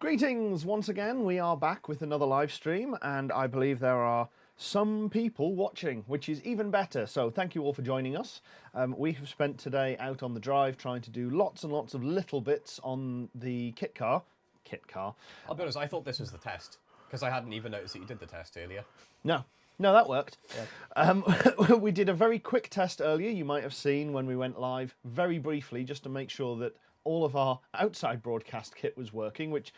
Greetings once again. We are back with another live stream, and I believe there are some people watching, which is even better. So thank you all for joining us. We have spent today out on the drive trying to do lots and lots of little bits on the kit car. I'll be honest, I thought this was the test, because I hadn't even noticed that you did the test earlier. No, that worked. Yeah. We did a very quick test earlier, you might have seen when we went live, very briefly, just to make sure that all of our outside broadcast kit was working, which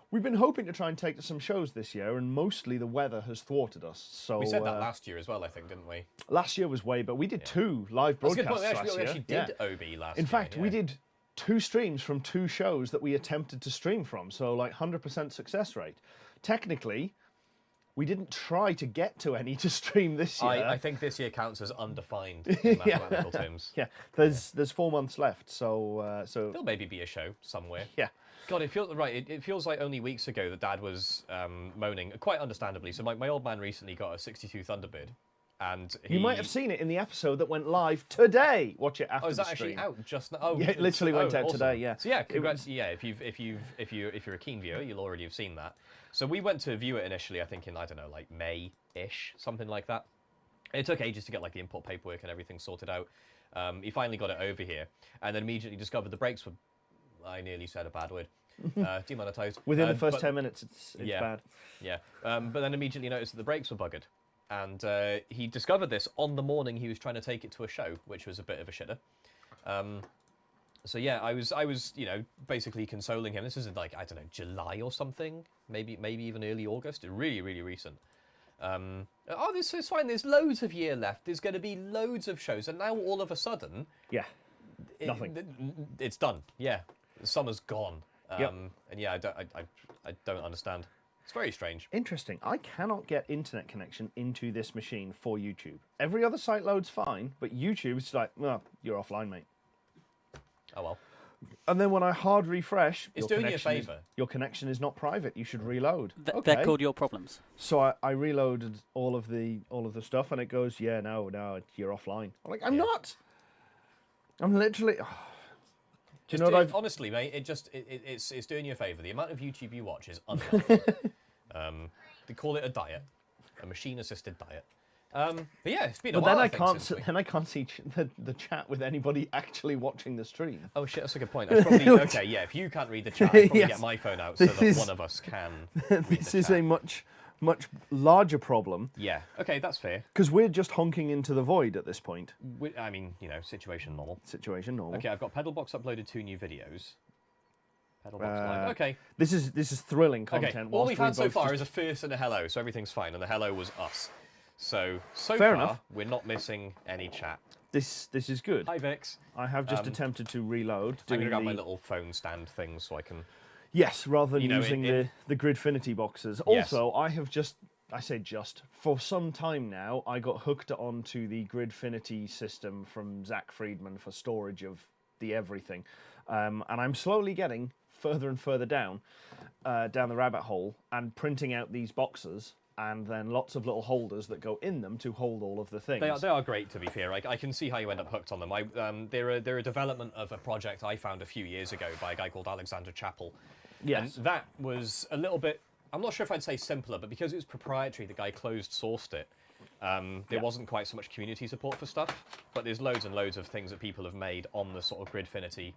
we've been hoping to try and take to some shows this year, and mostly the weather has thwarted us. So we said that last year as well, I think, didn't we? Last year was way, but we did 2 live broadcasts last year. We actually did OB last year. In fact, we did 2 streams from 2 shows that we attempted to stream from, so like 100% success rate. Technically, we didn't try to get to any to stream this year. I think this year counts as undefined in mathematical terms. Yeah, there's 4 months left, so there'll maybe be a show somewhere. Yeah. God, it feels right. It feels like only weeks ago that Dad was moaning, quite understandably. So my old man recently got a '62 Thunderbird, and you might have seen it in the episode that went live today. Watch it after the stream. Oh, is that actually out just now? Oh, yeah, it literally went out awesome. today. Yeah. So yeah, congrats. If you're a keen viewer, you'll already have seen that. So we went to view it initially, I think in, I don't know, like May-ish, something like that. It took ages to get like the import paperwork and everything sorted out. He finally got it over here, and then immediately discovered the brakes were, I nearly said a bad word, demonetized. Within the first 10 minutes, it's bad. Yeah, but then immediately noticed that the brakes were buggered. And he discovered this on the morning he was trying to take it to a show, which was a bit of a shitter. So yeah, I was, basically consoling him. This is in like, I don't know, July or something, maybe even early August. Really, really recent. Oh, this is fine. There's loads of year left. There's going to be loads of shows, and now all of a sudden, nothing. It's done. Yeah, the summer's gone. Yep. And yeah, I don't understand. It's very strange. Interesting. I cannot get internet connection into this machine for YouTube. Every other site loads fine, but YouTube's like, well, you're offline, mate. Oh well. And then when I hard refresh, it's doing you a favour. Your connection is not private. You should reload. Okay. They're called your problems. So I reloaded all of the stuff, and it goes, yeah, no, you're offline. I'm like, I'm not. I'm literally. Do you know what honestly, mate, it's doing you a favour. The amount of YouTube you watch is unhealthy. They call it a diet, a machine-assisted diet. But yeah, it's been a while. Then I can't see the chat with anybody actually watching the stream. Oh shit, that's a good point. That's probably, okay, yeah. If you can't read the chat, I'll probably get my phone out so that one of us can. This is a much larger problem. Yeah. Okay, that's fair. Because we're just honking into the void at this point. I mean, situation normal. Situation normal. Okay, I've got PedalBox uploaded 2 new videos. PedalBox Live. Okay. This is thrilling content. Okay. All we've had so far is a first and a hello, so everything's fine, and the hello was us. So Fair far, enough. We're not missing any chat. This is good. Hi, Vix. I have just attempted to reload. I'm going to grab my little phone stand thing so I can... Yes, rather than using the Gridfinity boxes. Yes. Also, for some time now, I got hooked onto the Gridfinity system from Zach Friedman for storage of the everything. And I'm slowly getting further and further down the rabbit hole and printing out these boxes and then lots of little holders that go in them to hold all of the things. They are great, to be fair. I can see how you end up hooked on them. They're a development of a project I found a few years ago by a guy called Alexander Chappell. Yes. And that was a little bit, I'm not sure if I'd say simpler, but because it was proprietary, the guy closed sourced it. There wasn't quite so much community support for stuff, but there's loads and loads of things that people have made on the sort of Gridfinity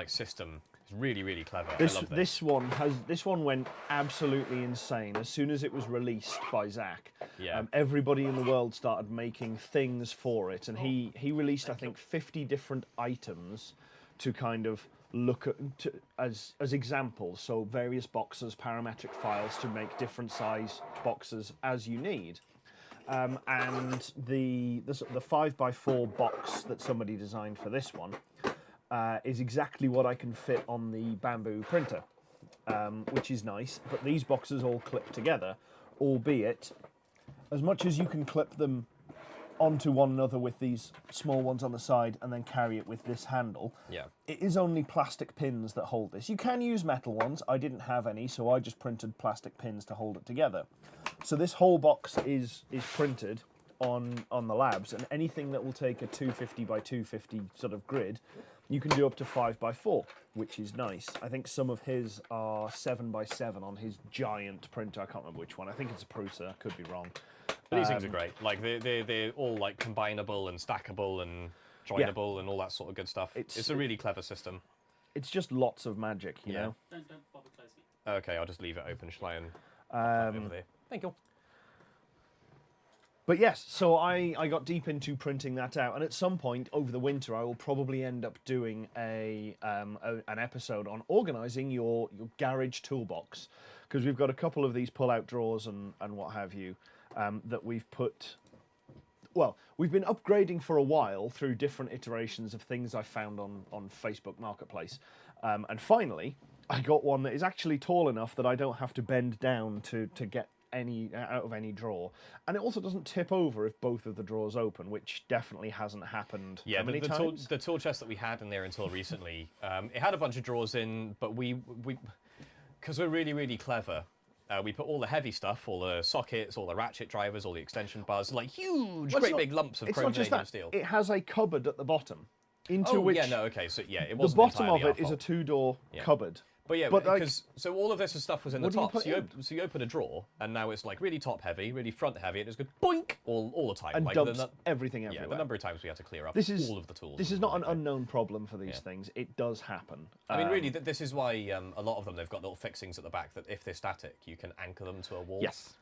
system. It's really, really clever. I love this one went absolutely insane as soon as it was released by Zach. Yeah. Everybody in the world started making things for it, and he released I think 50 different items to kind of look at as examples. So various boxes, parametric files to make different size boxes as you need. And the 5x4 box that somebody designed for this one is exactly what I can fit on the bamboo printer, which is nice. But these boxes all clip together, albeit as much as you can clip them onto one another with these small ones on the side and then carry it with this handle. Yeah. It is only plastic pins that hold this. You can use metal ones. I didn't have any, so I just printed plastic pins to hold it together. So this whole box is printed on the labs, and anything that will take a 250 by 250 sort of grid You can do up to 5x4, which is nice. I think some of his are 7x7 on his giant printer. I can't remember which one. I think it's a Prusa. Could be wrong. But these things are great. Like they're all like combinable and stackable and joinable and all that sort of good stuff. It's a really clever system. It's just lots of magic, you know. Don't bother closing it. Okay, I'll just leave it open. Shall I over there? Thank you. But yes, so I got deep into printing that out, and at some point over the winter, I will probably end up doing an episode on organising your garage toolbox, because we've got a couple of these pull-out drawers and what have you that we've put. Well, we've been upgrading for a while through different iterations of things I found on Facebook Marketplace, and finally, I got one that is actually tall enough that I don't have to bend down to get out of any drawer, and it also doesn't tip over if both of the drawers open, which definitely hasn't happened. Yeah, many times. The tool chest that we had in there until recently, it had a bunch of drawers in, but we because we're really clever, we put all the heavy stuff, all the sockets, all the ratchet drivers, all the extension bars, like huge, great big lumps of chrome vanadium steel. It has a cupboard at the bottom, into which it wasn't the bottom of entirely it is a two-door cupboard. But yeah, because so all of this stuff was in the top. So you open a drawer, and now it's like really top heavy, really front heavy, and it's good boink all the time. And like dumps everything everywhere. Yeah, the number of times we had to clear up all of the tools. This is not an unknown problem for these things. It does happen. I mean, really, this is why a lot of them, they've got little fixings at the back that if they're static, you can anchor them to a wall. Yes.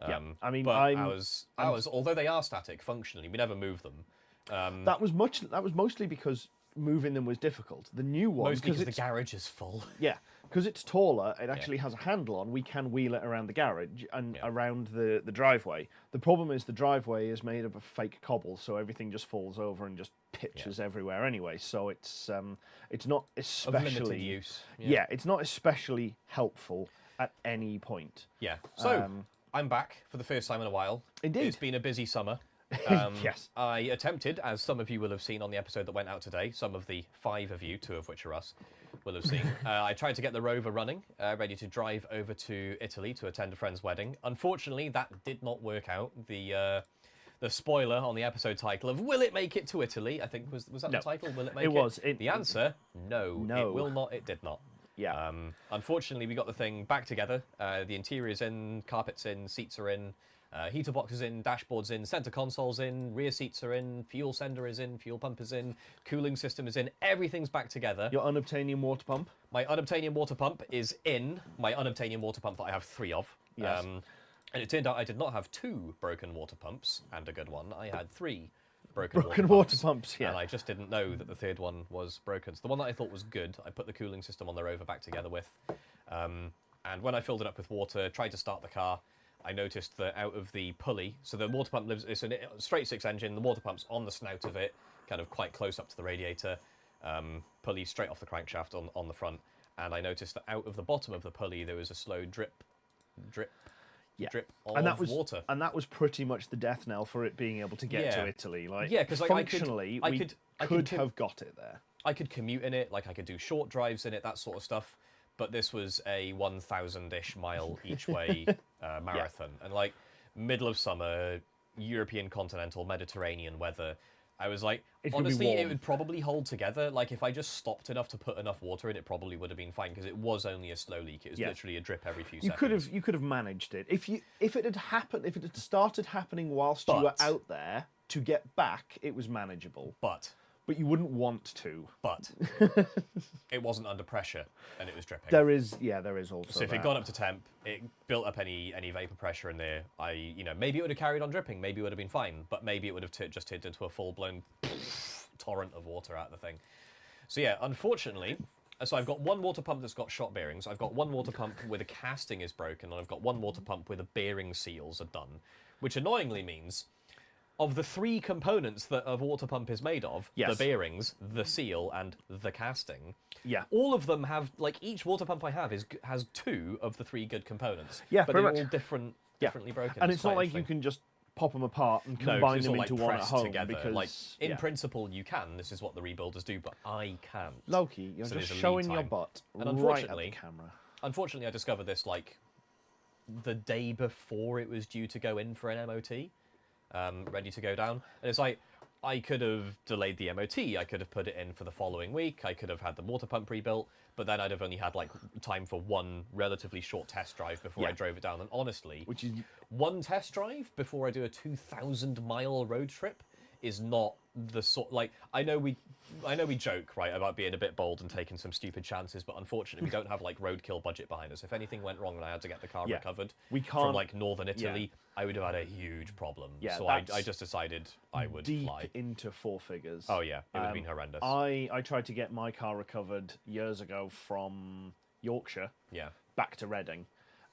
Yeah. I mean, but ours, although they are static functionally, we never move them. That was mostly because moving them was difficult. The new one, mostly because the garage is full. Yeah, because it's taller, it actually has a handle on. We can wheel it around the garage and around the driveway. The problem is the driveway is made of a fake cobble, so everything just falls over and just pitches everywhere anyway. So it's not especially of limited use. Yeah, it's not especially helpful at any point. Yeah. So I'm back for the first time in a while. Indeed, it's been a busy summer. Yes. I attempted, as some of you will have seen on the episode that went out today, some of the 5 of you, 2 of which are us, will have seen. I tried to get the Rover running, ready to drive over to Italy to attend a friend's wedding. Unfortunately, that did not work out. The spoiler on the episode title of "Will it make it to Italy?" I think was that the title. Will it make it? It was. The answer: no. It will not. It did not. Yeah. Unfortunately, we got the thing back together. The interior's in, carpets in, seats are in. Heater boxes in, dashboards in, center consoles in, rear seats are in, fuel sender is in, fuel pump is in, cooling system is in, everything's back together. Your unobtainium water pump? My unobtainium water pump is in, my unobtainium water pump that I have 3 of. Yes. And it turned out I did not have 2 broken water pumps and a good one. I had 3 broken water pumps, yeah. And I just didn't know that the 3rd one was broken. So the one that I thought was good, I put the cooling system on the Rover back together with. And when I filled it up with water, tried to start the car, I noticed that out of the pulley, so the water pump it's a straight 6 engine, the water pump's on the snout of it, kind of quite close up to the radiator, pulley straight off the crankshaft on the front, and I noticed that out of the bottom of the pulley there was a slow drip of water. And that was pretty much the death knell for it being able to get to Italy. Like, because functionally, we could have got it there. I could commute in it, like I could do short drives in it, that sort of stuff. But this was a 1,000-ish mile each way marathon. And like middle of summer, European continental Mediterranean weather, I was like, honestly, it would probably hold together. Like if I just stopped enough to put enough water in, it probably would have been fine because it was only a slow leak. It was literally a drip every few seconds. You could have managed it. If it had started happening whilst you were out there, to get back, it was manageable. But you wouldn't want to. But it wasn't under pressure, and it was dripping. There is also. So if it got up to temp, it built up any vapor pressure in there. Maybe it would have carried on dripping. Maybe it would have been fine. But maybe it would have just turned into a full-blown torrent of water out of the thing. So yeah, unfortunately, so I've got one water pump that's got shot bearings. I've got one water pump where the casting is broken, and I've got one water pump where the bearing seals are done, which annoyingly means, of the 3 components that a water pump is made of, the bearings, the seal, and the casting, all of them have, like, each water pump I have has 2 of the 3 good components. Yeah, but they're all differently broken. And it's not like you can just pop them apart and combine them into one at home. Together. Because, like, in principle, you can. This is what the rebuilders do, but I can't. Loki, you're just showing your butt right at the camera. Unfortunately, I discovered this, like, the day before it was due to go in for an MOT. Ready to go down, and it's like, I could have delayed the MOT. I could have put it in for the following week. I could have had the water pump rebuilt, but then I'd have only had like time for one relatively short test drive before I drove it down. And honestly, Which is one test drive before I do a 2,000-mile road trip is not the sort. Like, I know we joke, right, about being a bit bold and taking some stupid chances, but unfortunately we don't have like roadkill budget behind us. If anything went wrong and I had to get the car recovered from like northern Italy, I would have had a huge problem. Yeah, so I just decided I would deep fly. into 4 figures. Oh yeah, it would have been horrendous. I tried to get my car recovered years ago from Yorkshire back to Reading.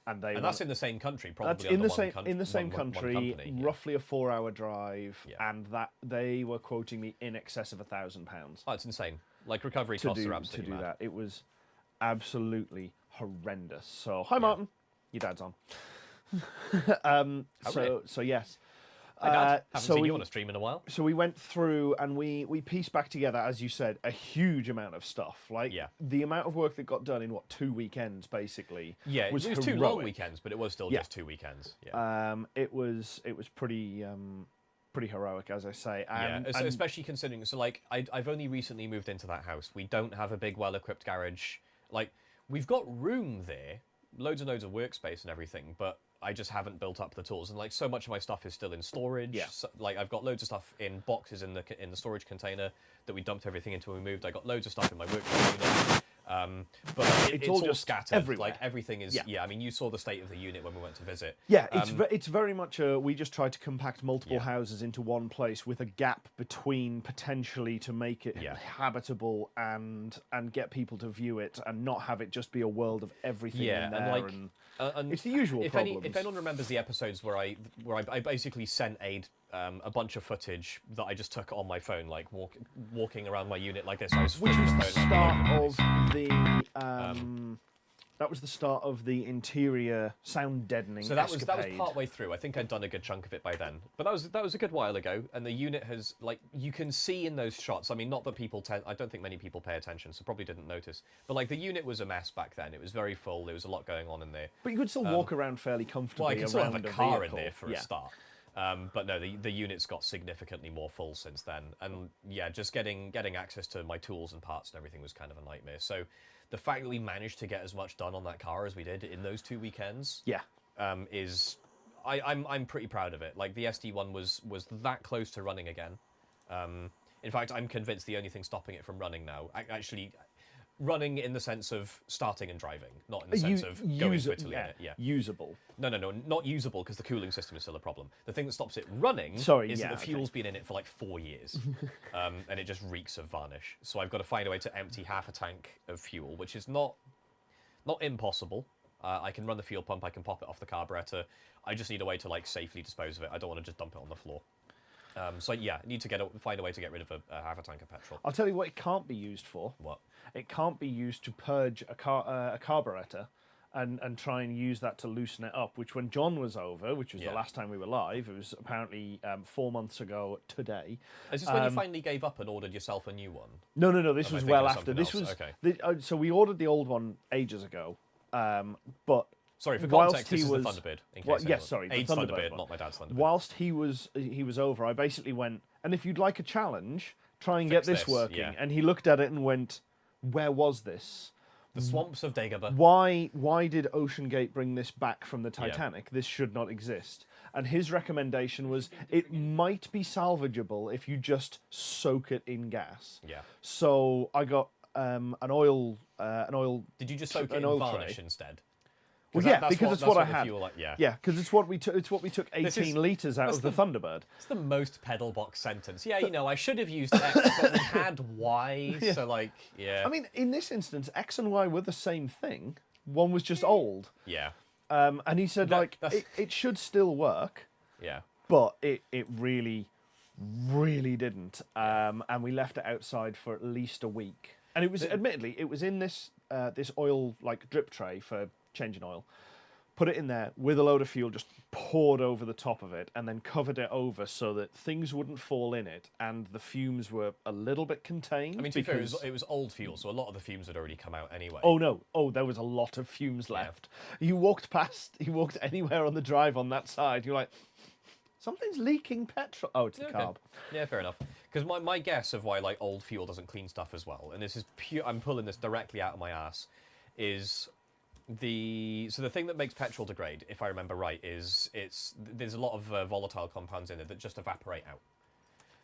And that's in the same country, probably. That's in the same country, company, roughly a 4-hour drive, and that they were quoting me in excess of £1,000. Oh, it's insane. Like, recovery costs are absolutely mad. that. It was absolutely horrendous. So, hi Martin, your dad's on. So yes. Hi, Dad. Haven't seen you on a stream in a while. So we went through and we pieced back together, as you said, a huge amount of stuff. Like the amount of work that got done in 2 weekends, basically. Yeah, it was heroic. 2 long weekends, but it was still just 2 weekends. Yeah. It was pretty heroic, as I say. And especially considering. So like, I've only recently moved into that house. We don't have a big, well-equipped garage. Like, we've got room there, loads and loads of workspace and everything, but I just haven't built up the tools, and like so much of my stuff is still in storage. Yeah. So, like I've got loads of stuff in boxes in the storage container that we dumped everything into when we moved. I got loads of stuff in my workshop unit. But it's all just scattered. Everywhere. Like everything is. Yeah. I mean, you saw the state of the unit when we went to visit. Yeah, it's very much we just tried to compact multiple houses into one place with a gap between, potentially, to make it habitable and get people to view it and not have it just be a world of everything in there. And it's the usual problems. If anyone remembers the episodes where I basically sent a bunch of footage that I just took on my phone, like walking around my unit like this. Which was the start of the. That was the start of the interior sound deadening. So that was part way through. I think I'd done a good chunk of it by then. But that was a good while ago, and the unit has, like, you can see in those shots. I mean, not that I don't think many people pay attention, so probably didn't notice. But like, the unit was a mess back then. It was very full. There was a lot going on in there. But you could still walk around fairly comfortably. Well, I could still have a car in vehicle. there for a start. But no, the unit's got significantly more full since then. And yeah, just getting access to my tools and parts and everything was kind of a nightmare. So the fact that we managed to get as much done on that car as we did in those 2 weekends, is I'm pretty proud of it. Like, the SD1 was that close to running again. In fact, I'm convinced the only thing stopping it from running now, actually, running in the sense of starting and driving, not in the sense of going to Italy in it. Yeah. Usable. No, not usable, because the cooling system is still a problem. The thing that stops it running is that the fuel's been in it for like 4 years, and it just reeks of varnish. So I've got to find a way to empty half a tank of fuel, which is not impossible. I can run the fuel pump, I can pop it off the carburetor. I just need a way to like safely dispose of it. I don't want to just dump it on the floor. So yeah, need to find a way to get rid of a half a tank of petrol. I'll tell you what it can't be used for. What? It can't be used to purge a carburetor and try and use that to loosen it up, which when John was over, which was the last time we were live, it was apparently 4 months ago today. Is this when you finally gave up and ordered yourself a new one? No, this was well after. This was okay. So we ordered the old one ages ago, but sorry, for context, this is the Thunderbird. The Thunderbird, not my dad's Thunderbird. Whilst he was over, I basically went, and if you'd like a challenge, try and get this working. Yeah. And he looked at it and went, where was this? The swamps of Dagobah. Why did OceanGate bring this back from the Titanic? Yeah. This should not exist. And his recommendation was it might be salvageable if you just soak it in gas. Yeah. So I got an oil. Did you just soak it in varnish instead? Well, yeah, because it's what I had. Like, yeah, because it's what we took. It's what we took 18 litres out of the Thunderbird. It's the most PedalBox sentence. Yeah, I should have used X, but we had Y, so like, yeah. I mean, in this instance, X and Y were the same thing. One was just old. Yeah. And he said, it should still work. Yeah. But it really, really didn't. And we left it outside for at least a week. And it was, admittedly, it was in this this oil, like, drip tray for changing oil, put it in there with a load of fuel, just poured over the top of it, and then covered it over so that things wouldn't fall in it, and the fumes were a little bit contained. I mean, to be fair, it was old fuel, so a lot of the fumes had already come out anyway. Oh no, there was a lot of fumes left. You walked anywhere on the drive on that side, you're like, Something's leaking petrol. Oh, it's the Okay. carb. Yeah, fair enough. Because my guess of why like old fuel doesn't clean stuff as well, and this is pure, I'm pulling this directly out of my ass, is the thing that makes petrol degrade, if I remember right, is there's a lot of volatile compounds in it that just evaporate out.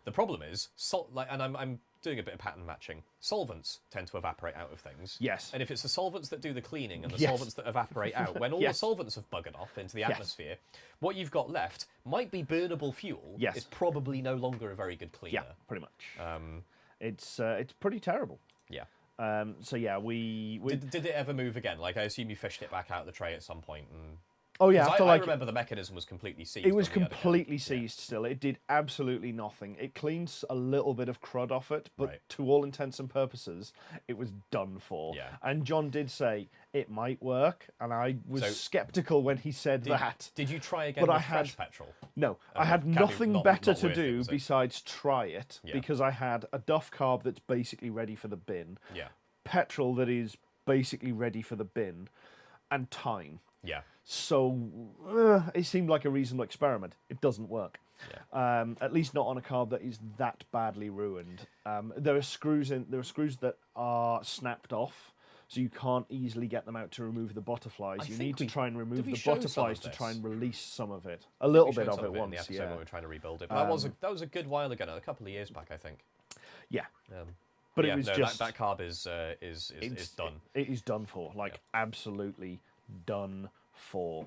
The problem is, and I'm doing a bit of pattern matching. Solvents tend to evaporate out of things. Yes. And if it's the solvents that do the cleaning and the Yes. solvents that evaporate out, when all Yes. the solvents have buggered off into the atmosphere, what you've got left might be burnable fuel. Yes. It's probably no longer a very good cleaner. Yeah, pretty much. It's pretty terrible. Yeah. So yeah, we Did it ever move again? Like, I assume you fished it back out of the tray at some point. And... oh yeah, 'cause after I like remember the mechanism was completely seized. it was when we had it go. completely seized still. It did absolutely nothing. It cleans a little bit of crud off it, but Right. to all intents and purposes, it was done for. Yeah. And John did say it might work, and I was So- skeptical when he said that. Did you try again But I with fresh had- petrol? No, I had can't be- nothing not better to worth it, do is it? besides try it, Yeah. because I had a Duff carb that's basically ready for the bin, Yeah. petrol that is basically ready for the bin, and time. Yeah. So it seemed like a reasonable experiment. It doesn't work. Yeah. At least not on a carb that is that badly ruined. There are screws that are snapped off, so you can't easily get them out to remove the butterflies. I You think need to we- try and remove did we the show some of butterflies to this? try and release some of it. A little We bit showed of some it in the once, episode yeah. when we were trying to rebuild it. But that was a good while ago now, a couple of years back, I think. Yeah. But it yeah, was no, just that carb is done. It is done for, like absolutely done for.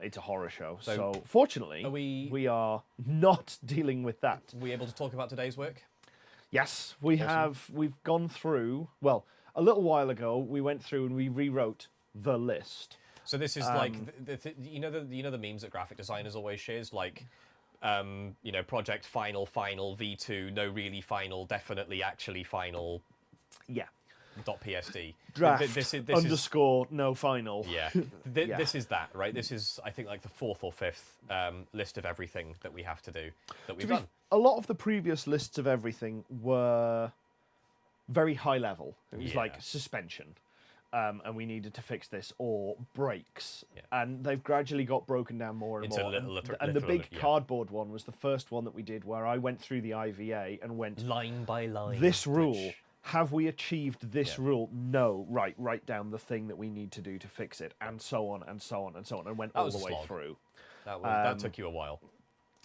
It's a horror show. So fortunately, are we are not dealing with that. Are we able to talk about today's work? Yes, we have. We've gone through. Well, a little while ago, we went through and we rewrote the list. So this is like you know the memes that graphic designers always shares, like project final V2, no really final, definitely actually final. Yeah. .psd. Draft This is underscore no final. yeah. Yeah. This is that, right? This is, I think, like the fourth or fifth list of everything that we have to do that we've done. A lot of the previous lists of everything were very high level. It was Yeah. like suspension. And we needed to fix this, or brakes. Yeah. And they've gradually got broken down more and Into more. And the literal- big yeah. cardboard one was the first one that we did, where I went through the IVA and went, Line by line. this rule, which- have we achieved this Yeah. rule? No. Right, write down the thing that we need to do to fix it, and so on, and so on, and so on, and went all was the a way slog. through. that took you a while.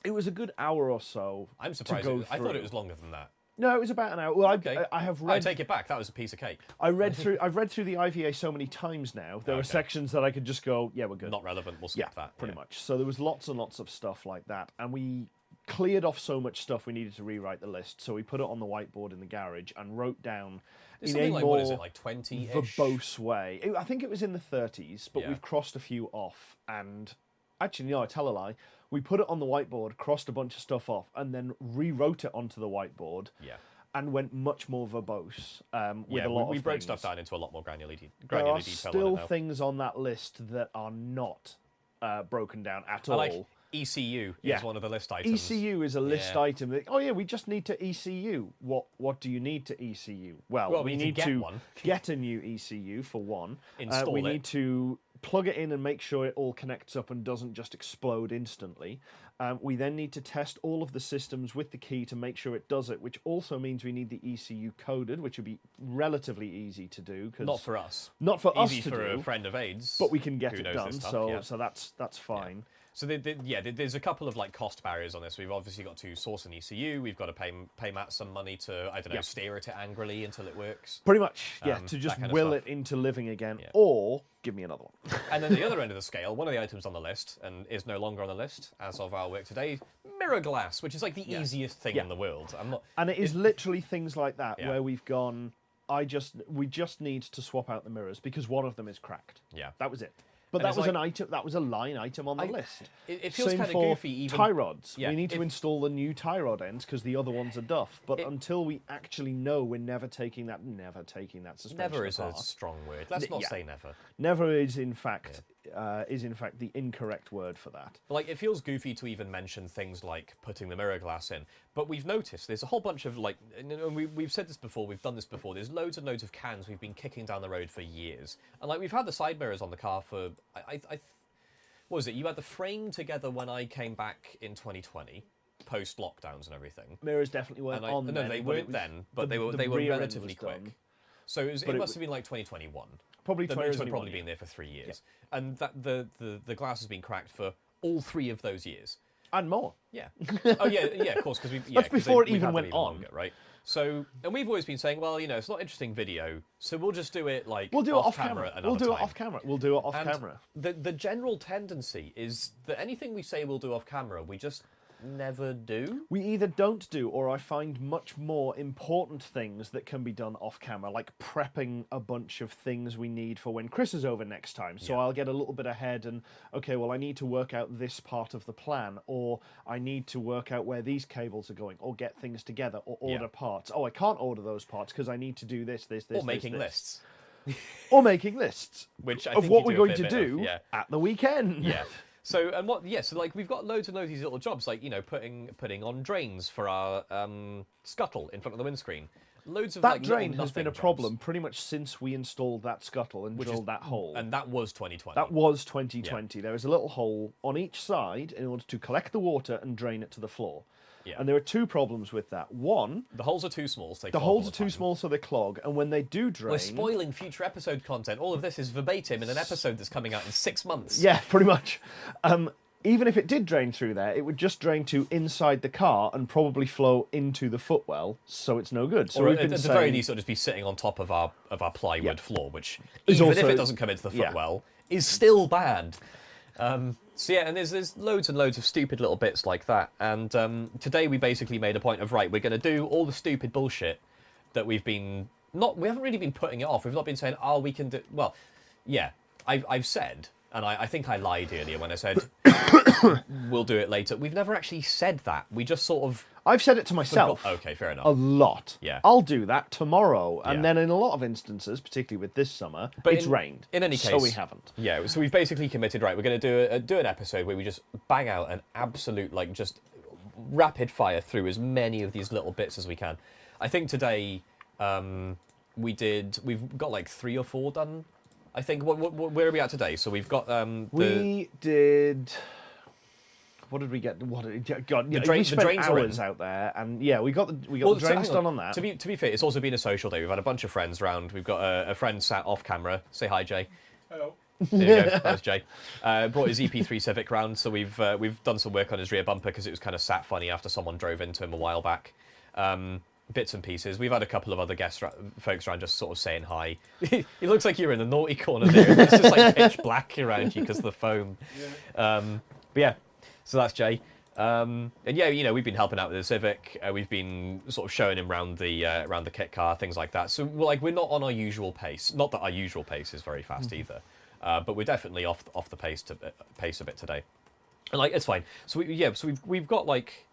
It was a good hour or so. I'm surprised. To go I thought through. it was longer than that. No, it was about an hour. Well, Okay. I have I read. take it back. That was a piece of cake. I've read through the IVA so many times now. There are Okay. sections that I could just go, yeah, we're good. Not relevant. We'll skip yeah, that. pretty yeah. much. So there was lots and lots of stuff like that, and we cleared off so much stuff we needed to rewrite the list. So we put it on the whiteboard in the garage and wrote down It's in a something like, more what is it, like 20-ish? verbose way. I think it was in the 30s, but Yeah. we've crossed a few off. And actually, no, I tell a lie. We put it on the whiteboard, crossed a bunch of stuff off, and then rewrote it onto the whiteboard. Yeah. And went much more verbose with Yeah, a lot we of broke things. stuff down into a lot more granular There are detail on still it now. things on that list that are not broken down at I all. like ECU Yeah. is one of the list items. ECU is a list Yeah. item. That, oh yeah, we just need to ECU. What do you need to ECU? Well, we need to get one. get a new ECU for one. Install we it. need to plug it in and make sure it all connects up and doesn't just explode instantly. We then need to test all of the systems with the key to make sure it does it, which also means we need the ECU coded, which would be relatively easy to do. Not for us. Not for us Easy to for do, a friend of AIDS. but we can get who it knows done. this stuff, So yeah. so that's fine. So there's a couple of like cost barriers on this. We've obviously got to source an ECU. We've got to pay Matt some money to, I don't know, Yeah. steer it angrily until it works. Pretty much, yeah, to that just kind of will stuff. it into living again, Yeah. or give me another one. And then the other end of the scale, one of the items on the list, and is no longer on the list as of our work today, mirror glass, which is like the easiest thing Yeah. in the world. I'm not. And it is literally things like that Yeah. where we've gone. We just need to swap out the mirrors because one of them is cracked. Yeah. That was it. But And that it's was like- an item. That was a line item on the list. It feels Same kind of for goofy. Even tie rods. Yeah, We need to if- install the new tie rod ends because the other ones are duff. But It- until we actually know, we're never taking that suspension Never is a apart. strong word. Let's not yeah. say never. Never is in fact the incorrect word for that. But, like, it feels goofy to even mention things like putting the mirror glass in. But we've noticed there's a whole bunch of, like, and we've said this before, we've done this before, there's loads and loads of cans we've been kicking down the road for years. And, like, we've had the side mirrors on the car for, what was it? You had the frame together when I came back in 2020, post lockdowns and everything. Mirrors definitely weren't on No, then, they but it weren't was- then, but the they were rear end relatively was quick. done. So it must have been like 2021. Probably The mirrors 2021. have probably been there for 3 years, and that the glass has been cracked for all 3 of those years. And more. Yeah. Oh yeah, of course, because That's before it even went on. longer, right? So, and we've always been saying, well, it's not interesting video, so we'll just do it like We'll do it off camera. camera. We'll do it off camera. We'll do it off And camera. The general tendency is that anything we say we'll do off camera, we just never do. We either don't do, or I find much more important things that can be done off camera, like prepping a bunch of things we need for when Chris is over next time. So I'll get a little bit ahead and, okay, well, I need to work out this part of the plan, or I need to work out where these cables are going, or get things together, or order parts. Oh, I can't order those parts because I need to do this, Or making this. lists. Or making lists Which I of think what you we're do a going to fair bit do of, at the weekend. Yeah. So so like we've got loads and loads of these little jobs, like putting on drains for our scuttle in front of the windscreen. Loads of That like, little drain has been a nothing problem jobs. pretty much since we installed that scuttle and drilled that hole. And that was 2020. That was 2020. There is a little hole on each side in order to collect the water and drain it to the floor. Yeah. And there are 2 problems with that. One, The holes are too small, so they the clog all holes are the too time. small, so they clog. And when they do drain, We're spoiling future episode content. All of this is verbatim in an episode that's coming out in 6 months. yeah, pretty much. Even if it did drain through there, it would just drain to inside the car and probably flow into the footwell, so it's no good. So Or we've at been the saying, very least, it'll just be sitting on top of our plywood floor, which Is even if also- it doesn't come into the yeah. footwell, is still bad. So yeah, and there's loads and loads of stupid little bits like that. And today we basically made a point of, right, we're going to do all the stupid bullshit that we haven't really been putting it off. We've not been saying, oh, we can do, well, yeah, I've said, and I think I lied earlier when I said we'll do it later. We've never actually said that. We just sort of I've said it to myself. Okay, fair enough. A lot. Yeah. I'll do that tomorrow. And Yeah. then in a lot of instances, particularly with this summer, But it's rained. in any So case- we haven't. Yeah, so we've basically committed, right, we're going to do an episode where we just bang out an absolute, like, just rapid fire through as many of these little bits as we can. I think today we've got like 3 or 4 done. I think, where are we at today? So we've got We did. What did we get? God, we drains spent are in. hours out there, and yeah, we got the so drains hang done on that. To be fair, it's also been a social day. We've had a bunch of friends round. We've got a friend sat off camera. Say hi, Jay. Hello. There you go. That was Jay. Brought his EP3 Civic round, so we've done some work on his rear bumper because it was kind of sat funny after someone drove into him a while back. Bits and pieces. We've had a couple of other folks around just sort of saying hi. It looks like you're in the naughty corner there. It's just like pitch black around you because of the foam. Yeah. But yeah, so that's Jay. And yeah, we've been helping out with the Civic. We've been sort of showing him around the kit car, things like that. So we're not on our usual pace. Not that our usual pace is very fast either, but we're definitely off the pace a bit today. And like it's fine. So we've got like.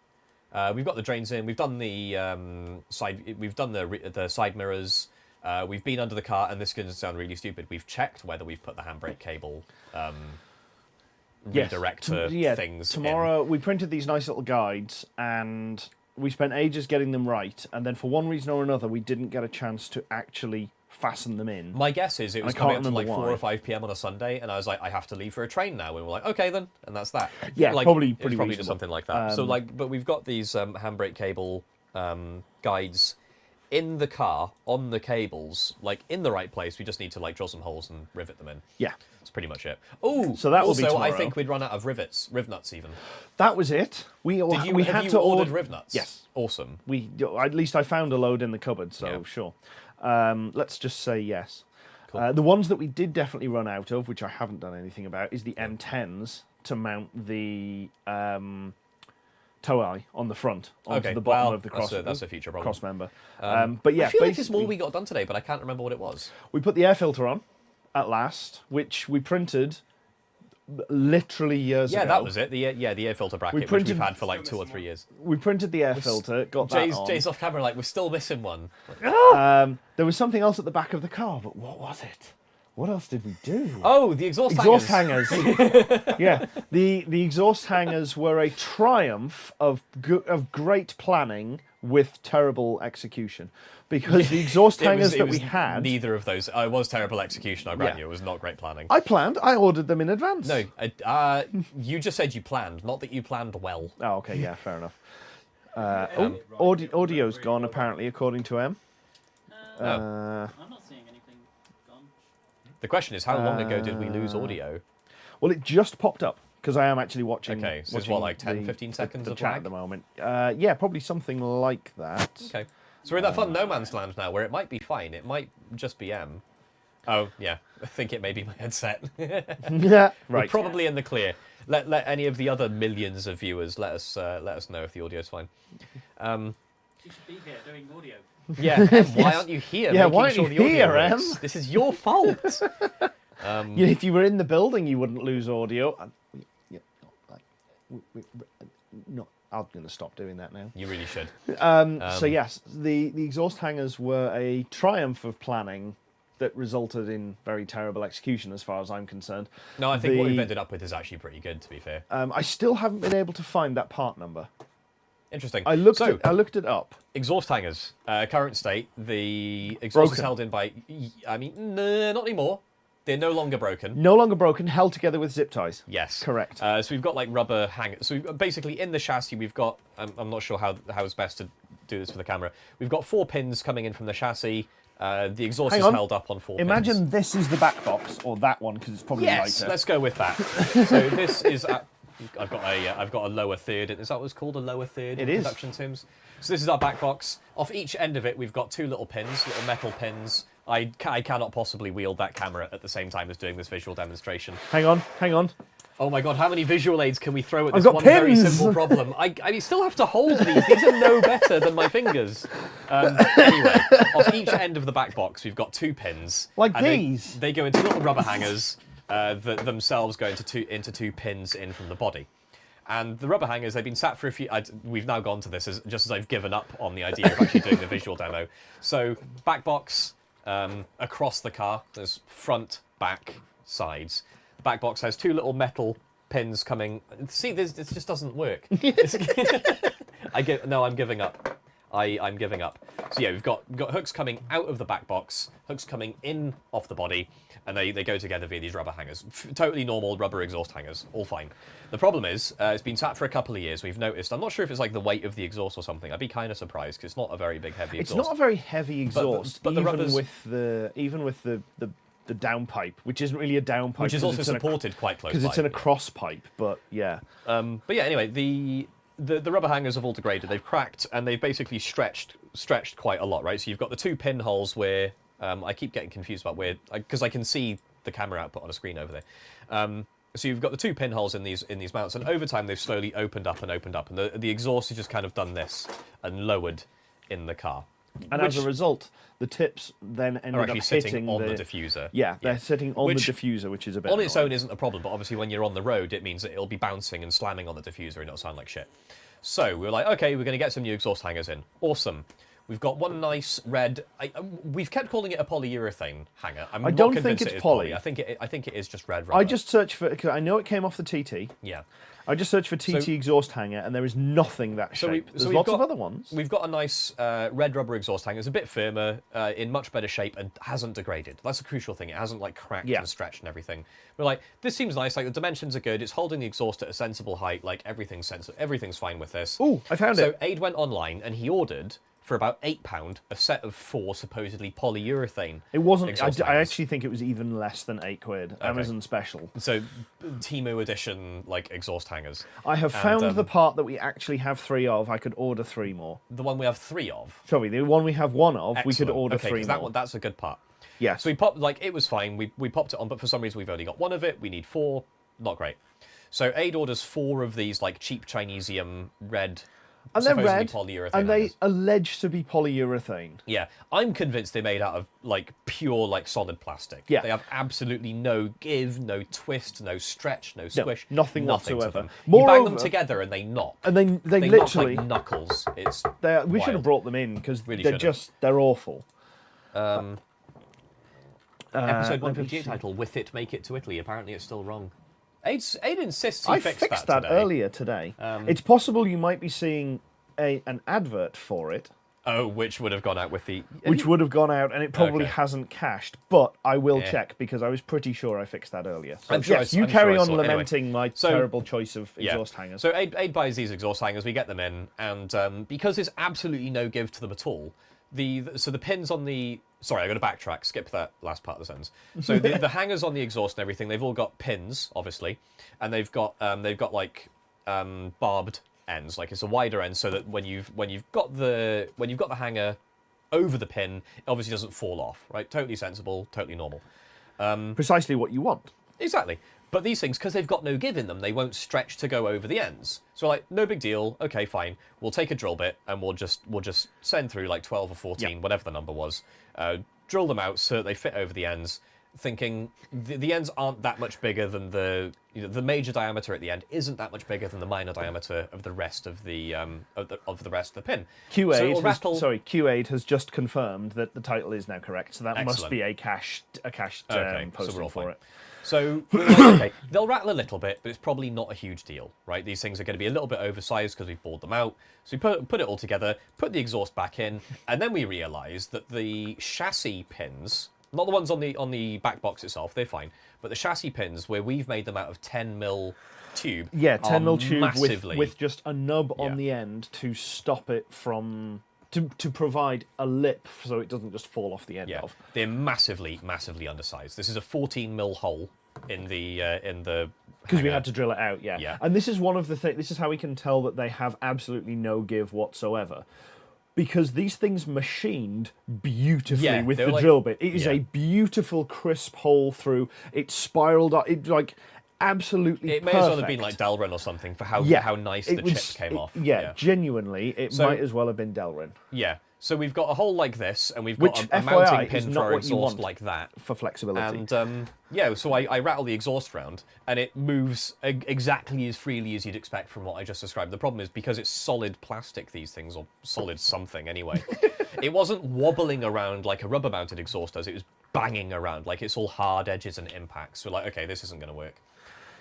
We've got the drains in. We've done the side. We've done the side mirrors. We've been under the car, and this is going to sound really stupid. We've checked whether we've put the handbrake cable redirect for things. Tomorrow we printed these nice little guides, and we spent ages getting them right. And then for one reason or another, we didn't get a chance to actually fasten them in. My guess is it was I coming can't up to like remember 4 or why. 5 p.m. on a Sunday, and I was like, I have to leave for a train now. And we're like, okay then, and that's that. Yeah, like, probably it's pretty probably just reasonable. something like that. So like, but we've got these handbrake cable guides in the car on the cables, like in the right place. We just need to like drill some holes and rivet them in. Yeah, That's pretty much it. Oh, So that will be also I tomorrow. think we'd run out of rivets, riv nuts even. that was it. We Have had you to ordered order. riv nuts? Yes. Awesome. At least I found a load in the cupboard, so Yeah. sure. Let's just say yes. Cool. The ones that we did definitely run out of, which I haven't done anything about, is the M10s to mount the tow eye on the front onto Okay, the bottom well, of the cross. that's a future problem. cross member. But yeah, I feel like it's basically, more we got done today, but I can't remember what it was. we put the air filter on at last, which we printed literally years ago. Yeah, that was it. The air filter bracket, which printed- we've had for like 2 or 3 years. We printed the air filter, got that on. Jay's off camera like, we're still missing one. There was something else at the back of the car, but what was it? What else did we do? Oh, the exhaust Hangers. Yeah, the exhaust hangers were a triumph of great planning with terrible execution, because the exhaust hangers that we had. Neither of those. It was terrible execution. I grant you. It was not great planning. I planned. I ordered them in advance. No, you just said you planned, not that you planned well. Oh, okay. Yeah, fair enough. Audio's gone apparently, according to M. I'm not seeing anything gone. The question is, how long ago did we lose audio? Well, it just popped up because I am actually watching. Okay, so it's what, like 10, 15 seconds the of chat lag at the moment. Yeah, probably something like that. Okay, so we're in that fun no man's land now, where it might be fine. It might just be M. Oh yeah, I think it may be my headset. Yeah, right. We're probably in the clear. Let any of the other millions of viewers let us know if the audio's fine. You should be here doing audio. Yeah, Em, why aren't you here? Yeah, making why aren't sure you the audio here, Em? works? This is your fault. Yeah, if you were in the building, you wouldn't lose audio. No, I'm going to stop doing that now. You really should. So yes, the exhaust hangers were a triumph of planning that resulted in very terrible execution, as far as I'm concerned. No, I think what we've ended up with is actually pretty good, to be fair. I still haven't been able to find that part number. Interesting. I looked it up. Exhaust hangers, current state. The exhaust is Broken. held in by. I mean, no, not anymore. They're no longer broken. No longer broken, held together with zip ties. Yes. Correct. So we've got like rubber hangers. So basically in the chassis we've got. I'm not sure how it's best to do this for the camera. We've got 4 pins coming in from the chassis. The exhaust Hang is on. held up on 4 Imagine pins. this is the back box, or that one, because it's probably Yes, lighter. let's go with that. So this is. I've got a lower third. Is that what's called a lower third in It is. production terms? So this is our back box. Off each end of it, we've got 2 little pins, little metal pins. I cannot possibly wield that camera at the same time as doing this visual demonstration. Hang on. Oh my god, how many visual aids can we throw at I've this got one very pins! simple problem? I still have to hold these. These are no better than my fingers. Anyway, off each end of the back box, we've got 2 pins. Like and these? They go into little rubber hangers that themselves go into two pins in from the body. And the rubber hangers, they've been sat for a few... we've now gone to this just as I've given up on the idea of actually doing the visual demo. So, back box, across the car, there's front, back, sides. Back box has 2 little metal pins coming... See, this just doesn't work. I'm giving up. I'm giving up. So yeah, we've got hooks coming out of the back box, hooks coming in off the body, and they go together via these rubber hangers. Totally normal rubber exhaust hangers, all fine. The problem is, it's been sat for a couple of years. We've noticed, I'm not sure if it's like the weight of the exhaust or something. I'd be kind of surprised, because it's not a very big, heavy exhaust. It's not a very heavy exhaust, but the even rubbers... with the downpipe, which isn't really a downpipe. Which is also supported quite close by. Because it's in a cross pipe, but yeah. But yeah, anyway, the rubber hangers have all degraded. They've cracked, and they've basically stretched quite a lot, right? So you've got the 2 pinholes where... I keep getting confused about where... Because I can see the camera output on a screen over there. So you've got the 2 pinholes in these mounts, and over time they've slowly opened up, and the exhaust has just kind of done this and lowered in the car. And as a result, the tips then ended Are actually up sitting hitting on the diffuser. Yeah, they're sitting on Which, the diffuser, which is a bit on its annoying. own isn't a problem, but obviously when you're on the road, it means that it'll be bouncing and slamming on the diffuser and it'll sound like shit. So we were like, okay, we're going to get some new exhaust hangers in. Awesome. We've got one nice red. We've kept calling it a polyurethane hanger. I don't think it's poly. I think it is just red rubber. I just searched for... Cause I know it came off the TT. Yeah. I just searched for TT exhaust hanger, and there is nothing that shape. There's lots of other ones. We've got a nice red rubber exhaust hanger. It's a bit firmer, in much better shape, and hasn't degraded. That's a crucial thing. It hasn't like cracked and stretched and everything. We're like, this seems nice. Like the dimensions are good. It's holding the exhaust at a sensible height. Like everything's fine with this. Oh, I found it. So Aid went online and he ordered, for about £8, a set of 4 supposedly polyurethane. It wasn't. exhaust I hangers. actually think it was even less than £8. Amazon special. So Temu edition like exhaust hangers. I have found the part that we actually have 3 of. I could order 3 more. The one we have 3 of. Sorry, the one we have 1 of. We could Excellent. order okay, 3 more. That's a good part. Yes. So we popped, like, it was fine. We popped it on, but for some reason we've only got 1 of it. We need 4. Not great. So Aid orders 4 of these, like, cheap Chinesium red, and they're supposedly red, polyurethane and they hangers. allege to be polyurethane. Yeah, I'm convinced they're made out of, like, pure, like, solid plastic. Yeah. They have absolutely no give, no twist, no stretch, no squish. No, nothing to whatsoever. them. You bang them Moreover- together and they knock. And they They literally... knock like knuckles. It's we should have wild. brought them in, because Really they're should have. just... They're awful. Episode let me 158 see. title, With It, Make It to Italy. Apparently it's still wrong. Aid insists he I fixed fixed that that today. earlier today. It's possible you might be seeing an advert for it, Oh, which would have gone out with the... which would have gone out, and it probably Okay. hasn't cached. But I will Yeah. check because I was pretty sure I fixed that earlier. So I'm sure yes, I- you I'm sure carry I on saw it. Anyway, lamenting my so- terrible choice of Yeah. exhaust hangers. So Aid buys these exhaust hangers, we get them in, and because there's absolutely no give to them at all, so the pins on the... Sorry, I got to backtrack, skip that last part of the sentence. So the hangers on the exhaust and everything, they've all got pins, obviously, and they've got like barbed ends, like it's a wider end, so that when you've got the hanger over the pin, it obviously doesn't fall off, right? Totally sensible, totally normal. Precisely what you want. Exactly. But these things, because they've got no give in them, they won't stretch to go over the ends. So like, no big deal. Okay, fine. We'll take a drill bit and we'll just send through like 12 or 14, whatever the number was. Drill them out so that they fit over the ends. Thinking the ends aren't that much bigger than the major diameter at the end isn't that much bigger than the minor diameter of the rest of the rest of the pin. Q8 has just confirmed that the title is now correct, so that must Excellent. be a cached Okay, so posting we're all for fine. it. So we're like, okay, they'll rattle a little bit, but it's probably not a huge deal, right? These things are going to be a little bit oversized because we bored them out. So we put it all together, put the exhaust back in, and then we realised that the chassis pins, not the ones on the back box itself, they're fine, but the chassis pins where we've made them out of 10mm tube, Yeah, 10mm tube massively, with just a nub Yeah. on the end to stop it from to provide a lip so it doesn't just fall off the end of. they're massively undersized. This is a 14mm hole in the Because we hanger. had to drill it out, yeah. Yeah. And this is one of the things. This is how we can tell that they have absolutely no give whatsoever, because these things machined beautifully Yeah, with they the were like- drill bit. It is yeah. a beautiful, crisp hole through. It spiraled up. It like absolutely. It may as well have been like Delrin or something for how nice the chips came off. Yeah, genuinely, it So- might as well have been Delrin Yeah. So we've got a hole like this, and we've got Which, a FYI, mounting is pin not for our what you exhaust want. like that. for flexibility. And yeah, so I rattle the exhaust round, and it moves exactly as freely as you'd expect from what I just described. The problem is because it's solid plastic, these things, or solid something anyway, it wasn't wobbling around like a rubber-mounted exhaust does. It was banging around like it's all hard edges and impacts. So like, okay, this isn't going to work.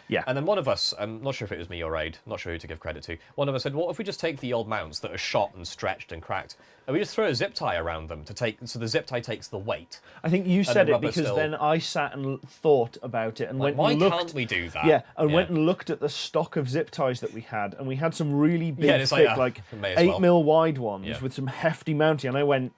Yeah. And then one of us, I'm not sure if it was me or Aid, not sure who to give credit to, one of us said, what if we just take the old mounts that are shot and stretched and cracked, and we just throw a zip tie around them so the zip tie takes the weight? I think you said it rubber because still- then I sat and thought about it and Like, went why and looked. can't we do that? Yeah, and went and looked at the stock of zip ties that we had, and we had some really big, Yeah, it's thick, like, may as 8 well. mil wide ones Yeah. with some hefty mounting, and I went,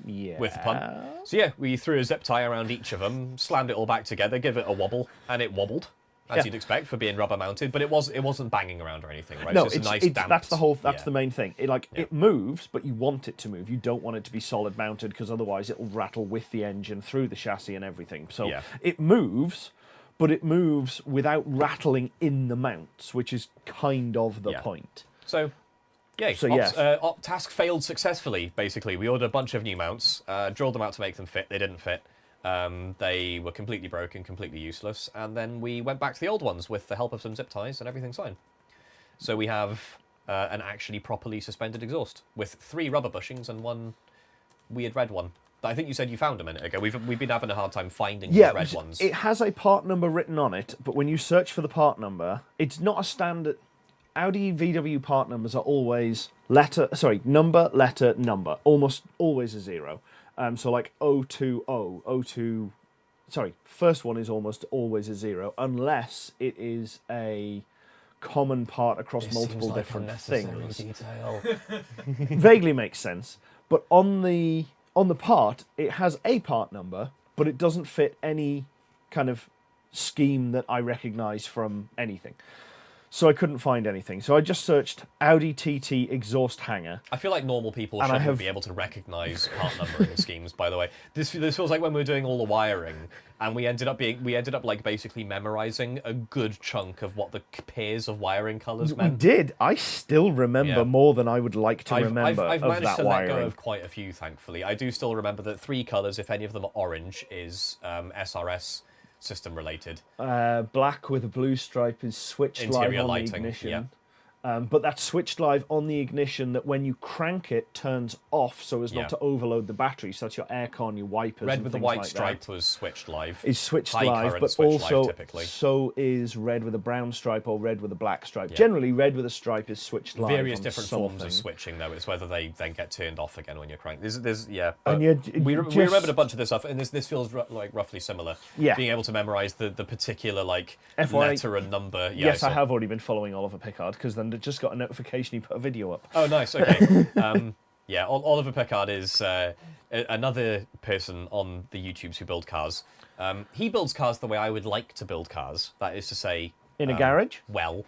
yeah. With the pun. So yeah, we threw a zip tie around each of them, slammed it all back together, give it a wobble, and it wobbled, as Yeah. you'd expect for being rubber mounted, but it wasn't banging around or anything, right? No, it's just a nice it's damped, that's the whole that's yeah. the main thing. It moves, but you want it to move. You don't want it to be solid mounted because otherwise it'll rattle with the engine through the chassis and everything. So Yeah. it moves, but it moves without rattling in the mounts, which is kind of the Yeah. point. So, yay. So, yes. Task failed successfully, basically. We ordered a bunch of new mounts, drilled them out to make them fit. They didn't fit. They were completely broken, completely useless. And then we went back to the old ones with the help of some zip ties, and everything's fine. So we have an actually properly suspended exhaust with 3 rubber bushings and 1 weird red one. I think you said you found a minute ago. We've been having a hard time finding Yeah, the red ones. it has a part number written on it, but when you search for the part number, it's not a standard. Audi VW part numbers are always number, letter, number, almost always a 0. So like 020, first one is almost always a 0, unless it is a common part across multiple different things. Detail. Vaguely makes sense, but on the part it has a part number, but it doesn't fit any kind of scheme that I recognise from anything. So I couldn't find anything. So I just searched Audi TT exhaust hanger. I feel like normal people And I shouldn't have- be able to recognise part numbering schemes. By the way, this feels like when we were doing all the wiring, and we ended up like basically memorising a good chunk of what the pairs of wiring colours We meant. did. I still remember Yeah. more than I would like to remember I've of managed that to let go wiring. of quite a few, thankfully. I do still remember that 3 colours, if any of them are orange, is SRS system related. Black with a blue stripe is switch light Interior on lighting, the ignition. yeah. But that's switched live on the ignition that when you crank it, turns off so as Yeah. not to overload the battery. So that's your aircon, your wipers, Red and with the things white like stripe that. was switched live. Is switched High live, current but switched live, also typically. so is red with a brown stripe or red with a black stripe. Yeah. Generally, red with a stripe is switched live. Various on different something. forms of switching, though. It's whether they then get turned off again when you're cranked. And But you we just- remembered a bunch of this stuff, and this feels like roughly similar. Yeah. Being able to memorize the particular like FYI, letter and number. Yeah, Yes, I so- have already been following Oliver Pickard because then I just got a notification he put a video up. Oh, nice. Okay. Yeah, Oliver Pickard is another person on the YouTubes who build cars. He builds cars the way I would like to build cars. That is to say, In a garage? well.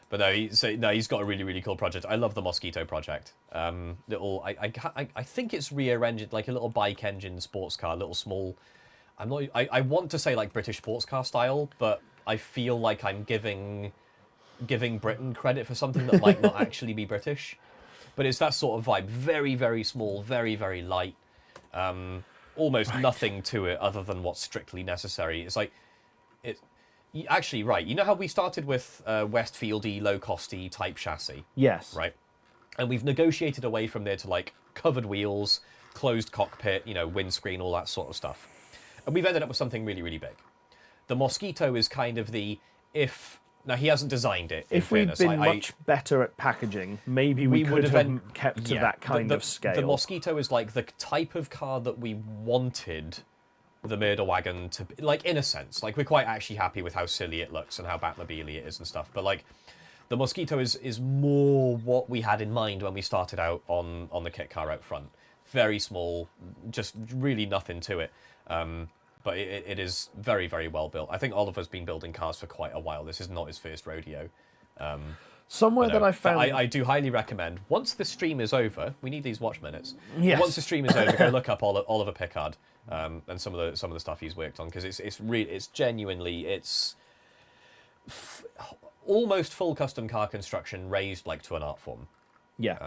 But no, he's got a really, really cool project. I love the Mosquito project. I think it's rear engine, like a little bike engine sports car, little small. I want to say like British sports car style, but I feel like I'm giving Britain credit for something that might not actually be British. But it's that sort of vibe. Very, very small, very, very light. Almost nothing to it other than what's strictly necessary. It's like actually, right. You know how we started with Westfieldy, low-costy type chassis? Yes. Right. And we've negotiated away from there to like covered wheels, closed cockpit, windscreen, all that sort of stuff. And we've ended up with something really, really big. The Mosquito is kind of now he hasn't designed it. If we'd been much better at packaging, maybe we could have kept to that kind of scale. The Mosquito is like the type of car that we wanted the murder wagon to be, like, in a sense. Like, we're quite actually happy with how silly it looks and how Batmobile it is and stuff. But like, the Mosquito is more what we had in mind when we started out on the kit car out front. Very small, just really nothing to it. But it is very, very well built. I think Oliver's been building cars for quite a while. This is not his first rodeo. Somewhere that I found... I do highly recommend, once the stream is over, we need these watch minutes. Yes. Once the stream is over, go look up Oliver Pickard and some of the stuff he's worked on, because it's genuinely, almost full custom car construction raised like to an art form. Yeah.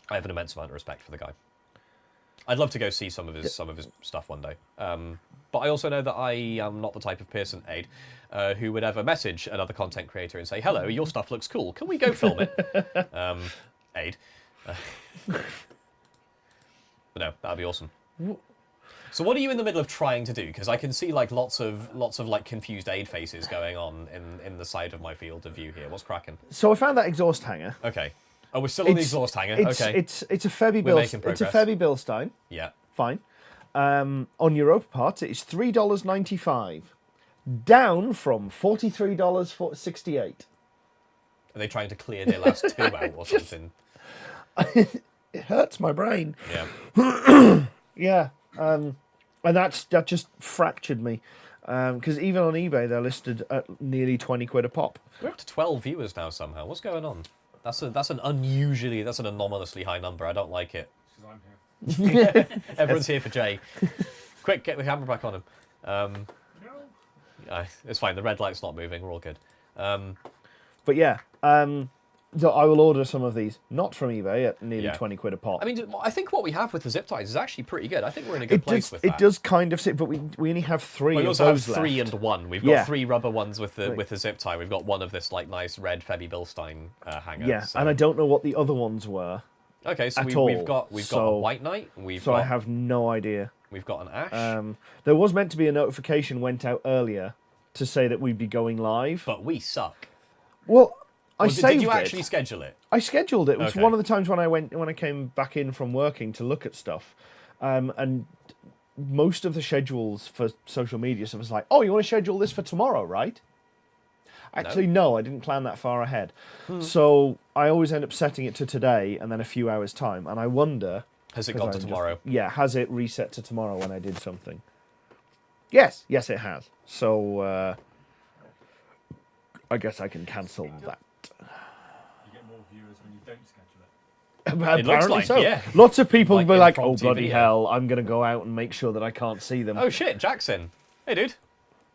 I have an immense amount of respect for the guy. I'd love to go see some of his stuff one day. But I also know that I am not the type of person, Aid, who would ever message another content creator and say, "Hello, your stuff looks cool. Can we go film it?" Aid. But no, that'd be awesome. So what are you in the middle of trying to do? Because I can see like lots of like confused Aid faces going on in the side of my field of view here. What's cracking? So I found that exhaust hanger. Okay. Oh, we're still on the exhaust hanger. Okay. It's a Febby We're making It's a progress. Febby Bilstein. Yeah. Fine. On Europa parts, it's $3.95, down from $43.68. Are they trying to clear their last two out or something? It hurts my brain. Yeah. Yeah, and that just fractured me, because even on eBay they're listed at nearly 20 quid a pop. We're up to 12 viewers now somehow. What's going on? That's an anomalously high number. I don't like it. Because I'm here. Everyone's here for Jay. Quick, get the camera back on him. No. It's fine. The red light's not moving. We're all good. But yeah, so I will order some of these, not from eBay, at nearly 20 quid a pop. I mean, I think what we have with the zip ties is actually pretty good. I think we're in a good place with that. It does kind of sit, but we only have three We of also have those three left. and one. We've Yeah. got three rubber ones with the zip tie. We've got one of this like nice red Febby Bilstein hanger. Yeah, so. and I don't know what the other ones were, Okay, so at we've all. got So- a white knight. so I have no idea. We've got an ash. There was meant to be a notification went out earlier to say that we'd be going live. But we suck. Well, I Or saved did you it. actually schedule it? I scheduled it. It was Okay. one of the times when I came back in from working to look at stuff, and most of the schedules for social media stuff was like, "Oh, you want to schedule this for tomorrow, right?" Actually, no, I didn't plan that far ahead. So I always end up setting it to today and then a few hours time, and I wonder. Has it 'cause gone to I'm just- tomorrow? Yeah, has it reset to tomorrow when I did something? Yes, it has. So I guess I can cancel that. You get more viewers when you don't schedule it. Apparently looks like, so. yeah. Lots of people Like will be like, "Oh impromptu bloody video. hell, I'm gonna go out and make sure that I can't see them." Oh shit, Jackson. Hey, dude.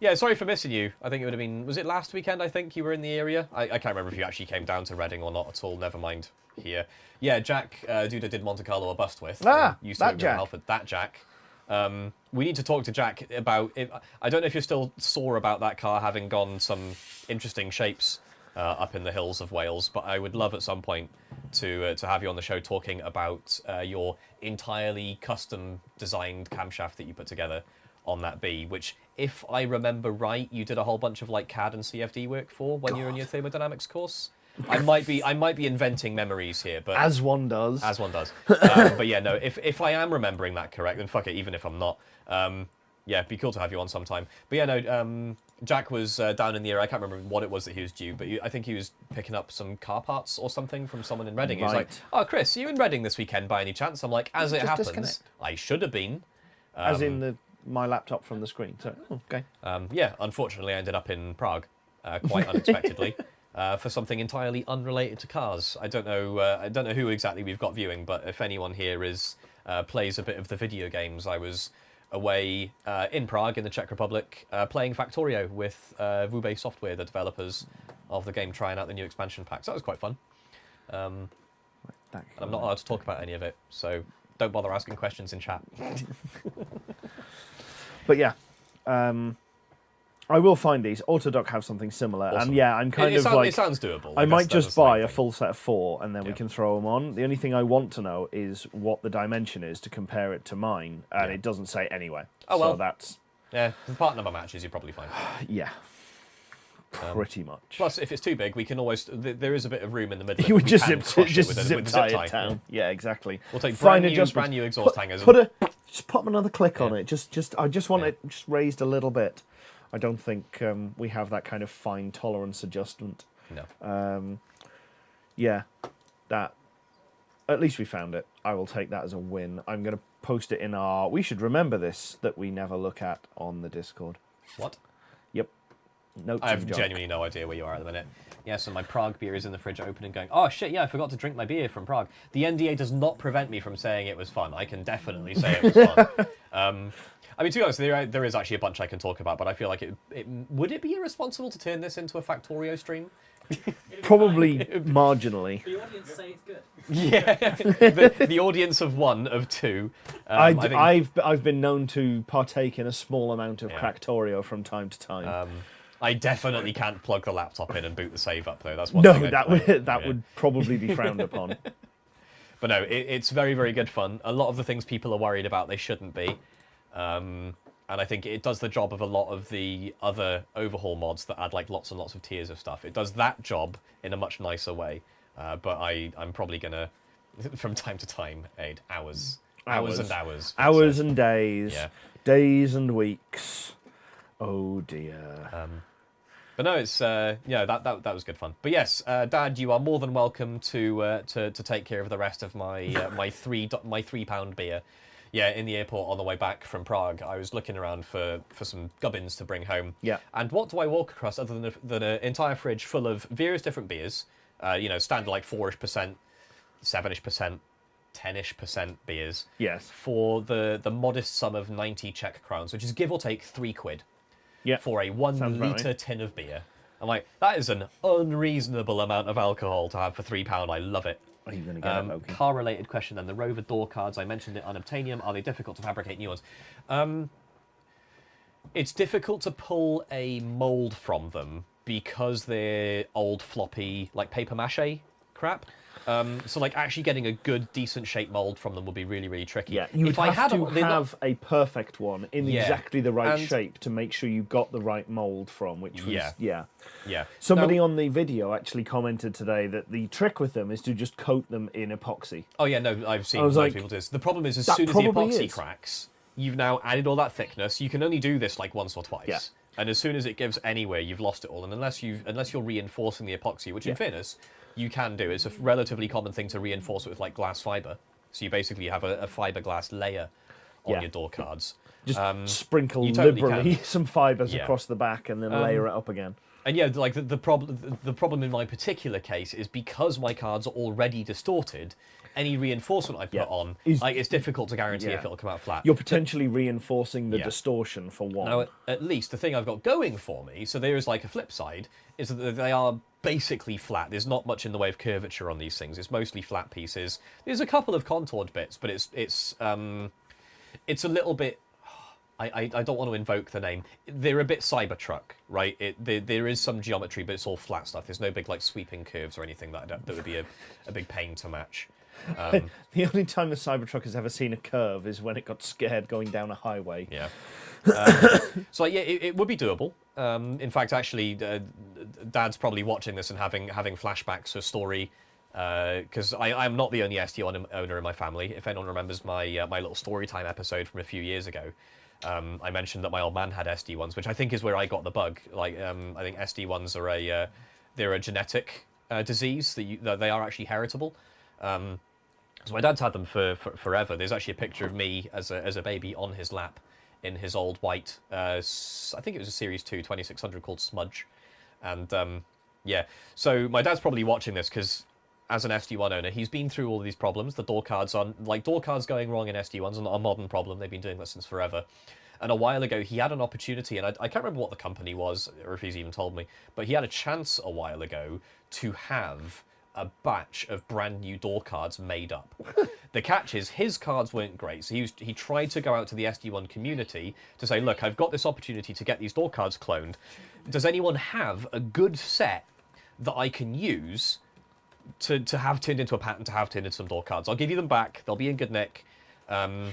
Yeah, sorry for missing you. I think it would have been... Was it last weekend, I think, you were in the area? I can't remember if you actually came down to Reading or not at all. Never mind here. Yeah, Jack, dude I did Monte Carlo or bust with. Ah, used that live in Jack. Halford. That Jack. We need to talk to Jack about it. I don't know if you're still sore about that car having gone some interesting shapes up in the hills of Wales, but I would love at some point to have you on the show talking about your entirely custom designed camshaft that you put together on that B, which, if I remember right, you did a whole bunch of like CAD and CFD work for when you were in your thermodynamics course. I might be inventing memories here, but As one does. as one does. But yeah, no, if I am remembering that correct, then fuck it, even if I'm not. Yeah, it'd be cool to have you on sometime. But yeah, no, Jack was down in the area. I can't remember what it was that he was due, but I think he was picking up some car parts or something from someone in Reading. He was like, Right. "Oh, Chris, are you in Reading this weekend by any chance?" I'm like, as it Just happens, disconnect. I should have been. As in my laptop from the screen. So, okay. Yeah, unfortunately, I ended up in Prague quite unexpectedly for something entirely unrelated to cars. I don't know who exactly we've got viewing, but if anyone here plays a bit of the video games, I was away in Prague in the Czech Republic playing Factorio with Vube Software, the developers of the game, trying out the new expansion pack. So that was quite fun. And I'm not allowed to talk about any of it, so don't bother asking questions in chat. But yeah, I will find these. Autodoc have something similar, Awesome. and yeah, I'm kind of it sounds doable. I might guess just that's the main buy a thing. full set of 4, and then we Yeah. can throw them on. The only thing I want to know is what the dimension is to compare it to mine, and Yeah. it doesn't say anyway. Oh, well. So that's Yeah, the part number matches, you're probably fine. yeah, pretty much. Plus, if it's too big, we can always. There is a bit of room in the middle. You would We just can zip crush it just with a- zip with a tie tie. it down. Yeah, exactly. We'll take Fine brand adjustments. new exhaust hangers. Just put another click on Yeah. it. I just want Yeah. it just raised a little bit. I don't think we have that kind of fine tolerance adjustment. No. Yeah, that. At least we found it. I will take that as a win. I'm going to post it in our. We should remember this that we never look at on the Discord. What? Yep. Notes I have and junk. genuinely no idea where you are at the minute. Yeah, so my Prague beer is in the fridge open and going, oh shit, yeah, I forgot to drink my beer from Prague. The NDA does not prevent me from saying it was fun. I can definitely say it was fun. I mean, to be honest, there is actually a bunch I can talk about, but I feel like would it be irresponsible to turn this into a Factorio stream? Probably marginally. The audience say it's good. Yeah, the audience of 1 of 2. I think, I've been known to partake in a small amount of Yeah. Cractorio from time to time. I definitely can't plug the laptop in and boot the save up though. That's one no, thing. that would probably be frowned upon. But no, it's very, very good fun. A lot of the things people are worried about, they shouldn't be. And I think it does the job of a lot of the other overhaul mods that add like lots and lots of tiers of stuff. It does that job in a much nicer way. But I'm probably going to, from time to time, aid hours and hours. Hours and days. Yeah. Days and weeks. Oh dear. But no, it's yeah, that was good fun. But yes, Dad, you are more than welcome to take care of the rest of my my £3 beer. Yeah, in the airport on the way back from Prague, I was looking around for some gubbins to bring home. Yeah. And what do I walk across other than an entire fridge full of various different beers? Standard like 4-ish%, 7-ish%, 10-ish% beers. Yes. For the modest sum of 90 Czech crowns, which is give or take £3. Yeah. For a 1 Sounds about litre right. tin of beer. I'm like, that is an unreasonable amount of alcohol to have for £3. I love it. Are you going to get it, Loki? Car-related question then. The Rover door cards, I mentioned it, unobtainium. Are they difficult to fabricate new ones? It's difficult to pull a mould from them because they're old floppy, like paper mache crap. So like actually getting a good, decent shape mould from them would be really, really tricky. Yeah, you would have to they're not- have a perfect one in Yeah, exactly the right and- shape to make sure you got the right mould from, which was, Yeah. Yeah. Somebody Now- on the video actually commented today that the trick with them is to just coat them in epoxy. Oh yeah, no, I've seen I was most like, people do this. The problem is, as that soon as the probably epoxy is. cracks, you've now added all that thickness. You can only do this like once or twice. Yeah. And as soon as it gives anywhere, you've lost it all. And unless you're reinforcing the epoxy, which in Yeah. fairness, you can do. It's a relatively common thing to reinforce it with like glass fiber. So you basically have a fiberglass layer on Yeah. your door cards. Just sprinkle you totally liberally can. some fibres Yeah. across the back and then layer it up again. And yeah, like the problem in my particular case is because my cards are already distorted. Any reinforcement I put Yeah. on, Is- like it's difficult to guarantee Yeah. if it'll come out flat. You're potentially reinforcing the Yeah. distortion for one. Now, at least the thing I've got going for me, so there is like a flip side, is that they are basically flat. There's not much in the way of curvature on these things. It's mostly flat pieces. There's a couple of contoured bits, but it's a little bit. I don't want to invoke the name. They're a bit Cybertruck, right? There is some geometry, but it's all flat stuff. There's no big like sweeping curves or anything that would be a big pain to match. The only time the Cybertruck has ever seen a curve is when it got scared going down a highway. Yeah. So yeah, it would be doable. In fact, actually, Dad's probably watching this and having flashbacks to a story. Because I'm not the only SD owner in my family. If anyone remembers my my little story time episode from a few years ago, I mentioned that my old man had SD1s, which I think is where I got the bug. Like, I think SD1s are they're a genetic disease that they are actually heritable. So my dad's had them for forever. There's actually a picture of me as a baby on his lap in his old white, I think it was a Series 2 2600 called Smudge. And yeah, so my dad's probably watching this because as an SD1 owner, he's been through all of these problems. The door cards going wrong in SD1s are not a modern problem. They've been doing that since forever. And a while ago, he had an opportunity, and I can't remember what the company was, or if he's even told me, but he had a chance a while ago to have a batch of brand new door cards made up. The catch is his cards weren't great, so he tried to go out to the SD1 community to say, look, I've got this opportunity to get these door cards cloned. Does anyone have a good set that I can use to have turned into a pattern, to have turned into some door cards? I'll give you them back. They'll be in good nick. And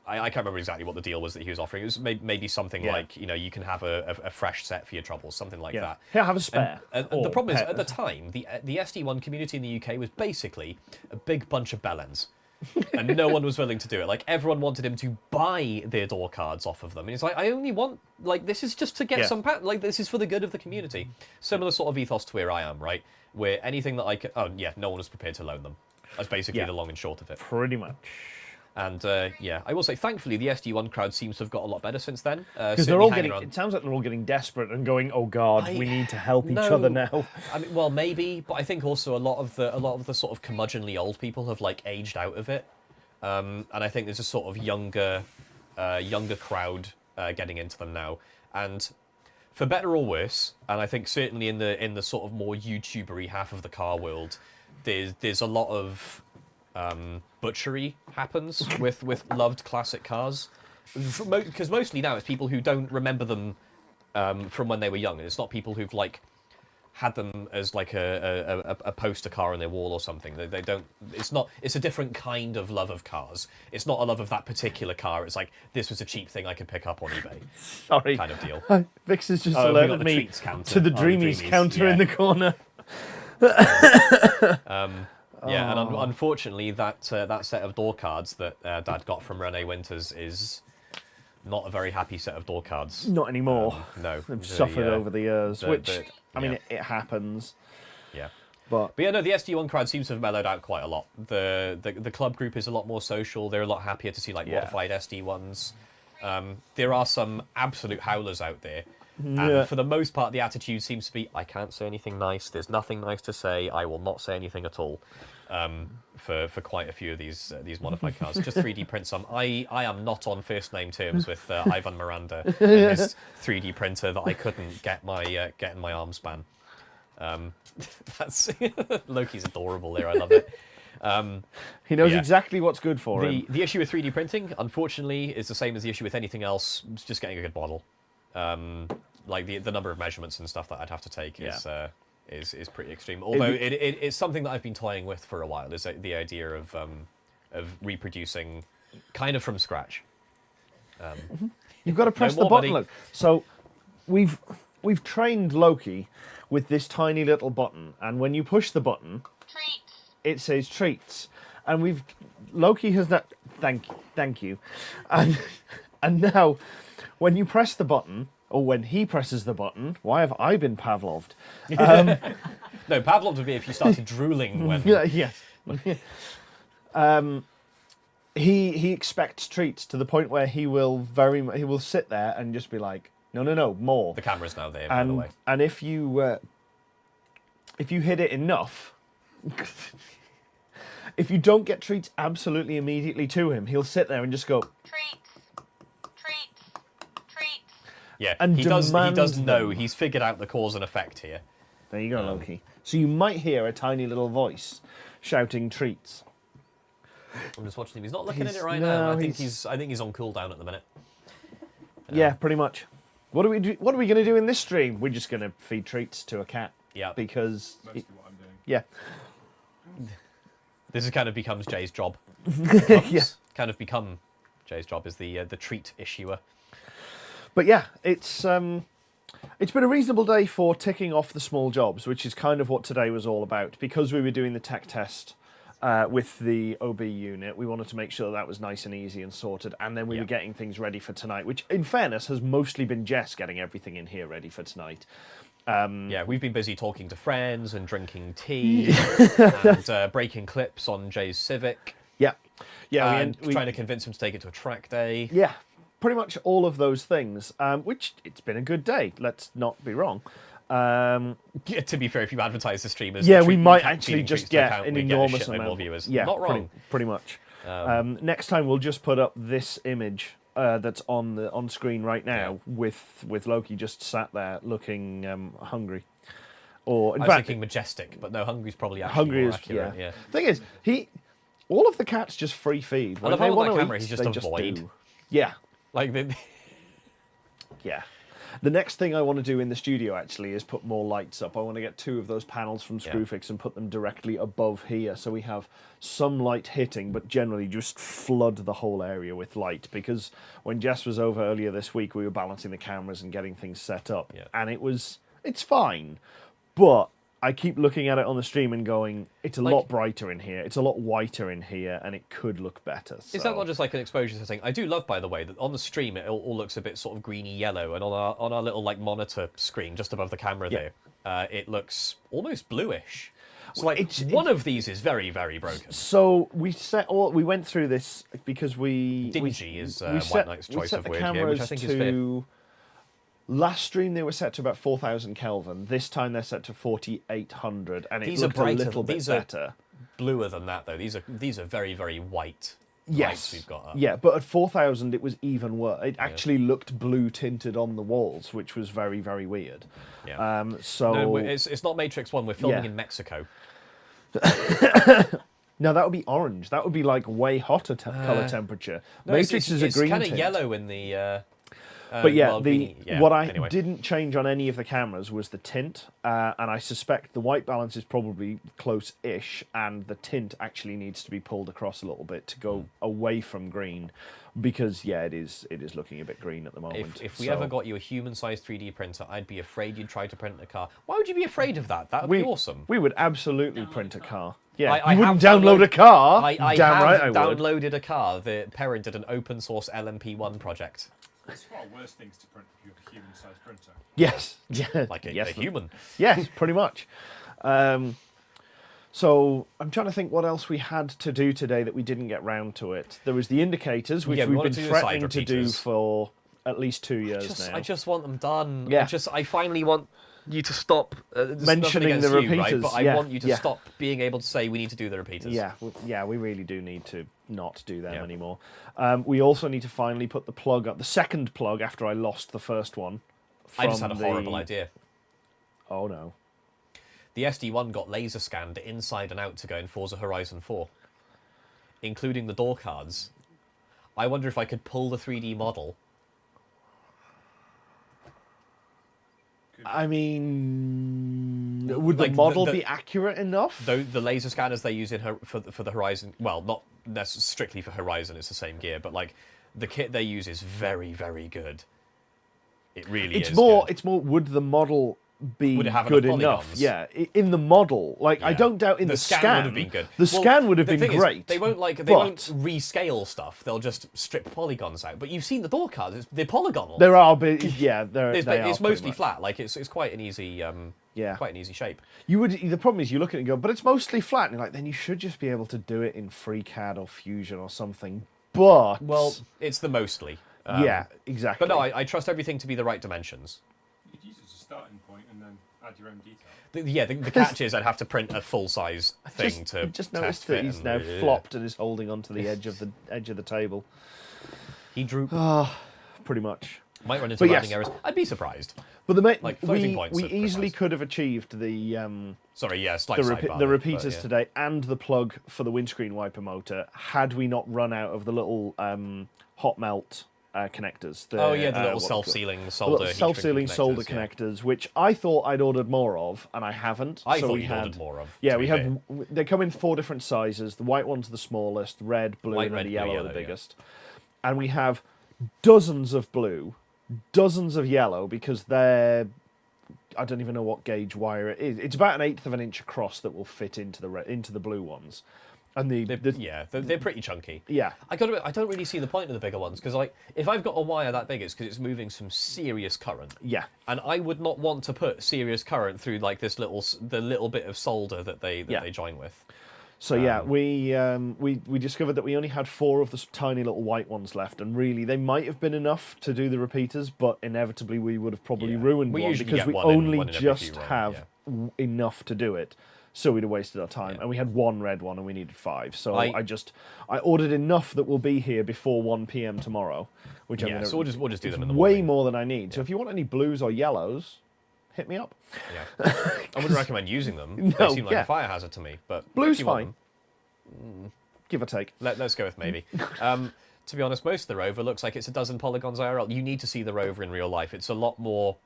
I can't remember exactly what the deal was that he was offering. It was maybe something like, you can have a fresh set for your troubles, something like that. Here, have a spare. And the problem is, at the time, the SD1 community in the UK was basically a big bunch of bellends. And no one was willing to do it. Like, everyone wanted him to buy their door cards off of them. And he's like, I only want, like, this is just to get some like, this is for the good of the community. Similar sort of ethos to where I am, right? Where anything that I can, no one was prepared to loan them. That's basically the long and short of it. Pretty much. And yeah, I will say, thankfully, the SD1 crowd seems to have got a lot better since then. Because they're all getting, it sounds like they're all getting desperate and going, oh God, we need to help each other now. I mean, well, maybe, but I think also a lot of the sort of curmudgeonly old people have like aged out of it. And I think there's a sort of younger crowd getting into them now. And for better or worse, and I think certainly in the sort of more YouTubery half of the car world, there's a lot of butchery happens with loved classic cars, because mostly now it's people who don't remember them from when they were young, and it's not people who've like had them as like a poster car on their wall or something. They don't. It's a different kind of love of cars. It's not a love of that particular car. It's like, this was a cheap thing I could pick up on eBay. Sorry, kind of deal. Vix has just alerted me to the Dreamies counter in the corner. Yeah, and unfortunately, that set of door cards that Dad got from Renee Winters is not a very happy set of door cards. Not anymore. No, they've suffered over the years, I mean, it happens. Yeah. But yeah, no, the SD1 crowd seems to have mellowed out quite a lot. The club group is a lot more social. They're a lot happier to see like modified SD1s. There are some absolute howlers out there. And for the most part, the attitude seems to be, I can't say anything nice. There's nothing nice to say. I will not say anything at all. For quite a few of these modified cars, just 3D print some. I am not on first name terms with Ivan Miranda and his 3D printer that I couldn't get in my arm span. That's Loki's adorable there. I love it. He knows exactly what's good for him. The issue with 3D printing, unfortunately, is the same as the issue with anything else. It's just getting a good model. Like the number of measurements and stuff that I'd have to take is pretty extreme. Although it's something that I've been toying with for a while. Is the idea of reproducing kind of from scratch. You've got to press the button. Look, so we've trained Loki with this tiny little button, and when you push the button, it says treats, and Loki has that. Thank you, and now when you press the button. Or when he presses the button, why have I been Pavloved? No, Pavloved would be if you started drooling when. Yes. He expects treats to the point where he will sit there and just be like, no, more. The camera's now there, by the way. And if you hit it enough, if you don't get treats absolutely immediately to him, he'll sit there and just go treats. Yeah, and he does know. He's figured out the cause and effect here. There you go, Loki. So you might hear a tiny little voice shouting treats. I'm just watching him. He's not looking at it right no, now. I think he's on cooldown at the minute. Yeah, pretty much. What are we going to do in this stream? We're just going to feed treats to a cat. Yeah. Because Mostly what I'm doing. yeah. This has kind of becomes Jay's job. Yeah. Kind of become Jay's job is the treat issuer. But yeah, it's been a reasonable day for ticking off the small jobs, which is kind of what today was all about. Because we were doing the tech test with the OB unit, we wanted to make sure that was nice and easy and sorted, and then we were getting things ready for tonight, which, in fairness, has mostly been Jess getting everything in here ready for tonight. Yeah, we've been busy talking to friends and drinking tea and breaking clips on Jay's Civic. Yeah. Yeah, and trying to convince him to take it to a track day. Yeah, pretty much all of those things, which it's been a good day, let's not be wrong. Yeah, to be fair, if you advertise the stream as we might actually just get an enormous amount more viewers. Yeah, not wrong. Pretty much. Next time we'll just put up this image that's on screen right now with Loki just sat there looking hungry. Or in I was fact, thinking majestic, but no, hungry's probably actually hungry more is accurate. yeah. Thing is, all of the cats just free feed. I love When how they on that want to camera eat, he's just they a void. do. Yeah. Like Yeah. The next thing I want to do in the studio, actually, is put more lights up. I want to get 2 of those panels from Screwfix and put them directly above here, so we have some light hitting, but generally just flood the whole area with light. Because when Jess was over earlier this week, we were balancing the cameras and getting things set up, and it's fine. But I keep looking at it on the stream and going, it's a lot brighter in here, it's a lot whiter in here, and it could look better. So. Is that not just like an exposure setting? I do love, by the way, that on the stream it all looks a bit sort of greeny yellow, and on our little like monitor screen just above the camera there, it looks almost bluish. So like one of these is very, very broken. So we went through this because Dingy is White Knight's choice of word here, which I think is fair. Last stream they were set to about 4,000 Kelvin. This time they're set to 4,800, and it looked a little bit better. Bluer than that though. These are very, very white. Yes, we've got up. Yeah, but at 4,000 it was even worse. It actually looked blue tinted on the walls, which was very, very weird. Yeah. So no, it's not Matrix 1. We're filming in Mexico. No, that would be orange. That would be like way hotter color temperature. No, Matrix is a green kind tint. of yellow in the. But yeah, what I anyway. didn't change on any of the cameras was the tint, and I suspect the white balance is probably close-ish, and the tint actually needs to be pulled across a little bit to go away from green, because it is looking a bit green at the moment. If we ever got you a human-sized 3D printer, I'd be afraid you'd try to print a car. Why would you be afraid of that? That would be awesome. We would absolutely print a car. Yeah, I you wouldn't have download a car. I Damn right I have would. downloaded a car. The parent did an open source LMP1 project. There's far worse things to print if you have a human-sized printer. Yes, yeah, Like a yes, human. Yes, pretty much. So I'm trying to think what else we had to do today that we didn't get round to it. There was the indicators, which we've been threatening to do for at least 2 years now. I just want them done. Yeah. I finally want you to stop mentioning the repeaters. Right? But I want you to stop being able to say we need to do the repeaters. Yeah, we really do need to not do them anymore. We also need to finally put the plug up, the second plug after I lost the first one. I just had a horrible idea. Oh no. The SD1 got laser scanned inside and out to go in Forza Horizon 4, including the door cards. I wonder if I could pull the 3D model. I mean, would the model be accurate enough? The laser scanners they use for the Horizon, well, not strictly for Horizon, it's the same gear, but like the kit they use is very, very good. It really is. It's more. Would the model be would it have good enough enough? polygons? Yeah, in the model, I don't doubt in the scan would have been good. The scan would have been great. They won't won't rescale stuff. They'll just strip polygons out. But you've seen the door cards; they're polygonal. There are, it's mostly flat. Like it's quite an easy, quite an easy shape. The problem is you look at it and go, but it's mostly flat. And you're like, then you should just be able to do it in FreeCAD or Fusion or something. But it's the mostly. Yeah, exactly. But no, I trust everything to be the right dimensions. You could use it as a starting point and then add your own detail. The catch is I'd have to print a full-size thing to just test noticed fit that he's now flopped and is holding onto the edge of the table. He drooped. Pretty much. Might run into But rounding yes. errors. I'd be surprised. But Like, floating points we are easily precise. could have achieved the Sorry, yeah, slight sidebar. the repeaters but, yeah. today and the plug for the windscreen wiper motor had we not run out of the little hot melt connectors. Oh yeah, the little what they call- self-sealing the solder. little heat self-sealing shrink solder yeah. connectors, which I thought I'd ordered more of, and I haven't. I so thought we you'd had, ordered more of. Yeah, to we be have. fair. They come in 4 different sizes. The white one's the smallest, red, blue, White, and red, then the blue, yellow are yellow, the yeah. biggest. And we have dozens of blue, dozens of yellow, because they're. I don't even know what gauge wire it is. It's about 1/8 of an inch across that will fit into the blue ones, and They're pretty chunky. yeah. I don't really see the point of the bigger ones because, like, if I've got a wire that big, it's because it's moving some serious current. Yeah. And I would not want to put serious current through like the little bit of solder that they join with. So yeah, we discovered that we only had 4 of the tiny little white ones left, and really they might have been enough to do the repeaters, but inevitably we would have probably Yeah. ruined We one usually because get we one in- only one in every just few runs, have enough to do it. So we'd have wasted our time, Yeah. and we had 1 red one, and we needed 5. So I I ordered enough that will be here before 1 p.m. tomorrow, which I'm Yeah, gonna, so we'll just do them in the way morning. more than I need. So if you want any blues or yellows, hit me up. Yeah. I wouldn't recommend using them. No, They seem like yeah. a fire hazard to me. But if Blue's you want fine. Give or take. Let's go with maybe. To be honest, most of the rover looks like it's a dozen polygons IRL. You need to see the rover in real life. It's a lot more.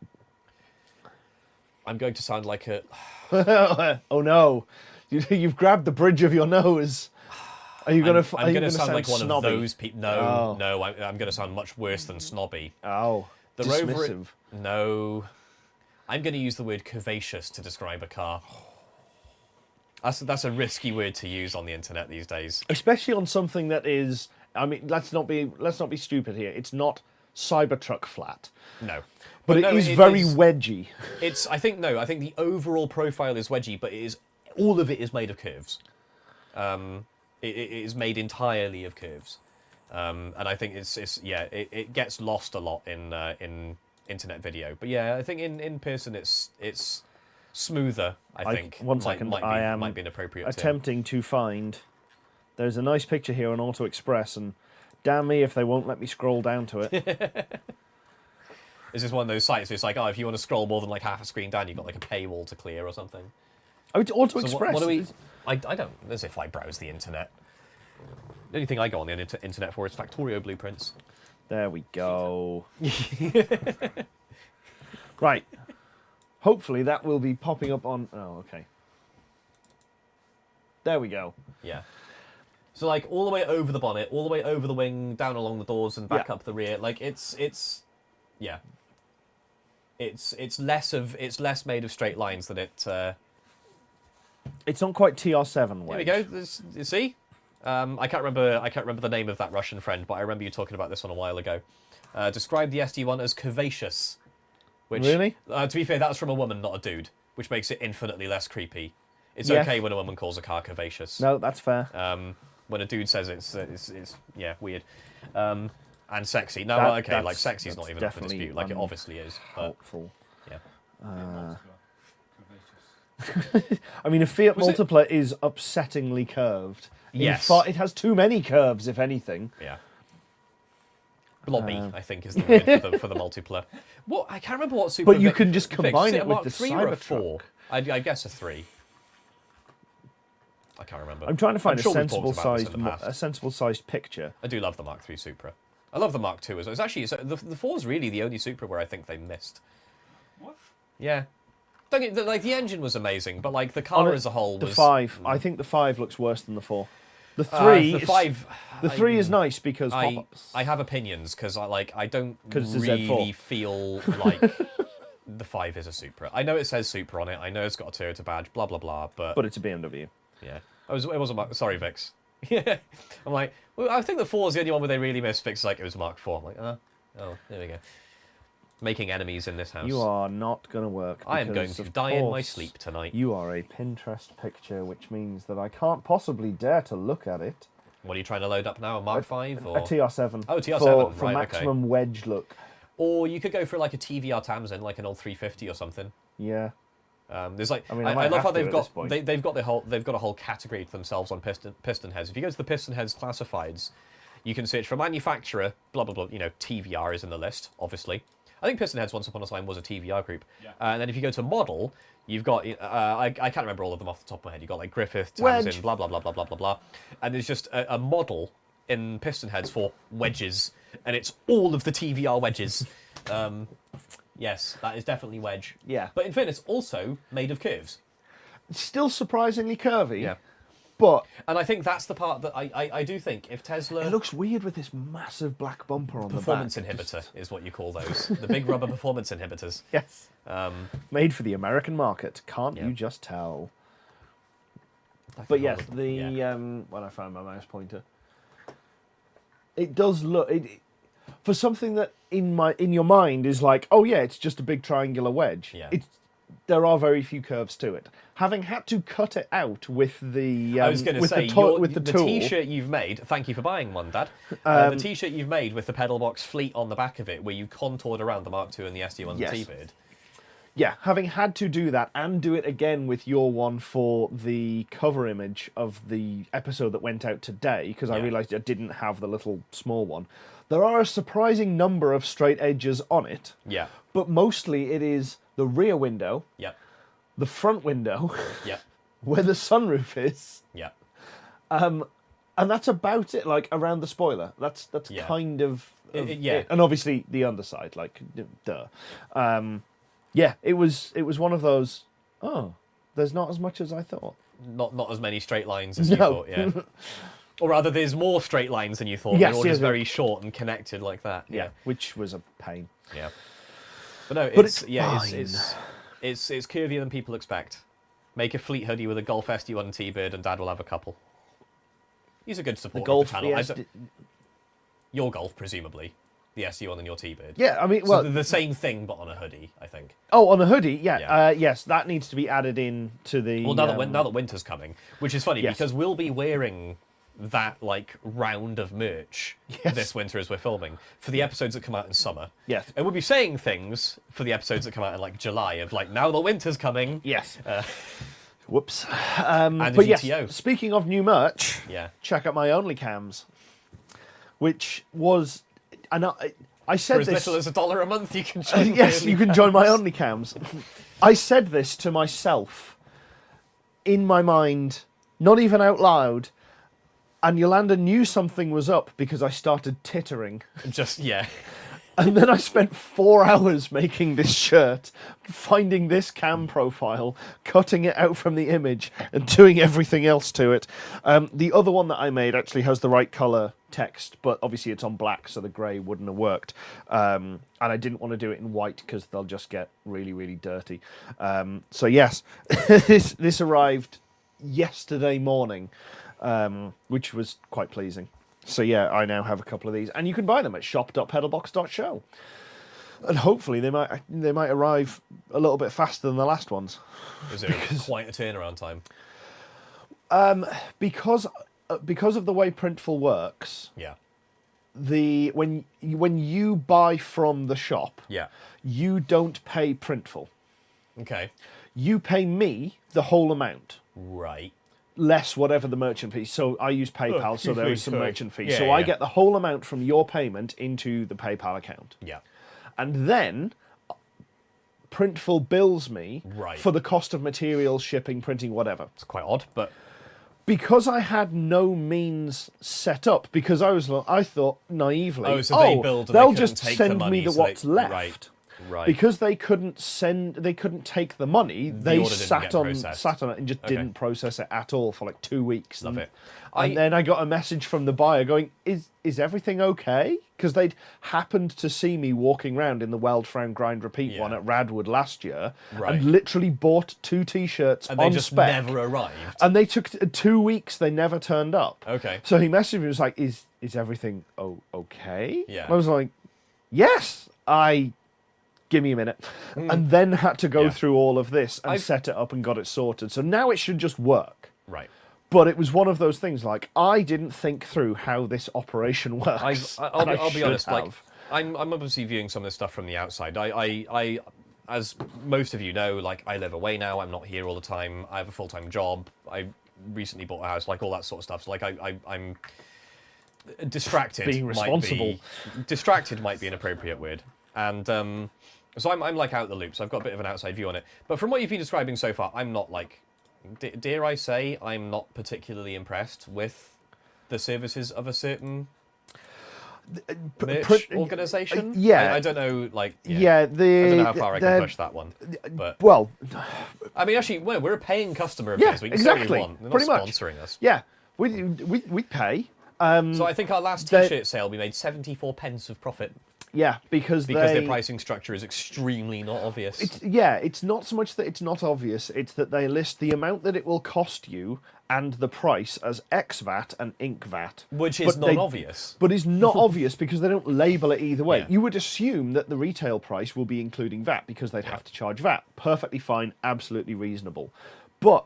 I'm going to sound like a. Oh no, you've grabbed the bridge of your nose. Are you gonna? I'm going to sound sound like one snobby? of those people. No, Oh. no, I'm going to sound much worse than snobby. Oh, The dismissive. rover. No, I'm going to use the word curvaceous to describe a car. That's a risky word to use on the internet these days. Especially on something that is. I mean, let's not be stupid here. It's not Cybertruck flat, No, but no, it is very is- wedgy. I think the overall profile is wedgy, but all of it is made of curves. It is made entirely of curves, and I think it gets lost a lot in internet video. But yeah, I think in person it's smoother. I think One second, I am might be an appropriate term. attempting to find. There's a nice picture here on Auto Express, and damn me if they won't let me scroll down to it. Is this one of those sites where it's like, oh, if you want to scroll more than like half a screen down, you've got like a paywall to clear or something? Oh, it's Auto So Express. what do we? I don't. As if I browse the internet. The only thing I go on the internet for is Factorio blueprints. There we go. Right. Hopefully that will be popping up on. Oh, okay. There we go. Yeah. So like all the way over the bonnet, all the way over the wing, down along the doors, and back Yeah. up the rear. Like it's less made of straight lines than it. It's not quite TR7 There we wedge. go. You see. I can't remember the name of that Russian friend, but I remember you talking about this one a while ago. Described the SD1 as curvaceous. Which, Really? to be fair, that's from a woman, not a dude, which makes it infinitely less creepy. It's Yes. okay when a woman calls a car curvaceous. No, that's fair. When a dude says it's weird. And sexy. No, That- well, okay, like that's- sexy's not that's even up for definitely dispute. Like it obviously is. But Helpful. yeah. Curvaceous. I mean, a Fiat Was it- Multipla is upsettingly curved. Yes. It has too many curves, if anything. Yeah. Blobby, I think, is the word for the multipler. What I can't remember what super. But you Vic- can just Vic, combine is it a with Mark the 3 or a Cybertruck. 4? I guess a 3. I can't remember. I'm trying to find sure a we've talked about this in the past. sensible sized picture. I do love the Mark 3 Supra. I love the Mark 2 as well. It's actually the 4 is really the only Supra where I think they missed. What? Yeah. Don't get, like the engine was amazing, but like the car as a whole The was 5. I think the 5 looks worse than the 4. The 3. the 5. The 3 is nice because pop-ups. I have opinions because I don't 'Cause it's a really Z4. feel like the 5 is a Supra. I know it says Supra on it. I know it's got a Toyota badge. Blah blah blah. But it's a BMW. yeah, it wasn't. Sorry, Vix. Yeah, I'm like, well, I think the 4 is the only one where they really missed. Vix like it was Mark 4. I'm like, oh, there we go. Making enemies in this house. You are not going to work. I am going because, to of die in my course, sleep tonight. You are a Pinterest picture, which means that I can't possibly dare to look at it. What are you trying to load up now? A Mark 5 or A TR7. Oh, TR7, For right, okay. maximum wedge look. or you could go for like a TVR Tamsin, like an old 350 or something. Yeah. There's like I mean, I might love how have to they've at got this point. they've got a whole category to themselves on piston heads. If you go to the piston heads classifieds, You can search for manufacturer, blah, blah, blah. You know, TVR is in the list, obviously. I think Piston Heads once upon a time was a TVR group. Yeah. And then if you go to model, you've got, I can't remember all of them off the top of my head. You've got like Griffith, Tamsin, blah, blah, blah, blah, blah, blah, blah. And there's just a model in Piston Heads for wedges. And it's all of the TVR wedges. Yes, that is definitely wedge. Yeah. But in fairness, also made of curves. It's still surprisingly curvy. Yeah. But And I think that's the part that I do think if Tesla... it looks weird with this massive black bumper on Performance the back. inhibitor is what you call those. The big rubber performance inhibitors. Yes. Um, Made for the American market. Can't Yeah. you just tell? I But think yes, all of the them, yeah. when I found my mouse pointer, it does look for something that in your mind is like, oh yeah, it's just a big triangular wedge. Yeah. There are very few curves to it. Having had to cut it out with the I was going to with say, with the the tool. T-shirt you've made, thank you for buying one, Dad. The T-shirt you've made with the PedalBox fleet on the back of it, where you contoured around the Mark II and the SD1 and Yes. the T-Bird. Yeah, having had to do that and do it again with your one for the cover image of the episode that went out today, because I Yeah. realised I didn't have the little small one. There are a surprising number of straight edges on it, Yeah, but mostly it is the rear window, yeah, the front window, yeah, where the sunroof is, yeah. and that's about it. Like around the spoiler, that's Yeah. kind of Yeah. it. And obviously the underside, like duh. Yeah, it was one of those. Oh, there's not as much as I thought. Not as many straight lines as you No. thought, yeah. Or rather, there's more straight lines than you thought. Yes, They're all yes, just yeah. very short and connected like that. Yeah, which was a pain. Yeah. But no, But it's it's yeah, fine. it's curvier than people expect. Make a fleet hoodie with a Golf SD1 T-Bird, and Dad will have a couple. He's a good The supporter Golf, of the channel. the I SD don't- Your Golf, presumably, the SD1 and your T-Bird. Yeah, I mean, So well, they're the same thing, but on a hoodie, I think. oh, on the hoodie, yeah, Yeah. yes, that needs to be added in to the. Well, now that winter's coming, which is funny Yes. because we'll be wearing that like round of merch Yes. this winter as we're filming for the episodes that come out in summer. Yes. And we'll be saying things for the episodes that come out in like July of like, now the winter's coming. Yes. Uh, Whoops. and a But yes, GTO. speaking of new merch, Yeah. check out my OnlyCams, which was, and I For said as this. little as $1 a month, you can join. Yes, my you can join my OnlyFans. OnlyCams. I said this to myself in my mind, not even out loud, and Yolanda knew something was up because I started tittering. Just yeah. And then I spent 4 hours making this shirt, finding this cam profile, cutting it out from the image, and doing everything else to it. The other one that I made actually has the right colour text, but obviously it's on black, so the grey wouldn't have worked. And I didn't want to do it in white because they'll just get really, really dirty. So yes, this arrived yesterday morning, which was quite pleasing. So yeah, I now have a couple of these, and you can buy them at shop.pedalbox.show. And hopefully they might arrive a little bit faster than the last ones. Is there quite a turnaround time? Because of the way Printful works, Yeah. when you buy from the shop, Yeah. you don't pay Printful. Okay. You pay me the whole amount, Right. less whatever the merchant fee. So I use PayPal, so there is some sorry. merchant fee. Yeah, so I yeah. get the whole amount from your payment into the PayPal account. Yeah. And then Printful bills me Right. for the cost of materials, shipping, printing, whatever. It's quite odd, but Because I had no means set up, because I thought naively, oh, so they billed and they'll they couldn't just take send the money, me the so what's they, left. Right. Because they couldn't take the money. They order didn't sat get on processed. sat on it and just Okay. didn't process it at all for like 2 weeks. Love and, it. And then I got a message from the buyer going, "Is everything okay?" Because they'd happened to see me walking around in the Weld, Frown, Grind, Repeat one Yeah. at Radwood last year, Right. and literally bought 2 T-shirts and on they just spec. never arrived. And they took 2 weeks. They never turned up. Okay. So he messaged me. He was like, "Is everything okay?" Yeah. I was like, "Yes." Give me a minute, and then had to go Yeah. through all of this and I've- set it up and got it sorted. So now it should just work. Right. But it was one of those things like I didn't think through how this operation works. I'll and I be should honest. Like, have. I'm obviously viewing some of this stuff from the outside. I, as most of you know, like I live away now. I'm not here all the time. I have a full-time job. I recently bought a house. Like all that sort of stuff. So like I'm distracted. Being responsible. Distracted might be an appropriate word. And so I'm like out the loop, so I've got a bit of an outside view on it. But from what you've been describing so far, I'm not like, dare I say, I'm not particularly impressed with the services of a certain merch organisation. Yeah, I don't know, like, I don't know how far I can push that one. But well, I mean, actually, we're a paying customer of theirs. We can say what we want. They're not sponsoring us. Yeah, we pay. So I think our last T-shirt sale, we made 74 pence of profit. Yeah, because their pricing structure is extremely not obvious. It's not so much that it's not obvious, it's that they list the amount that it will cost you and the price as X VAT and Inc VAT. Which is non-obvious. But is not obvious because they don't label it either way. Yeah. You would assume that the retail price will be including VAT because they'd have to charge VAT. Perfectly fine, absolutely reasonable. But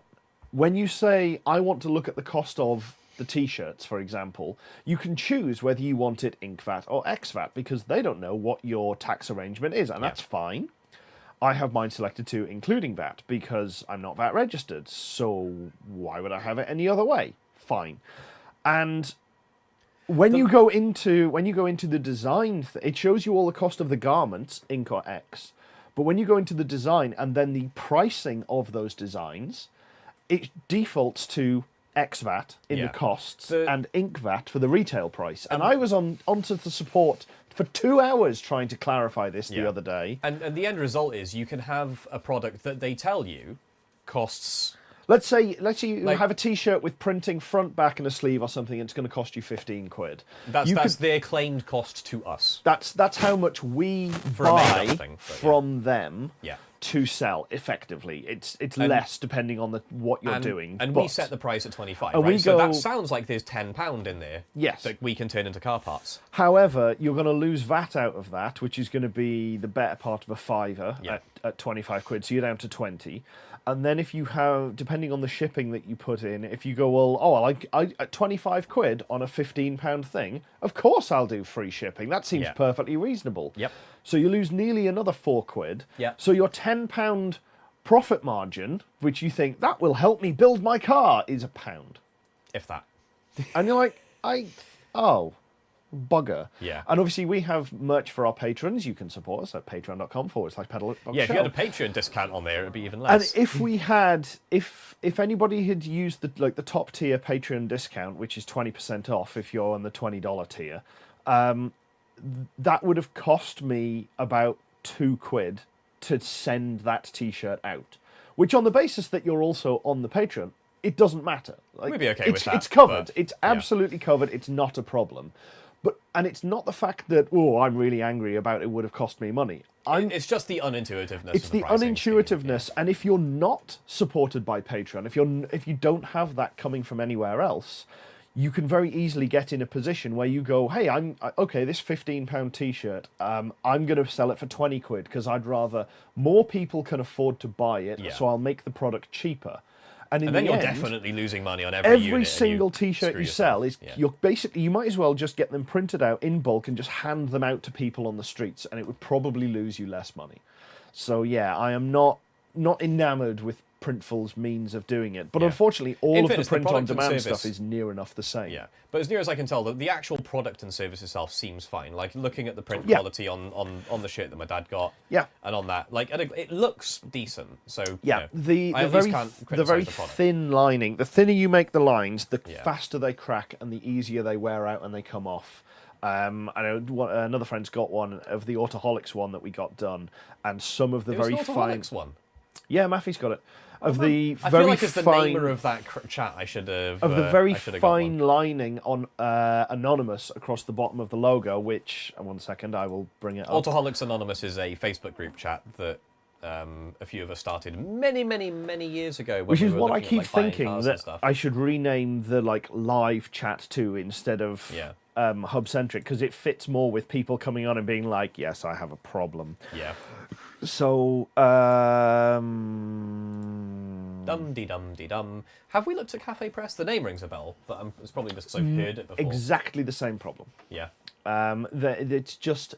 when you say, I want to look at the cost of the T-shirts, for example, you can choose whether you want it Inc VAT or X VAT because they don't know what your tax arrangement is, and that's fine. I have mine selected to including VAT because I'm not VAT registered, so why would I have it any other way? Fine. And when you go into the design, it shows you all the cost of the garments, Inc or X. But when you go into the design and then the pricing of those designs, it defaults to X VAT in the costs and Inc VAT for the retail price. And I was onto the support for 2 hours trying to clarify this the other day. And the end result is you can have a product that they tell you costs... Let's say you have a T-shirt with printing front, back, and a sleeve or something, and it's going to cost you 15 quid. That's their claimed cost to us. That's how much we buy from them. Yeah. To sell effectively, it's less depending on what you're doing. And we set the price at 25. Right? So that sounds like there's £10 in there. Yes. That we can turn into car parts. However, you're going to lose VAT out of that, which is going to be the better part of a fiver at 25 quid. So you're down to 20. And then if you have, depending on the shipping that you put in, if you go, well, at 25 quid on a £15 thing, of course I'll do free shipping. That seems perfectly reasonable. Yep. So you lose nearly another 4 quid. Yep. So your £10 profit margin, which you think, that will help me build my car, is £1. If that. And you're like, bugger. Yeah. And obviously we have merch for our patrons. You can support us at patreon.com/PedalBox. Yeah, if you had a Patreon discount on there, it'd be even less. And if we had, if anybody had used the top tier Patreon discount, which is 20% off if you're on the $20 tier, that would have cost me about 2 quid to send that T-shirt out. Which on the basis that you're also on the Patreon, it doesn't matter. We'd be okay with that. It's covered. It's absolutely covered. It's not a problem. And it's not the fact that, I'm really angry about it would have cost me money. It's just the unintuitiveness. It's the unintuitiveness, and if you're not supported by Patreon, if you don't have that coming from anywhere else, you can very easily get in a position where you go, hey, this £15 T-shirt, I'm going to sell it for 20 quid because I'd rather more people can afford to buy it, so I'll make the product cheaper. And then you're definitely losing money on every single T-shirt you sell is you might as well just get them printed out in bulk and just hand them out to people on the streets, and it would probably lose you less money. So yeah, I am not enamoured with Printful's means of doing it, but unfortunately, all of the print-on-demand stuff is near enough the same. Yeah, but as near as I can tell, the actual product and service itself seems fine. Like looking at the print quality on the shirt that my dad got, and on that, like it looks decent. So the very thin lining. The thinner you make the lines, the faster they crack and the easier they wear out and they come off. I know another friend's got one of the Autoholics one that we got done, and some of the very fine one. Yeah, Maffey's got it. Of the I very feel like as the fine namer of that chat, I should have. Of the very fine lining on Anonymous across the bottom of the logo, which, 1 second, I will bring it up. Autoholics Anonymous is a Facebook group chat that a few of us started many, many, many years ago. Which is what I keep thinking that I should rename the live chat to instead of HubCentric, because it fits more with people coming on and being like, yes, I have a problem. Yeah. So, Dum-de-dum-de-dum. Have we looked at Cafe Press? The name rings a bell, but it's probably just because I've heard it before. Exactly the same problem. Yeah. It's just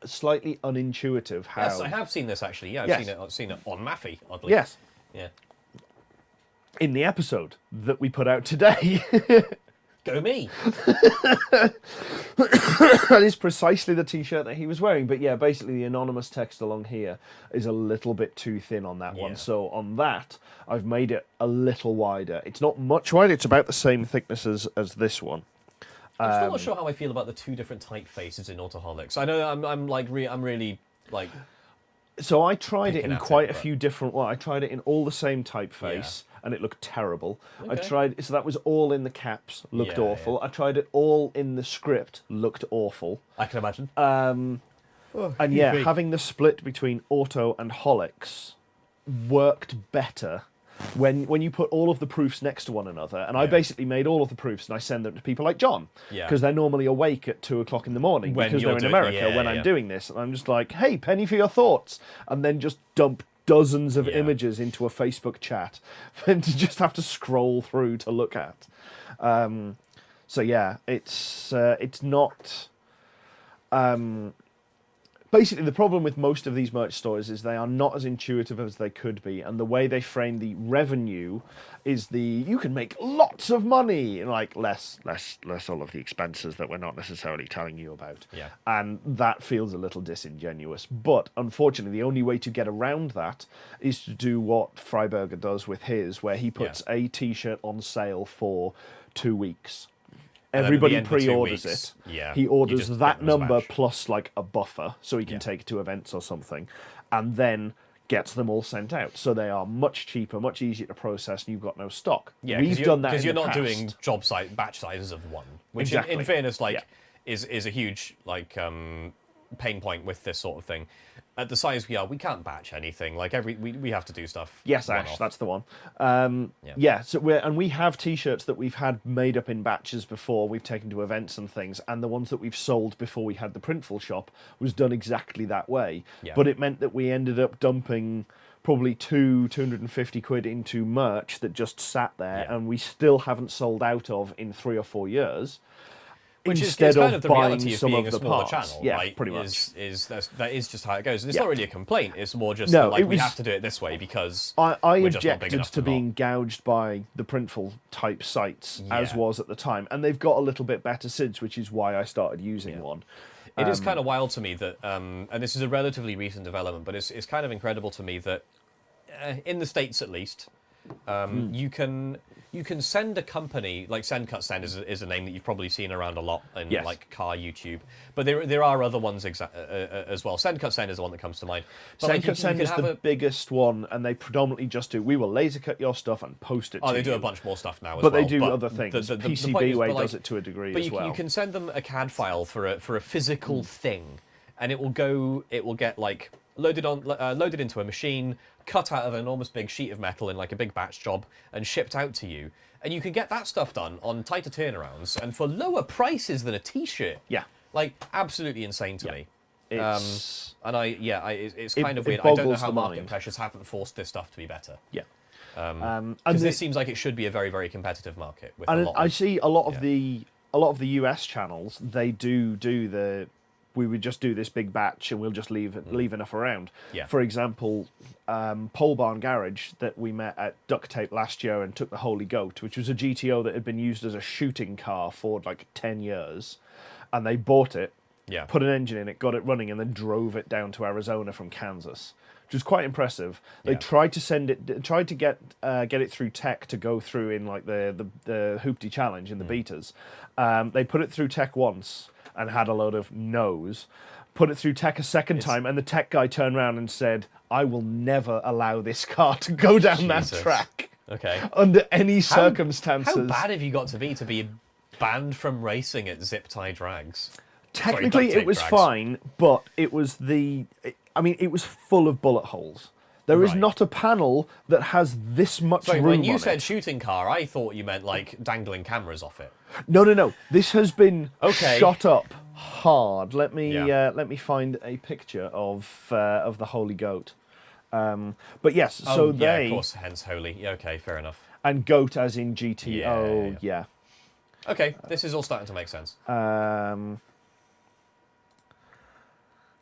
slightly unintuitive how... Yes, I have seen this actually. Yeah, I've seen it on Maffey, oddly. Yes. Yeah. In the episode that we put out today. Go me. That is precisely the T-shirt that he was wearing. But yeah, basically the anonymous text along here is a little bit too thin on that one. Yeah. So on that, I've made it a little wider. It's not much wider. It's about the same thickness as this one. I'm still not sure how I feel about the two different typefaces in Autoholics. I know I'm really like. So I tried it Picking in at quite it, a but- few different. Well, I tried it in all the same typeface, and it looked terrible. I Okay. tried so that was all in the caps, looked Yeah, awful. I tried it all in the script, looked awful. I can imagine. And yeah, having the split between Auto and Holics worked better when you put all of the proofs next to one another. And I basically made all of the proofs and I send them to people like John, Yeah. because they're normally awake at 2 o'clock in the morning When because you're they're in doing- America yeah, when yeah. I'm doing this. And I'm just like, hey, penny for your thoughts, and then just dump dozens of Yeah. images into a Facebook chat for him to just have to scroll through to look at. So yeah, it's not. Basically, the problem with most of these merch stores is they are not as intuitive as they could be, and the way they frame the revenue is you can make lots of money, and like less all of the expenses that we're not necessarily telling you about. Yeah. And that feels a little disingenuous. But unfortunately, the only way to get around that is to do what Freiberger does with his, where he puts a T-shirt on sale for 2 weeks. And then at the Everybody end of the 2 pre-orders weeks, it. yeah, He you orders just get that them as a number batch. plus like a buffer, so he can Yeah. take it to events or something, and then gets them all sent out. So they are much cheaper, much easier to process, and you've got no stock. Yeah, We've done that because in you're the not past. doing batch sizes of one, which Exactly. in fairness, like, Yeah. is a huge like pain point with this sort of thing. At the size we are, we can't batch anything. Like we have to do stuff. Yes, Ash, one-off. that's the one. Yeah. Yeah, so we have T-shirts that we've had made up in batches before. We've taken to events and things, and the ones that we've sold before we had the Printful shop was done exactly that way. Yeah. But it meant that we ended up dumping probably 250 quid into merch that just sat there, Yeah. and we still haven't sold out of in 3 or 4 years. Which instead is kind of of the buying reality of some being of a the smaller parts. channel. Yeah, like, pretty much. That is just how it goes. And it's Yeah. not really a complaint. It's more just No, that, like it we was- have to do it this way because I we're just not big objected enough to not. being gouged by the Printful type sites as Yeah. was at the time, and they've got a little bit better since, which is why I started using one. It is kind of wild to me that, and this is a relatively recent development, but it's kind of incredible to me that, in the States at least, you can send a company like Send Cut Send is a name that you've probably seen around a lot in Yes. like car YouTube, but there are other ones as well. Send Cut Send is the one that comes to mind. But Send like, Cut Send can is have the biggest one, and they predominantly just do, we will laser cut your stuff and post it to Oh, they do you. a bunch more stuff now as But well. they do other things. The point PCB is, Way but, like, does it to a degree But as well. you can send them a CAD file for a physical thing, and it will get like loaded into a machine, cut out of an enormous big sheet of metal in like a big batch job, and shipped out to you. And you can get that stuff done on tighter turnarounds and for lower prices than a T-shirt. Yeah. Like absolutely insane to me. It's, And it's It- kind of it weird. I don't know boggles how the market mind. pressures haven't forced this stuff to be better. yeah. Because and this seems like it should be a very, very competitive market. With a And lot I of, see a lot of yeah. the US channels, they do the we would just do this big batch and we'll just leave enough around. Yeah. For example, Pole Barn Garage that we met at Duct Tape last year and took the Holy Goat, which was a GTO that had been used as a shooting car for like 10 years, and they bought it, Yeah. put an engine in it, got it running, and then drove it down to Arizona from Kansas, which was quite impressive. They Yeah. tried to get it through tech to go through in like the Hoopty Challenge in the betas. They put it through tech once and had a load of no's. Put it through tech a second time, and the tech guy turned around and said, "I will never allow this car to go down that Jesus. track Okay. under any circumstances." How bad have you got to be banned from racing at zip tie drags? Technically, duct tape it was drags. fine, but it was it was full of bullet holes. There is Right. not a panel that has this much Sorry, room when you on said it. shooting car, I thought you meant like dangling cameras off it. No. This has been Okay. shot up hard. Let me Yeah. let me find a picture of the Holy Goat. But yes, so oh, yeah, they of course, hence holy. Yeah, okay, fair enough. and goat as in GTO. Yeah. Okay, this is all starting to make sense.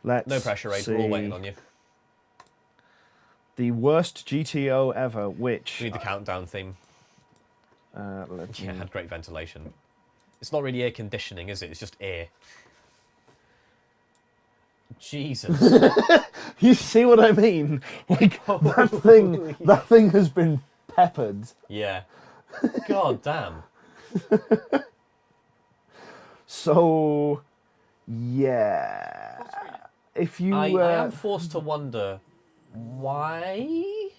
Let's No pressure, Aid. see. We're all waiting on you. The worst GTO ever, which We need the countdown theme. let Yeah, me- had great ventilation. It's not really air conditioning, is it? It's just air. Jesus. You see what I mean? Like that thing has been peppered. Yeah. God damn. So, yeah. If you, I am forced to wonder why.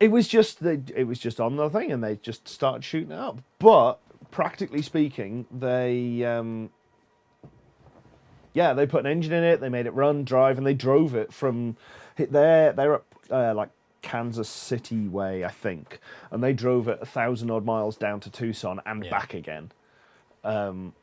it was just on the thing, and they just started shooting it up. But practically speaking, they they put an engine in it, they made it run, drive, and they drove it from they're up like Kansas City way, I think, and they drove it 1,000 odd miles down to Tucson and back again.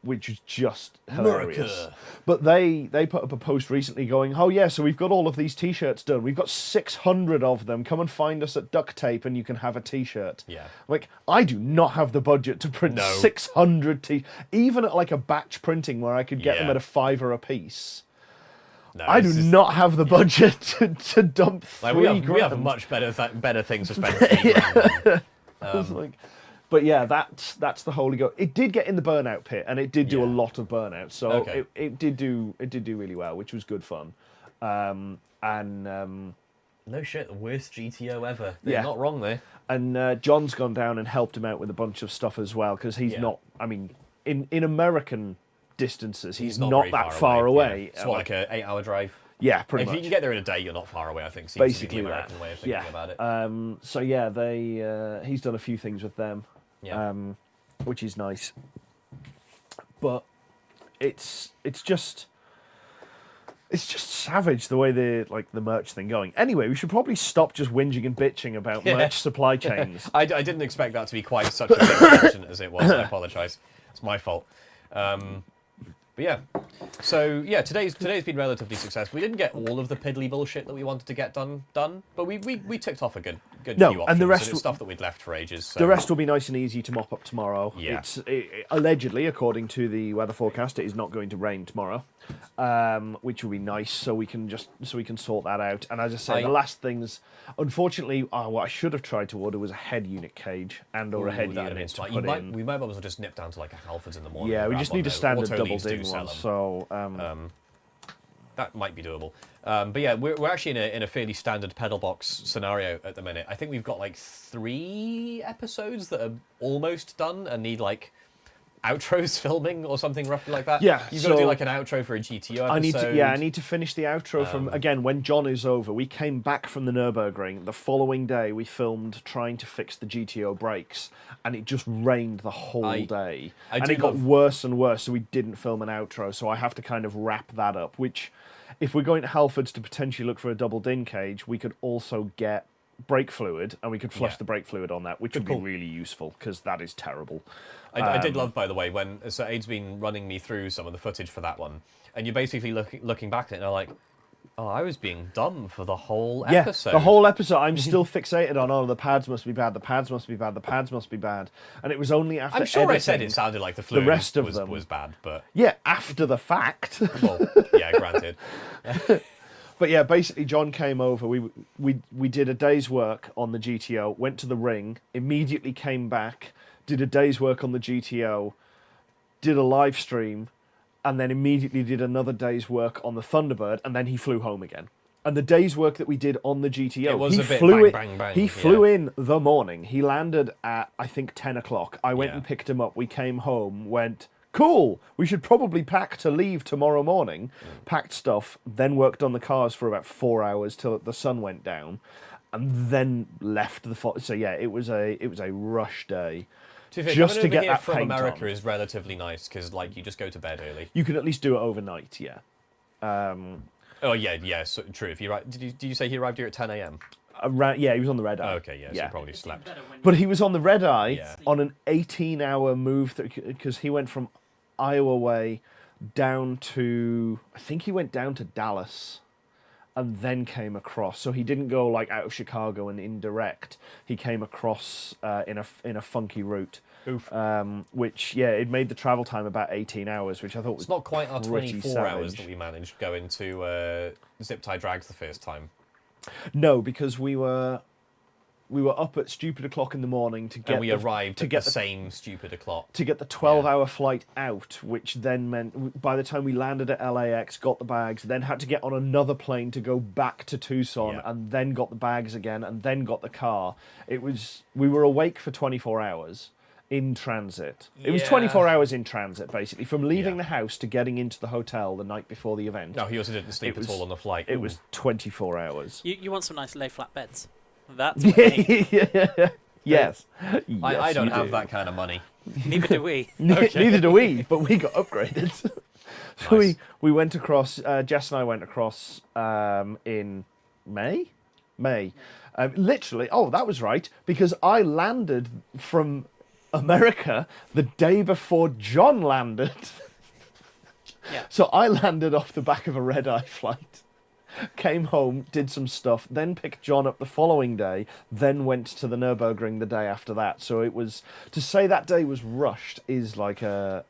Which is just hilarious. America. But they put up a post recently going, oh yeah, so we've got all of these t-shirts done. We've got 600 of them. Come and find us at Duct Tape and you can have a t-shirt. Yeah. Like, I do not have the budget to print 600 even at like a batch printing where I could get them at $5 a piece. No, I do not have the budget to dump $3 we have much better things to spend. I was like, but yeah, that's the holy go. It did get in the burnout pit, and it did do a lot of burnout. So it did do really well, which was good fun. No shit, the worst GTO ever. They're not wrong there. And John's gone down and helped him out with a bunch of stuff as well, because he's not. I mean, in American distances, he's not that far away. Yeah. It's like an 8-hour drive. Yeah, pretty much. If you can get there in a day, you're not far away, I think. Seems Basically to be the American way of thinking about it. So yeah, he's done a few things with them, which is nice. But it's just savage the way the merch thing going. Anyway, we should probably stop just whinging and bitching about merch supply chains. I didn't expect that to be quite such a big question as it was. I apologise. It's my fault. But yeah, so yeah, today's been relatively successful. We didn't get all of the piddly bullshit that we wanted to get done, but we ticked off a good few options. And the rest it's stuff that we'd left for ages. So. The rest will be nice and easy to mop up tomorrow. Yeah. Allegedly, according to the weather forecast, it is not going to rain tomorrow, which will be nice. So we can sort that out. And as I say, the last things, unfortunately, what I should have tried to order was a head unit cage or a head unit to put in. We might as well just nip down to like a Halfords in the morning. Yeah, we just need a standard double do din one. So that might be doable. But yeah, we're actually in a fairly standard PedalBox scenario at the minute. I think we've got like 3 episodes that are almost done and need like outros filming or something roughly like that. Yeah, you've got to do like an outro for a GTO episode. I need to finish the outro from again when John is over. We came back from the Nürburgring. The following day, we filmed trying to fix the GTO brakes, and it just rained the whole day, and it got worse and worse. So we didn't film an outro. So I have to kind of wrap that up. Which, if we're going to Halfords to potentially look for a double din cage, we could also get brake fluid, and we could flush the brake fluid on that, which would be really useful because that is terrible. I did love, by the way, when Aid's been running me through some of the footage for that one, and you're basically looking back at it and are like, oh, I was being dumb for the whole episode. The whole episode, I'm still fixated on, oh, the pads must be bad, the pads must be bad, the pads must be bad. And it was only after I'm sure I said it sounded like the fluid rest of them was bad, but... Yeah, after the fact. Well, yeah, granted. But yeah, basically John came over, we did a day's work on the GTO, went to the ring, immediately came back, did a day's work on the GTO, did a live stream, and then immediately did another day's work on the Thunderbird, and then he flew home again. And the day's work that we did on the GTO, it was a bit bang, bang. He flew in the morning. He landed at, I think, 10 o'clock. I went and picked him up. We came home, went, cool, we should probably pack to leave tomorrow morning. Packed stuff, then worked on the cars for about 4 hours till the sun went down, and then left the... So yeah, it was a rush day. Just to get that from America is relatively nice because, like, you just go to bed early. You can at least do it overnight, yeah. Oh yeah, so, true. If you did you say he arrived here at 10 a.m.? Yeah, he was on the red eye. Oh, okay, yeah, so he probably slept. But he was on the red eye on an 18-hour move because he went from Iowa way down to, I think he went down to Dallas and then came across. So he didn't go like out of Chicago and indirect. He came across in a funky route. Oof. Which, yeah, it made the travel time about 18 hours, which I thought was It's not quite our 24 savage. hours that we managed going to zip tie drags the first time. No, because we were... we were up at stupid o'clock in the morning to get And we arrived to at get the same stupid o'clock. to get the 12-hour flight out, which then meant by the time we landed at LAX, got the bags, then had to get on another plane to go back to Tucson, Yeah. and then got the bags again, and then got the car. We were awake for 24 hours in transit. It was Yeah. 24 hours in transit, basically, from leaving Yeah. the house to getting into the hotel the night before the event. No, he also didn't sleep It was- at all on the flight. It was 24 hours. You want some nice lay flat beds? That's what you need. Yes. I Yes, don't you have do. that kind of money. Neither do we. Neither do we, but we got upgraded. So Nice. we went across. Jess and I went across in May. Literally, that was right, because I landed from America the day before John landed. Yeah. So I landed off the back of a red-eye flight, came home, did some stuff, then picked John up the following day, then went to the Nürburgring the day after that. So it was, to say that day was rushed is like an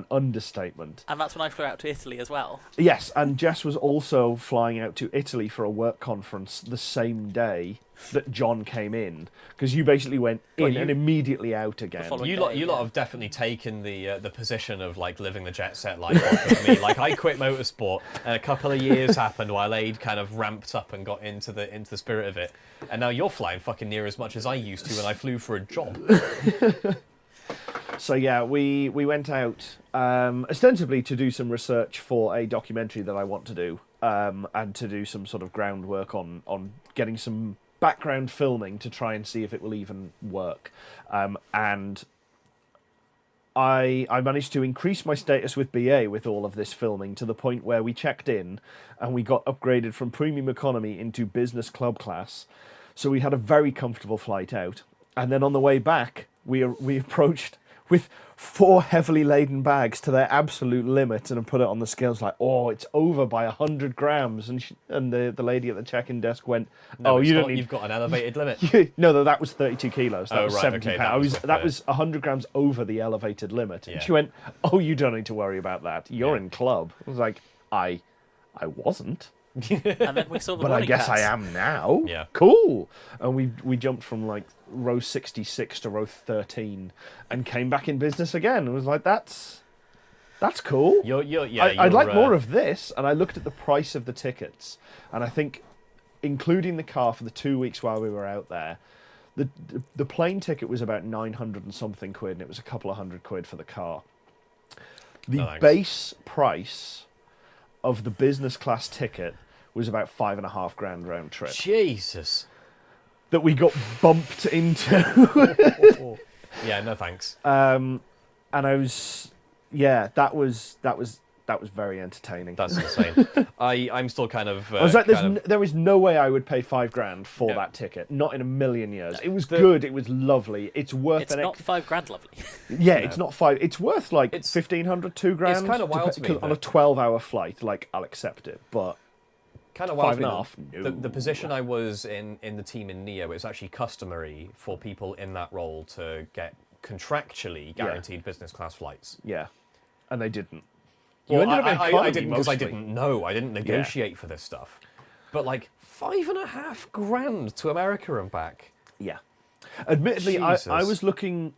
understatement. And that's when I flew out to Italy as well. Yes, and Jess was also flying out to Italy for a work conference the same day that John came in, because you basically went in and immediately out again. following You day, lot yeah. have definitely taken the position of like living the jet set life off of me. Like I quit motorsport, and a couple of years happened while Aid kind of ramped up and got into the spirit of it, and now you're flying fucking near as much as I used to when I flew for a job. So yeah, we went out ostensibly to do some research for a documentary that I want to do, and to do some sort of groundwork on getting some background filming to try and see if it will even work. And I managed to increase my status with BA with all of this filming to the point where we checked in and we got upgraded from premium economy into business club class. So we had a very comfortable flight out. And then on the way back, we approached with 4 heavily laden bags to their absolute limit and put it on the scales like, it's over by 100 grams. And the lady at the check-in desk went, No, it's you not, don't need... You've got an elevated limit. No, that was 32 kilos. That Oh, was right, 70 okay, pounds. that was That was 100 grams over the elevated limit. Yeah. And she went, you don't need to worry about that. You're in club. I was like, I wasn't. And then we saw the But I boarding guess I pass. am now. Yeah. Cool. And we jumped from like row 66 to row 13 and came back in business again. And was like, that's cool. I'd like more of this. And I looked at the price of the tickets, and I think, including the car for the 2 weeks while we were out there, the plane ticket was about 900 and something quid, and it was a couple of £100 for the car. The No, thanks. base price of the business class ticket was about £5,500 round trip Jesus. that we got bumped into. Yeah, no thanks. And I was, that was very entertaining. That's insane. I'm still kind of. I was like, kind of- there is no way I would pay £5,000 for No. that ticket. Not in a million years. It was good. It was lovely. It's worth It's an not £5,000 lovely. Yeah, it's not five. It's worth like It's- 1,500, £2,000. it's kinda wild to me on a that- 12-hour flight. Like, I'll accept it, but kind of wild. 5.5. The position I was in the team in Neo, it's actually customary for people in that role to get contractually guaranteed business class flights. Yeah, and they didn't. Well, ended up in I economy didn't because I mostly. didn't know. I didn't negotiate for this stuff. But like $5,500 to America and back. Yeah. Admittedly, I Jesus. was looking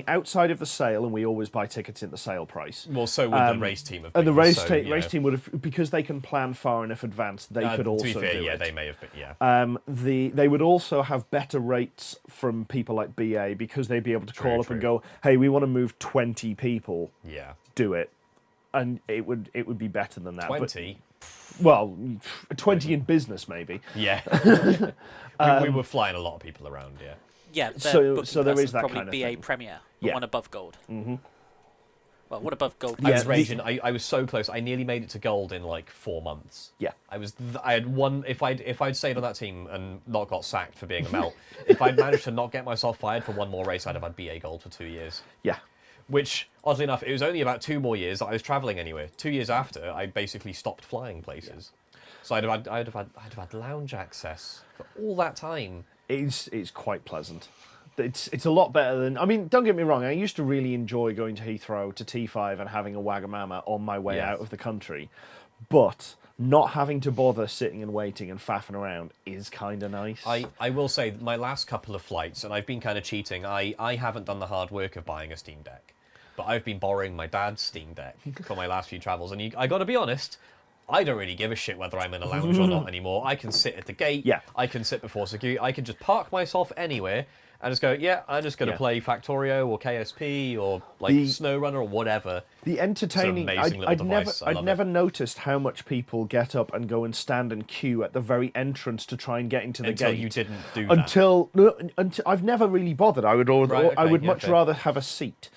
outside of the sale, and we always buy tickets in the sale price. Well, so would the race team have been. And the race so, you race know. team would have, because they can plan far enough advance. They could also to be fair, do yeah, it. they may have been. Yeah. They would also have better rates from people like BA, because they'd be able to call up and true. go, "Hey, we want to move 20 people. Yeah. Do it," and it would be better than that. 20. But, well, 20 in business maybe. Yeah. we were flying a lot of people around. Yeah. Yeah, their So booking there is person's that probably kind of BA thing. Premier, but Yeah. one above gold. Mm-hmm. Well, one above gold. I was Yeah, raging. I was so close. I nearly made it to gold in like 4 months. Yeah. I had one. If I'd stayed on that team and not got sacked for being a melt, if I'd managed to not get myself fired for one more race, I'd have had BA gold for 2 years. Yeah. Which, oddly enough, it was only about 2 more years that I was traveling anywhere. 2 years after, I basically stopped flying places. So I'd have had lounge access for all that time. It's quite pleasant. It's a lot better than... I mean, don't get me wrong, I used to really enjoy going to Heathrow, to T5 and having a Wagamama on my way Yes. out of the country. But not having to bother sitting and waiting and faffing around is kind of nice. I will say that my last couple of flights, and I've been kind of cheating, I haven't done the hard work of buying a Steam Deck. But I've been borrowing my dad's Steam Deck for my last few travels. And I got to be honest, I don't really give a shit whether I'm in a lounge or not anymore. I can sit at the gate. Yeah. I can sit before security. I can just park myself anywhere and just go, yeah, I'm just going to play Factorio or KSP or like SnowRunner or whatever. The entertaining... It's an amazing little device. I'd never noticed how much people get up and go and stand and queue at the very entrance to try and get into the Until gate. you didn't do that. Until I've never really bothered. I would I would much rather have a seat.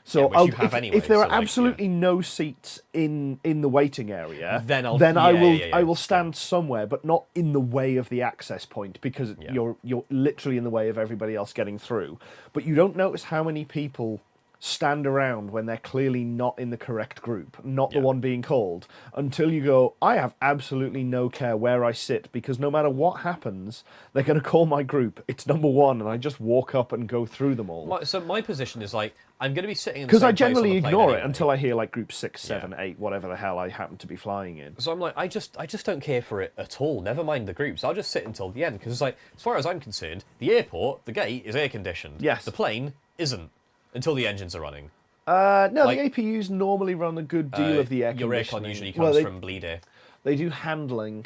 So which you have anyway, if there so are like, absolutely no seats in the waiting area, then I will stand somewhere, but not in the way of the access point, because you're literally in the way of everybody else getting through. But you don't notice how many people stand around when they're clearly not in the correct group, not the one being called, until you go, I have absolutely no care where I sit, because no matter what happens, they're going to call my group. It's number one, and I just walk up and go through them all. So my position is like, I'm going to be sitting in the because same I place on generally the plane ignore it anyway. until I hear like group 6, 7, 8, whatever the hell I happen to be flying in. So I'm like, I just don't care for it at all. Never mind the groups. I'll just sit until the end, because it's like, as far as I'm concerned, the airport, the gate is air conditioned. Yes. The plane isn't until the engines are running. No, Like- the APUs normally run a good deal of the air Your aircon conditioning. usually Well, comes from bleed air. they do handling.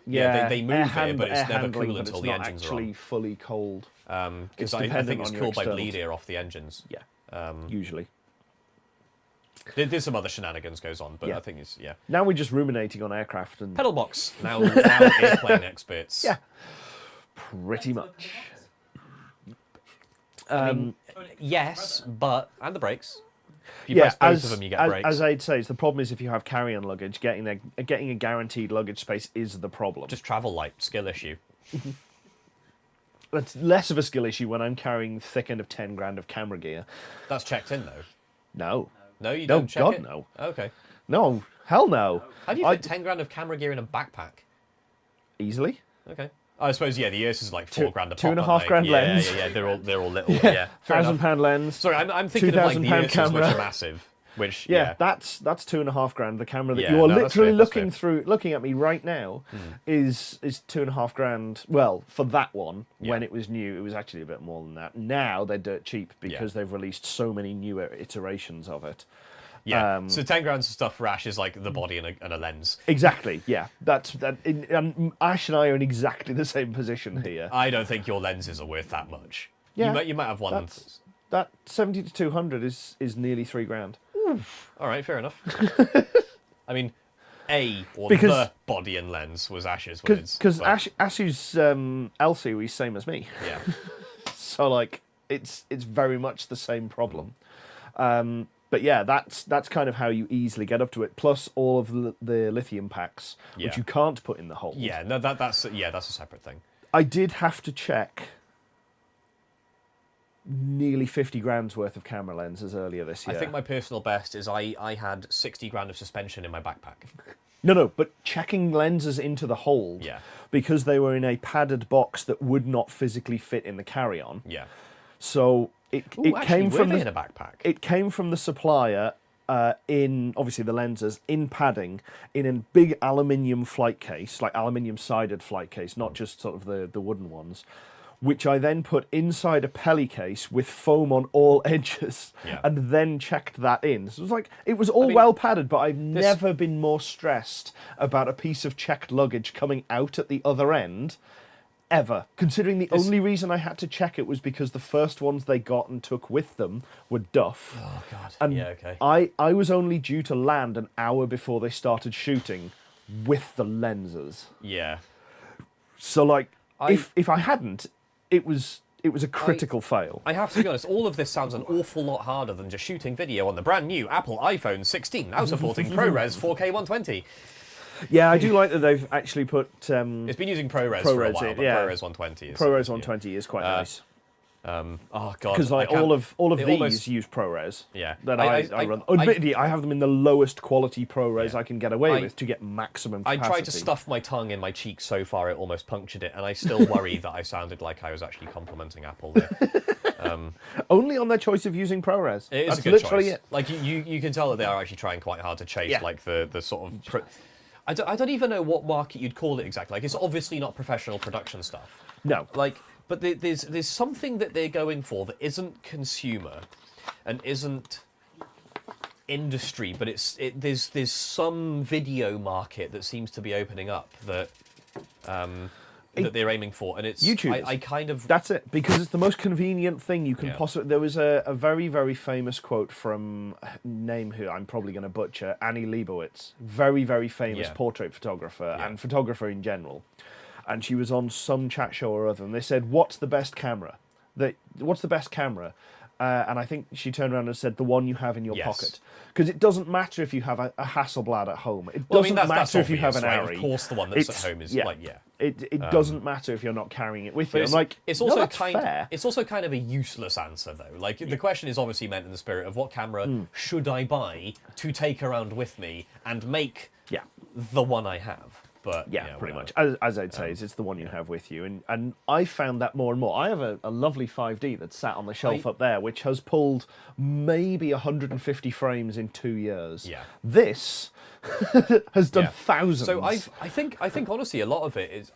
Yeah, they move air air, but it's air never handling, cool but until it's the not engines actually are fully cold. on. it's Because I dependent think it's on your cooled by externals. bleed air off the engines. Yeah, usually. There's some other shenanigans goes on, but Yeah. I think it's, Now we're just ruminating on aircraft and PedalBox, now airplane experts. Yeah. pretty much. I mean, yes, but... And the brakes. If you press both of them, you get brakes. As I'd say, the problem is if you have carry-on luggage, getting a guaranteed luggage space is the problem. Just travel light, skill issue. That's less of a skill issue when I'm carrying thick end of 10 grand of camera gear. That's checked in, though. No. No, you No, don't check God, it? no. Okay. No, hell no. How do you fit 10 grand of camera gear in a backpack? Easily. Okay. I suppose, yeah, the Ursa is like 4 grand a pop. 2.5 aren't they? grand lens. Yeah, they're all little. Yeah, fair enough. £1,000 lens. Sorry, I'm thinking of like the £2,000 Ursas, which camera. are massive. Which That's 2.5 grand. The camera that Yeah, you are no, that's literally fair, that's looking at me right now is 2.5 grand. Well, for that one, when it was new, it was actually a bit more than that. Now they're dirt cheap because they've released so many newer iterations of it. yeah. So 10 grand stuff for Ash is like the body and a lens. Exactly. Yeah, and Ash and I are in exactly the same position here. I don't think your lenses are worth that much. Yeah, you might have one. That 70 to 200 is nearly 3 grand. All right, fair enough. I mean, Because- the body and lens was Ash's words. Because but- Ash's Elsie was same as me. Yeah. So like it's very much the same problem. But yeah, that's kind of how you easily get up to it. Plus all of the lithium packs, which Yeah. you can't put in the hold. Yeah, no, that's a separate thing. I did have to check nearly 50 grand's worth of camera lenses earlier this year. I think my personal best is I had 60 grand of suspension in my backpack. No, but checking lenses into the hold, Yeah. because they were in a padded box that would not physically fit in the carry-on. Yeah. So it came from in a backpack. It came from the supplier in, obviously, the lenses, in padding, in a big aluminium flight case, like aluminium-sided flight case, not just sort of the wooden ones, which I then put inside a Pelly case with foam on all edges, Yeah. and then checked that in. So it was like, it was all mean, well padded, but I've never been more stressed about a piece of checked luggage coming out at the other end, ever. Considering the only reason I had to check it was because the first ones they got and took with them were Duff. Oh, God. And yeah, okay. I was only due to land an hour before they started shooting with the lenses. Yeah. So like, if I hadn't, it was a critical fail. I have to be honest, all of this sounds an awful lot harder than just shooting video on the brand new Apple iPhone 16, now supporting ProRes 4K 120. Yeah, I do like that they've actually put It's been using ProRes for a ProRes while, in, but yeah. ProRes 120 is... ProRes 120 is quite nice. Oh, God. Because like I can't- all of it these almost- use ProRes. Yeah. That I run. Admittedly, I have them in the lowest quality ProRes I can get away with to get maximum I capacity. tried to stuff my tongue in my cheek so far it almost punctured it, and I still worry that I sounded like I was actually complimenting Apple there. Only on their choice of using ProRes. It is That's a good literally choice. it. Like you can tell that they are actually trying quite hard to chase Yeah. like the sort of. I don't even know what market you'd call it exactly. Like, it's obviously not professional production stuff. No. Like, but there's something that they're going for that isn't consumer, and isn't industry, but there's some video market that seems to be opening up that that they're aiming for, and it's YouTube. I kind of That's it, because it's the most convenient thing you can Yeah. possibly. There was a very, very famous quote from name who I'm probably going to butcher, Annie Leibovitz, very, very famous Yeah. portrait photographer Yeah. and photographer in general, and she was on some chat show or other, and they said, "What's the best camera? What's the best camera?" And I think she turned around and said, "The one you have in your Yes. pocket." Because it doesn't matter if you have a Hasselblad at home. It well, I doesn't mean, matter that's if you have an obvious, right? Arri. Of course, the one that's It's- at home is yeah. like It doesn't matter if you're not carrying it with you. But I'm like, it's no, also that's kind fair. it's also kind of a useless answer though. Like the question is obviously meant in the spirit of what camera should I buy to take around with me and make Yeah. the one I have. But Yeah, you know, pretty whatever. much. As I'd say, it's the one you have with you. And I found that more and more. I have a lovely 5D that's sat on the shelf up there, which has pulled maybe 150 frames in 2 years. Yeah. This has done Yeah. thousands. So I think honestly a lot of it is,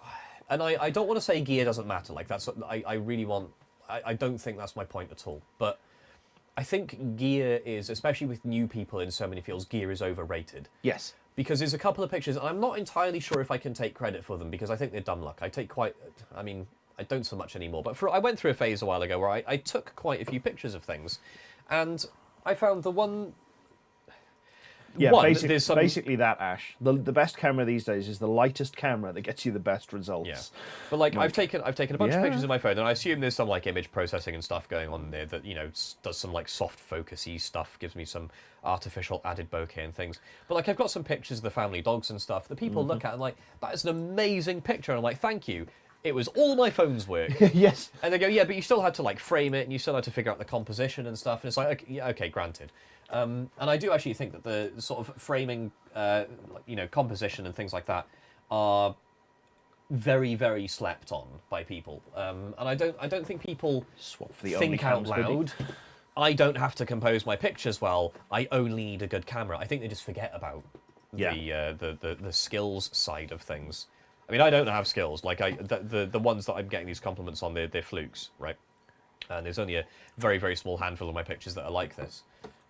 and I don't want to say gear doesn't matter. Like that's I really want. I don't think that's my point at all. But I think gear is, especially with new people in so many fields, gear is overrated. Yes. Because there's a couple of pictures, and I'm not entirely sure if I can take credit for them, because I think they're dumb luck. I mean, I don't so much anymore, but I went through a phase a while ago where I took quite a few pictures of things, and I found the one... Yeah, there's some... basically that, Ash. The best camera these days is the lightest camera that gets you the best results. Yeah, but like I've taken a bunch of Yeah. pictures of my phone, and I assume there's some like image processing and stuff going on there that does some like soft focusy stuff, gives me some artificial added bokeh and things. But like I've got some pictures of the family dogs and stuff that people look at and like, that is an amazing picture, and I'm like, thank you. It was all my phone's work. Yes. And they go, yeah, but you still had to like frame it, and you still had to figure out the composition and stuff. And it's like, okay, yeah, okay, granted. And I do actually think that the sort of framing, composition and things like that are very, very slept on by people. And I don't think people Swap for the think out OnlyCams hoodie. loud. I don't have to compose my pictures well. I only need a good camera. I think they just forget about the skills side of things. I mean, I don't have skills. Like the ones that I'm getting these compliments on, they're flukes, right? And there's only a very, very small handful of my pictures that are like this.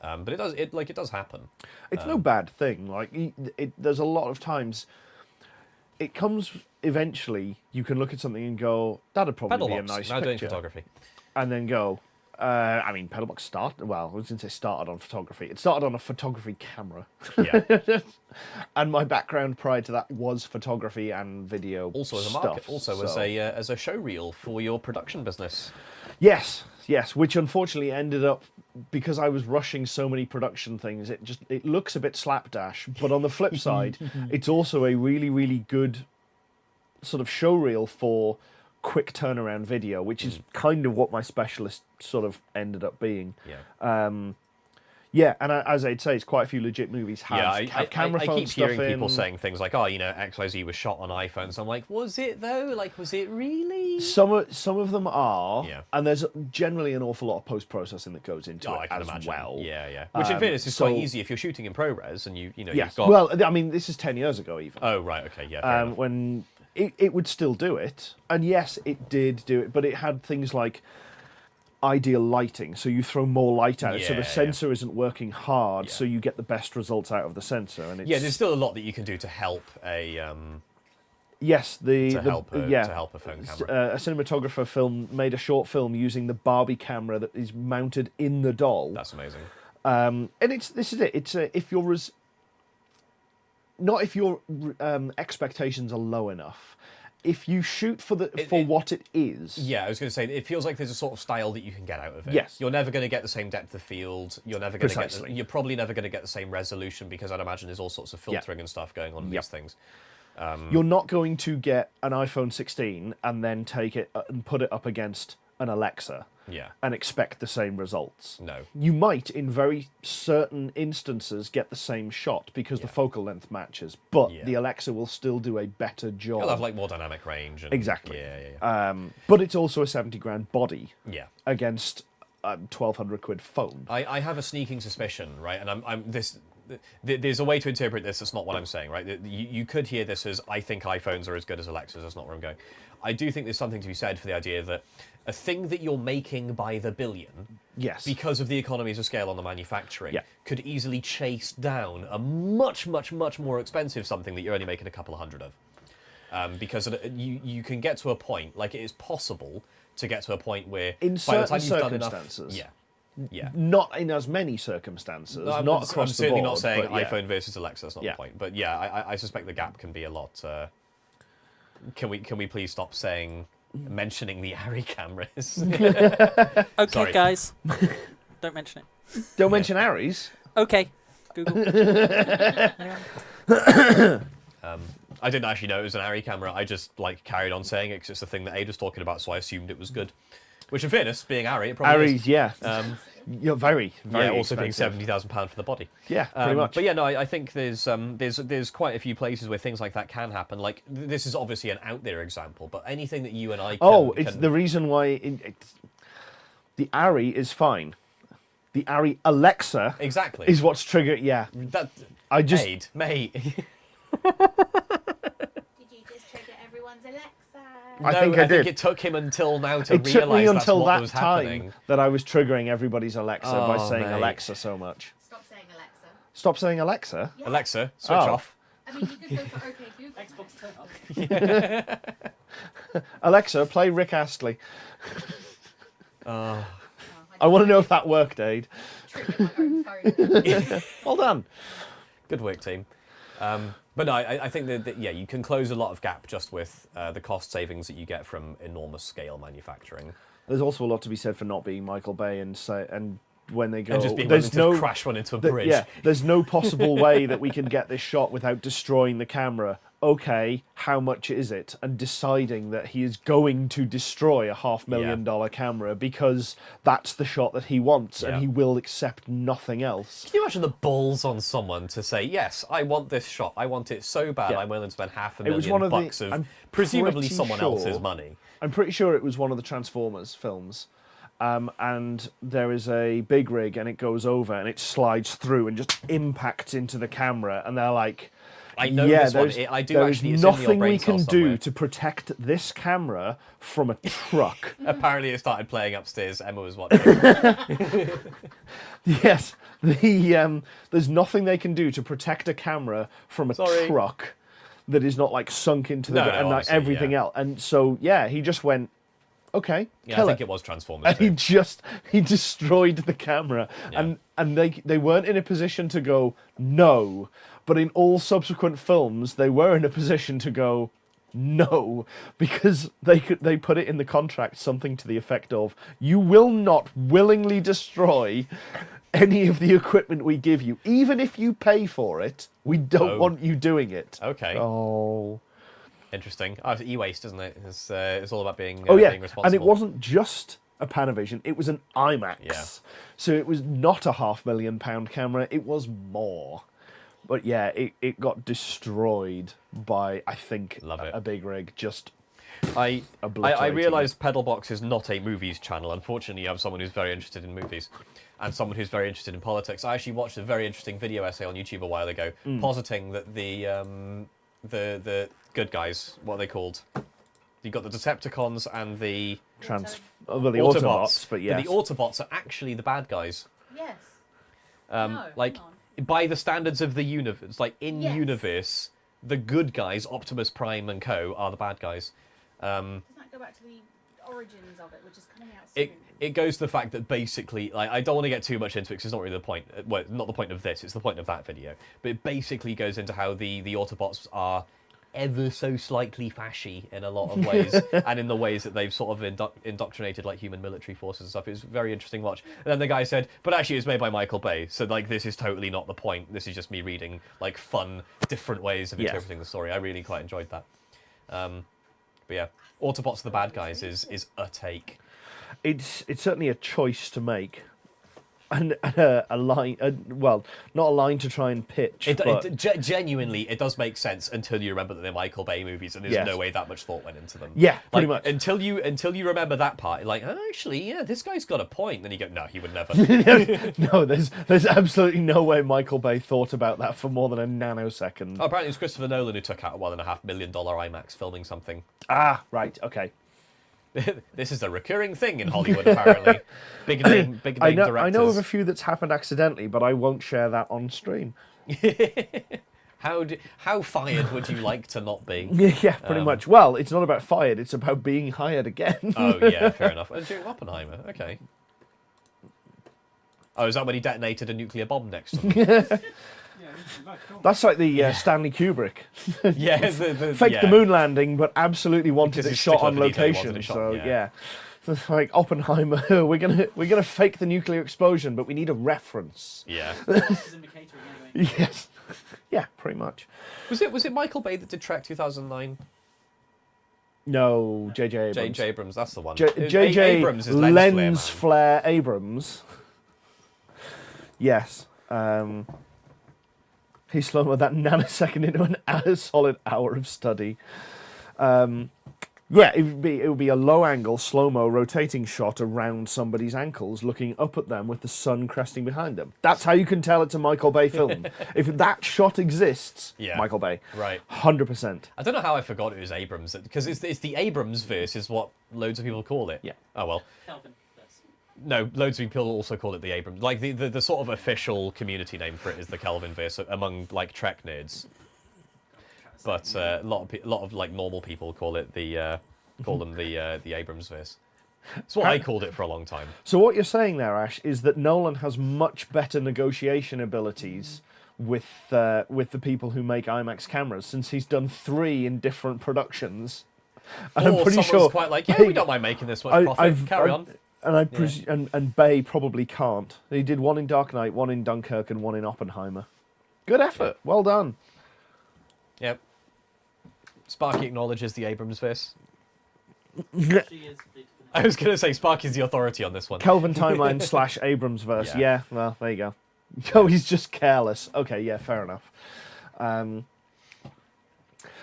But it does happen. It's no bad thing. Like there's a lot of times it comes eventually. You can look at something and go, "That'd probably be a PedalBox, nice now doing picture," photography. and then go. I mean, PedalBox started. Well, I was going to say started on photography. It started on a photography camera, Yeah. and my background prior to that was photography and video. Also as a stuff, market, also so- as a show reel for your production business. Yes, which unfortunately ended up because I was rushing so many production things. It looks a bit slapdash, but on the flip side, it's also a really, really good sort of show reel for quick turnaround video, which is kind of what my specialist sort of ended up being. Yeah. Yeah, and as I'd say, it's quite a few legit movies have, have camera I phone keep stuff hearing people in. saying things like, XYZ was shot on iPhones. I'm like, was it though? Like, was it really? Some of them are, Yeah. and there's generally an awful lot of post processing that goes into I it can as imagine. well. Yeah. Which in fairness is so- quite easy if you're shooting in ProRes and Yes. you've got. Well, I mean, this is 10 years ago even. Oh right, okay, yeah. Fair enough. When it would still do it, and yes, it did do it, but it had things like ideal lighting, so you throw more light at it, so Yeah, the yeah. sensor isn't working hard, Yeah. so you get the best results out of the sensor. And it's, Yeah, there's still a lot that you can do to help a yes, to help a phone camera. a cinematographer made a short film using the Barbie camera that is mounted in the doll. That's amazing. And this is it. It's if your expectations are low enough. If you shoot for what it is, Yeah, I was going to say, it feels like there's a sort of style that you can get out of it. Yes. You're never going to get the same depth of field. You're probably never going to get the same resolution, because I'd imagine there's all sorts of filtering and stuff going on in these things. you're not going to get an iPhone 16 and then take it and put it up against an Alexa Yeah. and expect the same results. No. You might, in very certain instances, get the same shot because the focal length matches, but Yeah. the Alexa will still do a better job. You'll have like more dynamic range. And, Exactly. Yeah. But it's also a 70 grand body Yeah. against a 1,200 quid phone. I have a sneaking suspicion, right? And I'm there's a way to interpret this. That's not what I'm saying, right? You could hear this as, I think iPhones are as good as Alexas. That's not where I'm going. I do think there's something to be said for the idea that a thing that you're making by the billion, Yes. because of the economies of scale on the manufacturing, Yeah. could easily chase down a much, much, much more expensive something that you're only making a couple of hundred of. Because you can get to a point, like it is possible to get to a point where In by the time certain you've done enough, circumstances. yeah. Not in as many circumstances, No, not I'm across the certainly board. not saying but yeah. iPhone versus Alexa. That's not Yeah. the point. But yeah, I suspect the gap can be a lot. Can we please stop mentioning the Arri cameras? Okay, Sorry. guys. Don't mention it. Don't mention Aries. Okay. Google. I didn't actually know it was an Arri camera. I just carried on saying it because it's the thing that Aid was talking about, so I assumed it was good. Which, in fairness, being Arri, it probably Aries, is. yeah. You're very, very Yeah, also being expensive. £70,000 for the body. Yeah, pretty much. But yeah, no, I think there's quite a few places where things like that can happen. Like this is obviously an out there example, but anything that you and I can, it's the reason why the Arri is fine. The Arri Alexa exactly is what's triggered. Yeah, that. I just Aid, mate. Did you just trigger everyone's Alexa? I think I did. think it took him until now to it took me realise that's until what that was time happening. that I was triggering everybody's Alexa by Oh, saying mate. Alexa so much. Stop saying Alexa. Stop saying Alexa. Yeah. Alexa, switch Oh. off. I mean, you could go for OK Google. Xbox turn off. Alexa, play Rick Astley. Oh. I want to know if that worked, Aid. Trigger my own phone. Well done. Good work, team. But no, I think that you can close a lot of gap just with the cost savings that you get from enormous scale manufacturing. There's also a lot to be said for not being Michael Bay and when they go, And just being there's willing to no crash one into a th- bridge. Yeah, there's no possible way that we can get this shot without destroying the camera. Okay, how much is it? And deciding that he is going to destroy a $500,000 camera because that's the shot that he wants, Yeah. and he will accept nothing else. Can you imagine the balls on someone to say, yes, I want this shot. I want it so bad, Yeah. I'm willing to spend $500,000 It was one of the- bucks of I'm presumably pretty someone sure- else's money. I'm pretty sure it was one of the Transformers films. And there is a big rig, and it goes over, and it slides through and just impacts into the camera, and they're like, I know yeah, this one. there's, I do there is actually. It's in the old nothing brain we cell can somewhere. do to protect this camera from a truck. Apparently, it started playing upstairs. Emma was watching. Yes, there's nothing they can do to protect a camera from a Sorry. truck that is not like sunk into the No, and like honestly, everything yeah. else. And so yeah, he just went, okay, Yeah, kill I think it. it was Transformers. And too. he destroyed the camera, Yeah. and they weren't in a position to go no, but in all subsequent films they were in a position to go no, because they put it in the contract something to the effect of, you will not willingly destroy any of the equipment we give you, even if you pay for it. We don't Oh. want you doing it. Okay. Oh. Interesting. Oh, it's e-waste, isn't it? It's all about being, Oh yeah, being responsible. and it wasn't just a Panavision; it was an IMAX. Yeah. So it was not a £500,000 camera; it was more. But yeah, it got destroyed by, I think, Love it. a big rig. Just I obliterating realise PedalBox is not a movies channel. Unfortunately, you have someone who's very interested in movies and someone who's very interested in politics. I actually watched a very interesting video essay on YouTube a while ago, positing that the good guys, what are they called? You've got the Decepticons and the the Autobots, Autobots. but yes. the Autobots are actually the bad guys. Yes. No, Like, hang on. by the standards of the universe, like in Yes. universe, the good guys, Optimus Prime and co, are the bad guys. Doesn't that go back to the origins of it, which is coming out soon? It goes to the fact that basically, like, I don't want to get too much into it because it's not really the point. Well, not the point of this. It's the point of that video. But it basically goes into how the Autobots are ever so slightly fashy in a lot of ways, and in the ways that they've sort of indoctrinated like human military forces and stuff. It's a very interesting watch. And then the guy said, but actually it's made by Michael Bay, so like this is totally not the point. This is just me reading like fun, different ways of Yes. interpreting the story. I really quite enjoyed that. But yeah, Autobots the bad guys is a take. It's certainly a choice to make. a line, well, not a line to try and pitch. But Genuinely, it does make sense until you remember that they're Michael Bay movies, and there's Yes. no way that much thought went into them. Yeah, pretty Like, much. Until you remember that part, like, oh, actually, yeah, this guy's got a point. Then you go, no, he would never. No, there's absolutely no way Michael Bay thought about that for more than a nanosecond. Oh, apparently it was Christopher Nolan who took out a $1.5 million IMAX filming something. Ah, right, okay. This is a recurring thing in Hollywood, apparently. Big name I know directors. of a few that's happened accidentally, but I won't share that on stream. How fired would you like to not be? Yeah, pretty much. Well, it's not about fired; it's about being hired again. Oh yeah, fair enough. And during Oppenheimer, okay. Oh, is that when he detonated a nuclear bomb next to him? That's like the Stanley Kubrick. Yeah, Faked the moon landing, but absolutely wanted Because it it's shot on Stickler Benito wanted location. it shot, So yeah. yeah. It's like Oppenheimer, we're gonna fake the nuclear explosion, but we need a reference. Yeah. This is indicator anyway. Yes. Yeah, pretty much. Was it Michael Bay that did Trek 2009? No, J.J. Abrams. J.J. Abrams, that's the one. J.J. Abrams is Lens Flare Flare Abrams. Yes. He slow-mo that nanosecond into a solid hour of study. Yeah, it would be a low-angle, slow-mo rotating shot around somebody's ankles, looking up at them with the sun cresting behind them. That's how you can tell it's a Michael Bay film. If that shot exists, Yeah. Michael Bay. Right. 100%. I don't know how I forgot it was Abrams, because it's the Abrams verse is what loads of people call it. Yeah. Oh well. Kelvin. That's No, loads of people also call it the Abrams. Like the sort of official community name for it is the Kelvin verse among like Trek nerds. But a lot of like normal people call it the Abrams verse. That's what I called it for a long time. So what you're saying there, Ash, is that Nolan has much better negotiation abilities with the people who make IMAX cameras, since he's done 3 in different productions. And Or I'm pretty someone's sure quite like, yeah, we don't mind making this much profit. Carry on. And and Bay probably can't. He did 1 in Dark Knight, 1 in Dunkirk, and 1 in Oppenheimer. Good effort. Well done. Yep. Sparky acknowledges the Abrams verse. she is big. I was going to say Sparky's the authority on this one. Kelvin timeline / Abrams verse. Yeah. Yeah, well, there you go. Oh, he's just careless. Okay, yeah, fair enough.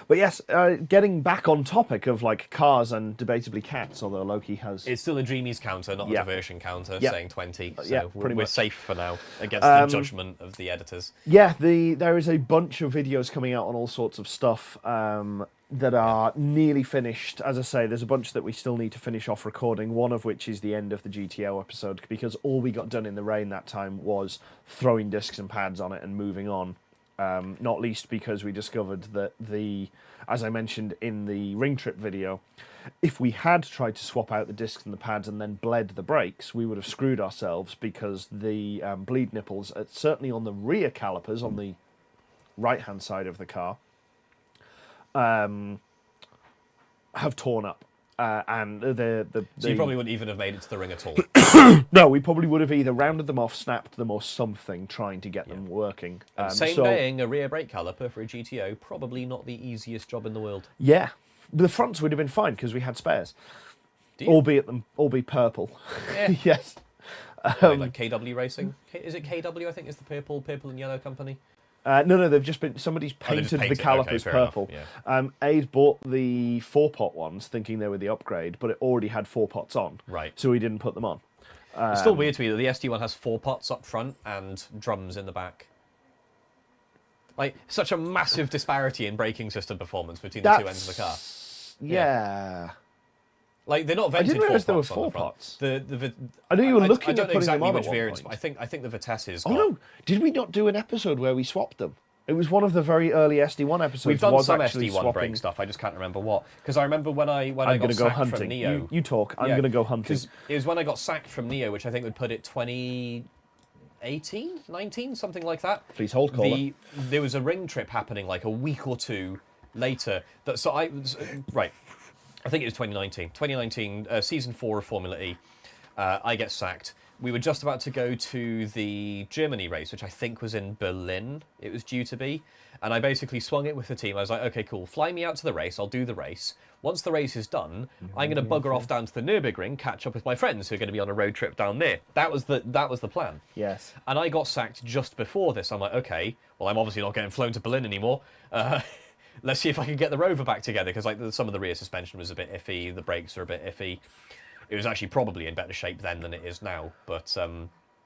But yes, getting back on topic of like cars and debatably cats, although Loki has... It's still a Dreamies counter, not a Yeah. diversion counter, Yeah. saying 20. So Yeah, pretty we're much. safe for now against the judgment of the editors. Yeah, there is a bunch of videos coming out on all sorts of stuff that are nearly finished. As I say, there's a bunch that we still need to finish off recording, one of which is the end of the GTO episode, because all we got done in the rain that time was throwing discs and pads on it and moving on. Not least because we discovered that as I mentioned in the ring trip video, if we had tried to swap out the discs and the pads and then bled the brakes, we would have screwed ourselves, because the bleed nipples, certainly on the rear calipers, on the right-hand side of the car, have torn up. And So you probably wouldn't even have made it to the ring at all. no, we probably would have either rounded them off, snapped them, or something, trying to get them working. Same baying a rear brake caliper for a GTO, probably not the easiest job in the world. Yeah, the fronts would have been fine because we had spares, Do you? albeit purple. Yeah. Yes. Like KW Racing? Is it KW, I think, is the purple and yellow company? No, they've just been... Somebody's they just painted the painted- calipers okay, fair enough, purple. yeah. Aid bought the 4-pot ones, thinking they were the upgrade, but it already had 4 pots on. Right. So he didn't put them on. It's still weird to me that the SD one has 4 pots up front and drums in the back. Like, such a massive disparity in braking system performance between the two ends of the car. Yeah. Like, they're not I vented didn't realise 4 there were pots on 4 the front. pots. I know you were looking I at don't know putting them exactly on which at one variants, point. but I think the Vitesse's Oh got... no! Did we not do an episode where we swapped them? It was one of the very early SD1 episodes. We've done was some actually SD1 swapping. brake stuff, I just can't remember what. Because I remember when I I'm got going to go sacked from hunting. Neo... You talk. I'm Yeah, going to go hunting. Because it was when I got sacked from Neo, which I think would put it 2018, 19, something like that. Please hold, caller. There was a ring trip happening like a week or two later. Right, I think it was 2019. 2019, season 4 of Formula E. I get sacked. We were just about to go to the Germany race, which I think was in Berlin. It was due to be. And I basically swung it with the team. I was like, okay, cool. Fly me out to the race. I'll do the race. Once the race is done, I'm going to bugger off down to the Nürburgring, catch up with my friends who are going to be on a road trip down there. That was the plan. Yes. And I got sacked just before this. I'm like, okay, well, I'm obviously not getting flown to Berlin anymore. Let's see if I can get the rover back together, because like some of the rear suspension was a bit iffy. The brakes are a bit iffy. It was actually probably in better shape then than it is now. But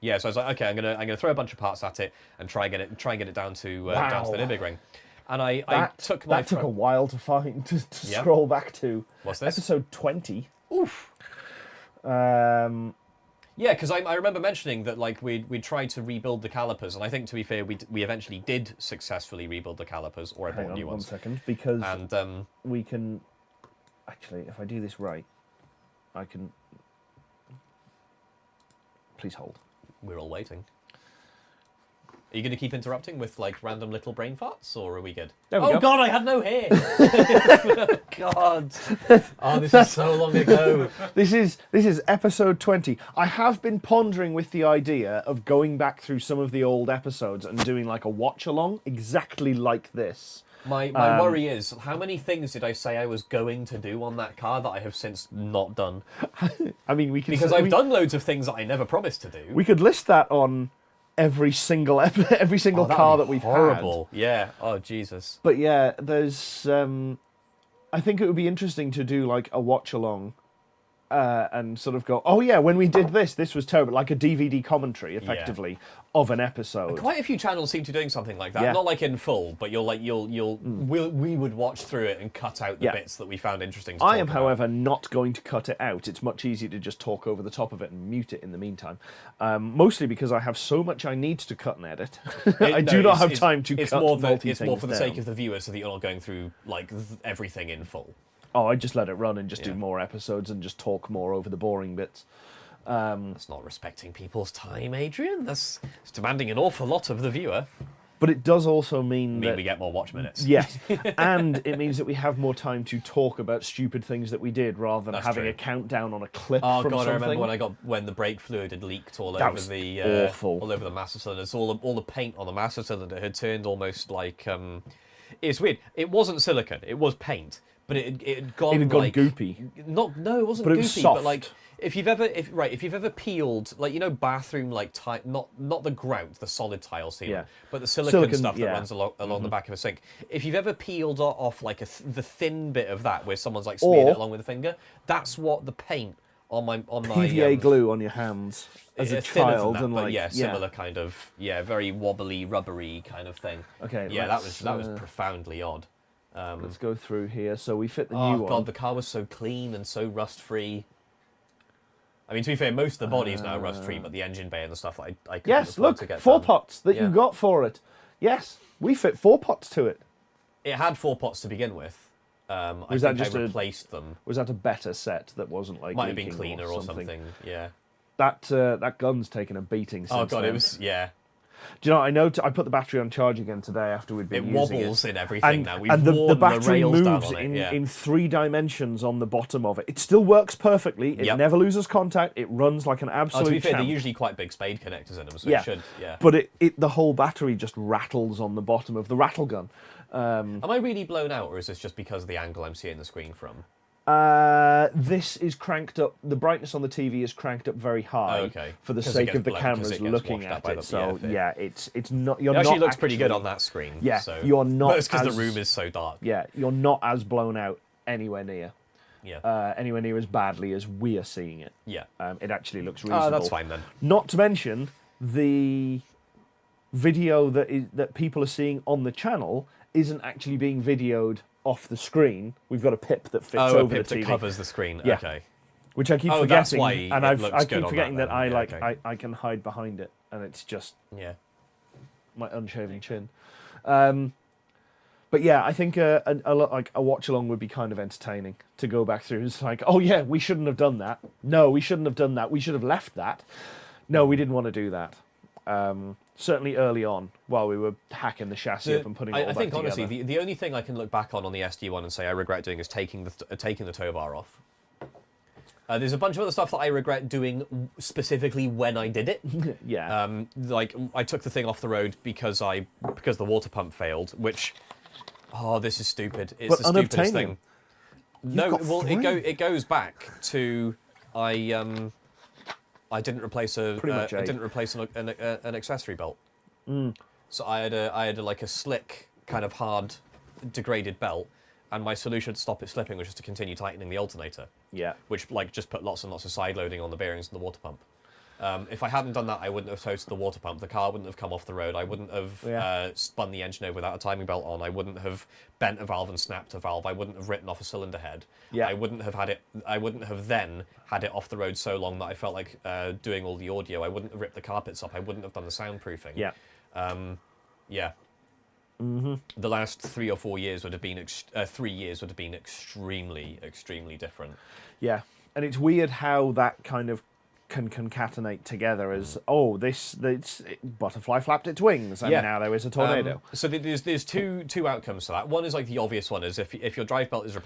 yeah, so I was like, okay, I'm gonna throw a bunch of parts at it and try and get it down to the Nürburgring. And I took my... That took a while to find, to scroll back to. What's this? Episode 20. Oof. Yeah, because I remember mentioning that like we tried to rebuild the calipers, and I think, to be fair, we eventually did successfully rebuild the calipers, or I bought new ones. 1 second, because And we can... Actually, if I do this right, I can... Please hold. we're all waiting. Are you going to keep interrupting with like random little brain farts, or are we good? There we oh go. God, I had no hair. God. Oh, this is so long ago. This is episode 20. I have been pondering with the idea of going back through some of the old episodes and doing like a watch along exactly like this. My worry is, how many things did I say I was going to do on that car that I have since not done? I mean, we can Because I've done loads of things that I never promised to do. We could list that on every single car that we've horrible. had. Yeah. Oh Jesus. But yeah, there's. I think it would be interesting to do like a watch along, and sort of go, oh yeah, when we did this, this was terrible, like a DVD commentary, effectively, of an episode. Quite a few channels seem to be doing something like that. Yeah. Not like in full, but we would watch through it and cut out the Yeah. bits that we found interesting to I talk am, about. however, not going to cut it out. It's much easier to just talk over the top of it and mute it in the meantime. Mostly because I have so much I need to cut and edit. I do not have time to cut multi It's more for the sake down. of the viewer, so that you're not going through like everything in full. Oh, I just let it run and just do Yeah. more episodes and just talk more over the boring bits. That's not respecting people's time, Adrian. That's demanding an awful lot of the viewer. But it does also mean I mean, that... we get more watch minutes. Yes, and it means that we have more time to talk about stupid things that we did rather than That's having true. a countdown on a clip Oh from God, something. I remember when the brake fluid had leaked all That over was the awful. all over the master cylinders. All the paint on the master cylinder had turned almost like it's weird. It wasn't silicone. It was paint, but it had gone It had gone like goopy. No, it wasn't But it goopy. was But soft. like if you've ever peeled, like, you know, bathroom like not the grout, the solid tile sealant, Yeah. but the silicone stuff yeah. that runs along the back of a sink. If you've ever peeled off like the thin bit of that where someone's like smeared Or- it along with a finger, that's what the paint on my PVA glue on your hands as a thinner than child, that, and but like yeah, similar kind of very wobbly, rubbery kind of thing. Okay, Yeah, that was let's, profoundly odd. Let's go through here. So we fit the Oh new God, one. the car was so clean and so rust free. I mean, to be fair, most of the body is now rust free, but the engine bay and the stuff I couldn't Yes, afford look, to get 4 done. pots that Yeah. you got for it. Yes, we fit 4 pots to it. It had 4 pots to begin with. I Was that think just I a- replaced them. Was that a better set that wasn't like Might have been leaking cleaner or something. Yeah. That gun's taken a beating since Oh God, then. it was Do you know? I know. I put the battery on charge again today after we'd been It using wobbles it. in everything And, now. We've and the worn battery rails down moves on it. in 3 dimensions on the bottom of it. It still works perfectly. It Yep. never loses contact. It runs like an Oh, absolute to be fair, they're champ. usually quite big spade connectors in them, so Yeah. it should. Yeah. But the whole battery just rattles on the bottom of the rattle gun. Am I really blown out, or is this just because of the angle I'm seeing the screen from? This is cranked up. The brightness on the TV is cranked up very high Oh, okay. for the 'Cause it sake gets of the blown- 'cause cameras it gets looking washed out at by it. the- So yeah, yeah, it's not. You're It actually not looks pretty good actually- on that screen. Yeah, so. you're not But it's because as- the room is so dark. Yeah, you're not as blown out anywhere near. Yeah. Anywhere near as badly as we are seeing it. Yeah. It actually looks reasonable. Oh, that's fine then. Not to mention the video that people are seeing on the channel isn't actually being videoed off the screen. We've got a pip that fits Oh, a over pip the that TV, covers the screen. Yeah. Okay. which I keep Oh, that's forgetting, why and it looks I good keep on forgetting that that I then. like Yeah, okay. I can hide behind it, and it's just Yeah. my unshaven chin. But yeah, I think like a watch along would be kind of entertaining to go back through. It's like, oh yeah, we shouldn't have done that. No, we shouldn't have done that. We should have left that. No, we didn't want to do that. Certainly early on, while we were hacking the chassis up and putting it all I back think together. honestly, the only thing I can look back on the SD one and say I regret doing is taking the tow bar off. There's a bunch of other stuff that I regret doing specifically when I did it. Yeah. Like I took the thing off the road because the water pump failed, which this is stupid. It's But the stupidest unobtainium. thing. No, got well three. it goes back to I didn't replace Pretty much I eight. didn't replace an accessory belt. So I had like a slick kind of hard degraded belt, and my solution to stop it slipping was just to continue tightening the alternator. Yeah. Which like just put lots and lots of side loading on the bearings and the water pump. If I hadn't done that, I wouldn't have toasted the water pump. The car wouldn't have come off the road. I wouldn't have spun the engine over without a timing belt on. I wouldn't have bent a valve and snapped a valve. I wouldn't have written off a cylinder head. Yeah. I wouldn't have then had it off the road so long that I felt like doing all the audio. I wouldn't have ripped the carpets up. I wouldn't have done the soundproofing. Yeah. Yeah. The last 3 or 4 years would have been 3 years would have been extremely, extremely different. Yeah. And it's weird how that kind of can concatenate together as this butterfly flapped its wings and Yeah. now there is a tornado. So there's two outcomes to that. One is like the obvious one is if your drive belt is Do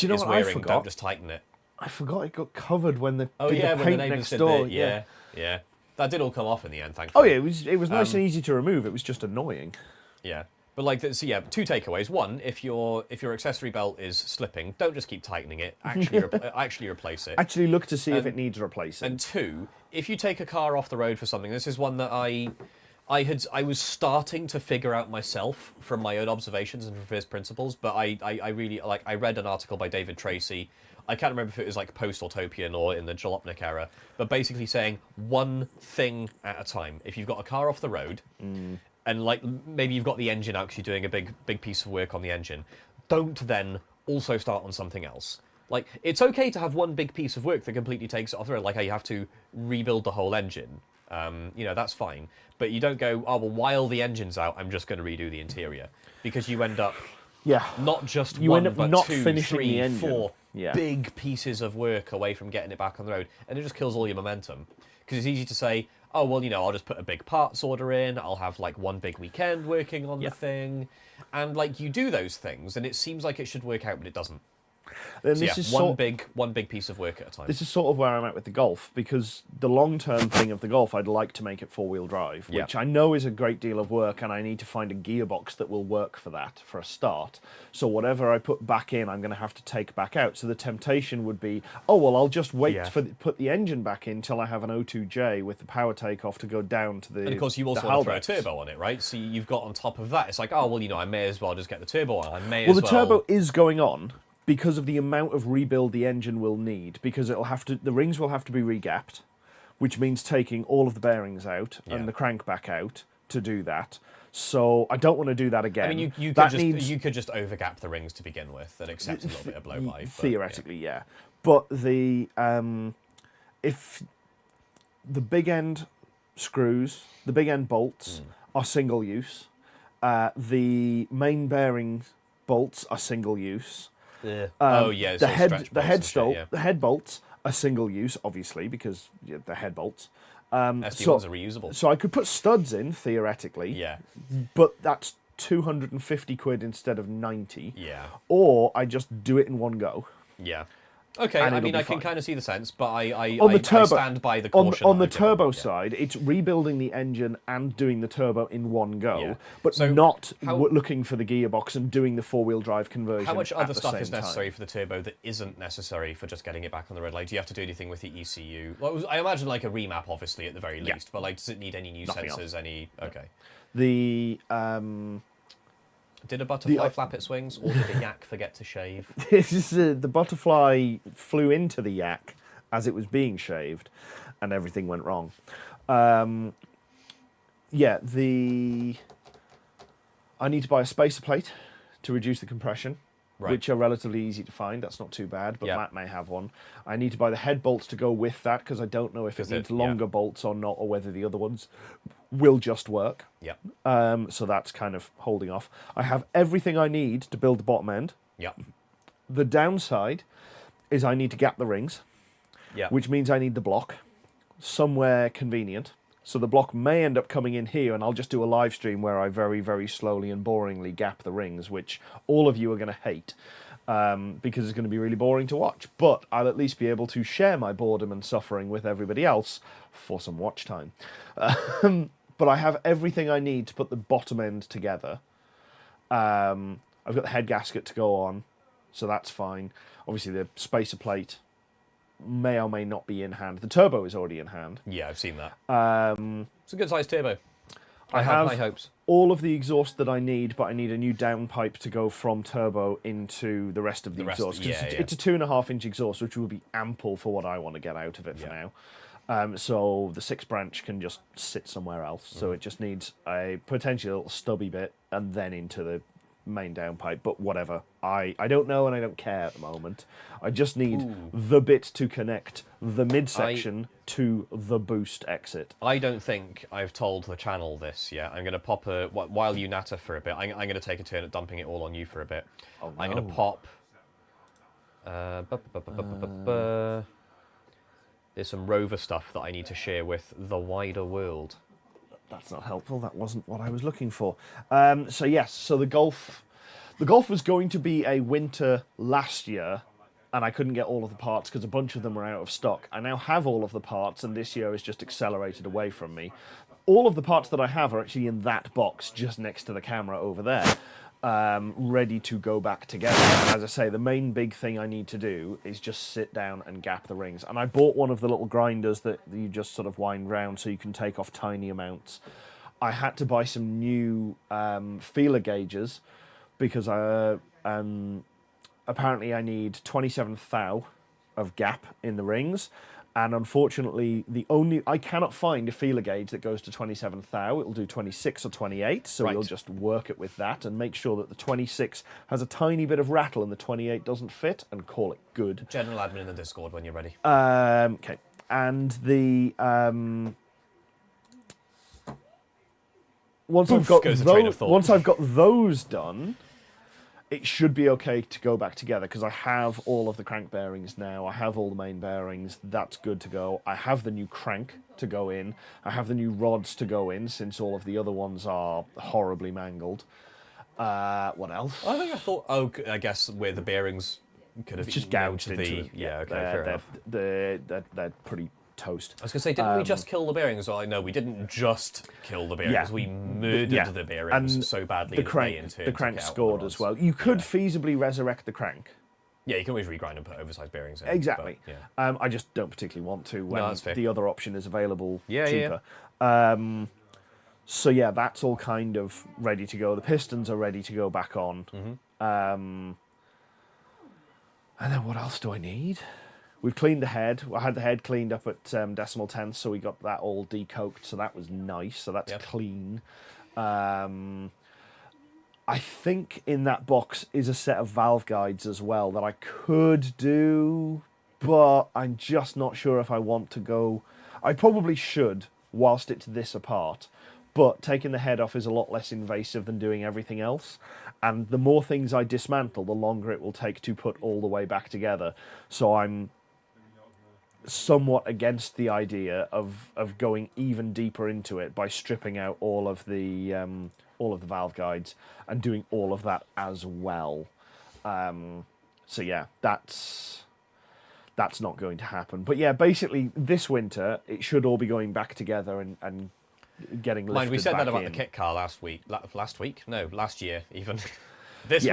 you know what I wearing, forgot? don't just tighten it. I forgot it got covered when the Oh did yeah, the when the paint neighbours next did door. yeah. That did all come off in the end, Oh thankfully. yeah, it was nice and easy to remove. It was just annoying. Yeah. But like, so yeah, two takeaways. One, if your accessory belt is slipping, don't just keep tightening it. Actually replace it. Actually, look to see if it needs replacing. And two, if you take a car off the road for something, this is one that I was starting to figure out myself from my own observations and from first principles. But I really like. I read an article by David Tracy. I can't remember if it was like post-Autopian or in the Jalopnik era, but basically saying one thing at a time. If you've got a car off the road. And like maybe you've got the engine out because you're doing a big piece of work on the engine, don't then also start on something else. Like, it's okay to have one big piece of work that completely takes it off the road, like how you have to rebuild the whole engine. That's fine. But you don't go, oh, well, while the engine's out, I'm just going to redo the interior. Because you end up not just You one, end up but not 2, finishing 3, the engine. 4 Yeah. big pieces of work away from getting it back on the road. And it just kills all your momentum. Because it's easy to say, oh, well, I'll just put a big parts order in. I'll have, like, one big weekend working on the thing. And, like, you do those things, and it seems like it should work out, but it doesn't. And So, this yeah, is one big piece of work at a time. This is sort of where I'm at with the Golf, because the long-term thing of the Golf, I'd like to make it four-wheel drive, Yeah. which I know is a great deal of work, and I need to find a gearbox that will work for that for a start. So whatever I put back in, I'm going to have to take back out. So the temptation would be, oh, well, I'll just wait put the engine back in till I have an O2J with the power takeoff to go down to the And of course, you also the want to throw a Haldex. turbo on it, right? So you've got on top of that, it's like, oh, well, I may as well just get the turbo on. I may Well, as the well. turbo is going on because of the amount of rebuild the engine will need, because the rings will have to be regapped, which means taking all of the bearings out and the crank back out to do that. So I don't want to do that again. I mean, you could just overgap the rings to begin with and accept a little bit of blow by. Theoretically, yeah. But if the big end screws, the big end bolts are single use, the main bearing bolts are single use. The head bolts are single use, obviously, because they're head bolts. SD1s are reusable. So I could put studs in theoretically. Yeah. But that's 250 quid instead of 90. Yeah. Or I just do it in one go. Yeah. Okay, And I it'll mean, be I can fine. kind of see the sense, but I On the turbo, stand by the caution. on the that I've given. turbo Yeah. side, it's rebuilding the engine and doing the turbo in one go, Yeah. but So not how- looking for the gearbox and doing the four-wheel drive conversion. How much at other the stuff same is necessary time. for the turbo that isn't necessary for just getting it back on the road? Like, do you have to do anything with the ECU? Well, I imagine like a remap, obviously, at the very Yeah. least. But like, does it need any new Nothing sensors? Any? Okay. The Did a butterfly flap its wings, or did a yak forget to shave? the butterfly flew into the yak as it was being shaved, and everything went wrong. I need to buy a spacer plate to reduce the compression, Right. which are relatively easy to find. That's not too bad, but Yeah. Matt may have one. I need to buy the head bolts to go with that, because I don't know if it 'Cause needs it- longer bolts or not, or whether the other ones will just work. Yep. So that's kind of holding off. I have everything I need to build the bottom end. Yep. The downside is I need to gap the rings, Yep. which means I need the block somewhere convenient. So the block may end up coming in here, and I'll just do a live stream where I very, very slowly and boringly gap the rings, which all of you are going to hate. because it's going to be really boring to watch. But I'll at least be able to share my boredom and suffering with everybody else for some watch time. But I have everything I need to put the bottom end together. I've got the head gasket to go on, so that's fine. Obviously, the spacer plate may or may not be in hand. The turbo is already in hand. Yeah, I've seen that. It's a good sized turbo. I have high hopes. All of the exhaust that I need, but I need a new downpipe to go from turbo into the rest of the exhaust. 'Cause it's a 2.5-inch exhaust, which will be ample for what I want to get out of it for now. So the 6-branch can just sit somewhere else. So it just needs a potentially a little stubby bit and then into the main downpipe. But whatever. I don't know and I don't care at the moment. I just need the bit to connect the midsection to the boost exit. I don't think I've told the channel this yet. I'm going to pop while you natter for a bit, I'm going to take a turn at dumping it all on you for a bit. Oh, no. I'm going to pop... There's some rover stuff that I need to share with the wider world. That's not helpful. That wasn't what I was looking for. So yes, so the Golf was going to be a winter last year, and I couldn't get all of the parts because a bunch of them were out of stock. I now have all of the parts, and this year is just accelerated away from me. All of the parts that I have are actually in that box just next to the camera over there, ready to go back together. And as I say, the main big thing I need to do is just sit down and gap the rings. And I bought one of the little grinders that you just sort of wind round so you can take off tiny amounts. I had to buy some new feeler gauges because apparently I need 27 thou of gap in the rings. And unfortunately, I cannot find a feeler gauge that goes to 27 thou. It'll do 26 or 28, so we'll just work it with that and make sure that the 26 has a tiny bit of rattle and the 28 doesn't fit, and call it good. General admin in the Discord when you're ready. Okay. And the once I've got those done, it should be okay to go back together because I have all of the crank bearings now. I have all the main bearings. That's good to go. I have the new crank to go in. I have the new rods to go in since all of the other ones are horribly mangled. What else? I thought, I guess where the bearings could have just gouged into the... them. Yeah, okay, fair enough. They're pretty toast. I was going to say, didn't we just kill the bearings? Well, no, we didn't just kill the bearings. We murdered the bearings and so badly the crank scored as well. You could feasibly resurrect the crank. Yeah, you can always regrind and put oversized bearings in. Exactly. But, yeah. I just don't particularly want to when that's fair. the other option is available cheaper. So yeah, that's all kind of ready to go. The pistons are ready to go back on. And then what else do I need? We've cleaned the head. I had the head cleaned up at decimal tenths, so we got that all decoked, so that was nice. So that's clean. I think in that box is a set of valve guides as well that I could do, but I'm just not sure if I want to go. I probably should whilst it's this apart, but taking the head off is a lot less invasive than doing everything else. And the more things I dismantle, the longer it will take to put all the way back together. So I'm somewhat against the idea of going even deeper into it by stripping out all of the valve guides and doing all of that as well. So yeah, that's not going to happen. But yeah, basically this winter it should all be going back together and getting lifted back in. We said that about the kit car last week? No, last year even. This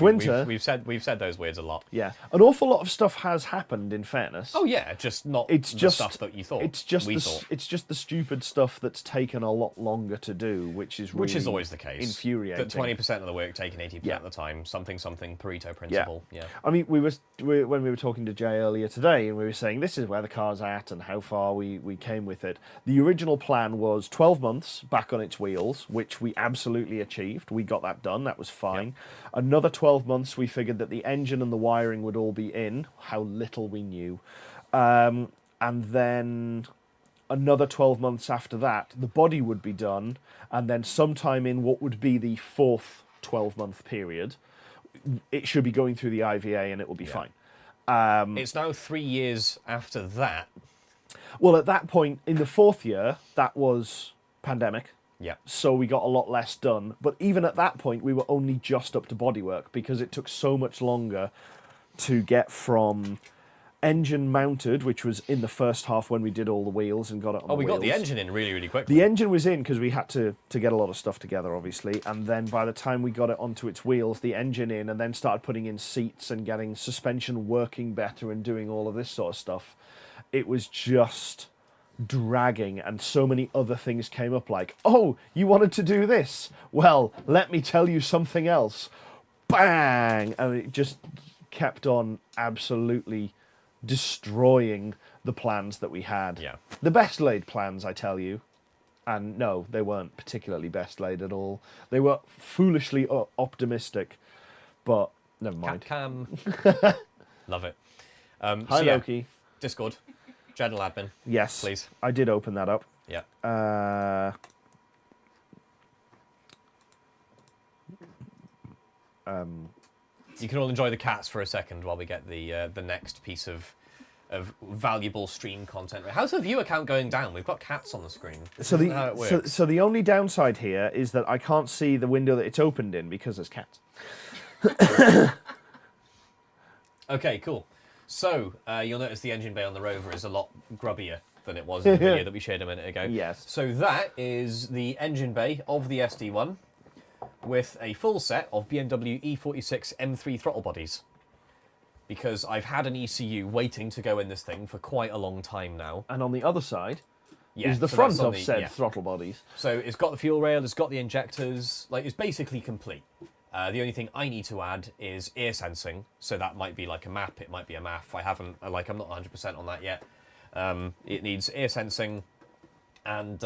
winter. We've said those words a lot. Yeah, an awful lot of stuff has happened. In fairness. Oh yeah, just not the stuff that you thought. It's just the stupid stuff that's taken a lot longer to do, which is always the case. Infuriating. That 20% of the work taking 80% of the time. Something Pareto principle. Yeah. I mean, when we were talking to Jay earlier today, and we were saying this is where the car's at and how far we came with it. The original plan was 12 months back on its wheels, which we absolutely achieved. We got that done. That was fine. Yep. Another 12 months, we figured that the engine and the wiring would all be in. How little we knew. And then another 12 months after that, the body would be done. And then sometime in what would be the fourth 12-month period, it should be going through the IVA and it will be fine. It's now 3 years after that. Well, at that point, in the fourth year, that was pandemic. Yeah. So we got a lot less done. But even at that point, we were only just up to bodywork because it took so much longer to get from engine mounted, which was in the first half when we did all the wheels and got it on Oh, the we got the wheels. engine in really, really quickly. The engine was in because we had to get a lot of stuff together, obviously. And then by the time we got it onto its wheels, the engine in, and then started putting in seats and getting suspension working better and doing all of this sort of stuff, it was just dragging. And so many other things came up like, oh, you wanted to do this? Well, let me tell you something else. Bang! And it just kept on absolutely destroying the plans that we had. Yeah. The best laid plans, I tell you. And no, they weren't particularly best laid at all. They were foolishly optimistic, but never mind. Cam. Love it. Hi, So yeah, Loki. Discord, general admin. Yes, Please. I did open that up. Yeah. You can all enjoy the cats for a second while we get the next piece of valuable stream content. How's the viewer count going down? We've got cats on the screen. So Isn't how it works. so the only downside here is that I can't see the window that it's opened in because there's cats. Okay, cool. So you'll notice the engine bay on the Rover is a lot grubbier than it was in the video that we shared a minute ago. Yes. So that is the engine bay of the SD1 with a full set of BMW E46 M3 throttle bodies. Because I've had an ECU waiting to go in this thing for quite a long time now. And on the other side Yeah, is the so front that's on of the- said yeah. throttle bodies. So it's got the fuel rail, it's got the injectors, like it's basically complete. The only thing I need to add is ear sensing, so that might be like a map, it might be a MAF. I'm not 100% on that yet. It needs ear sensing and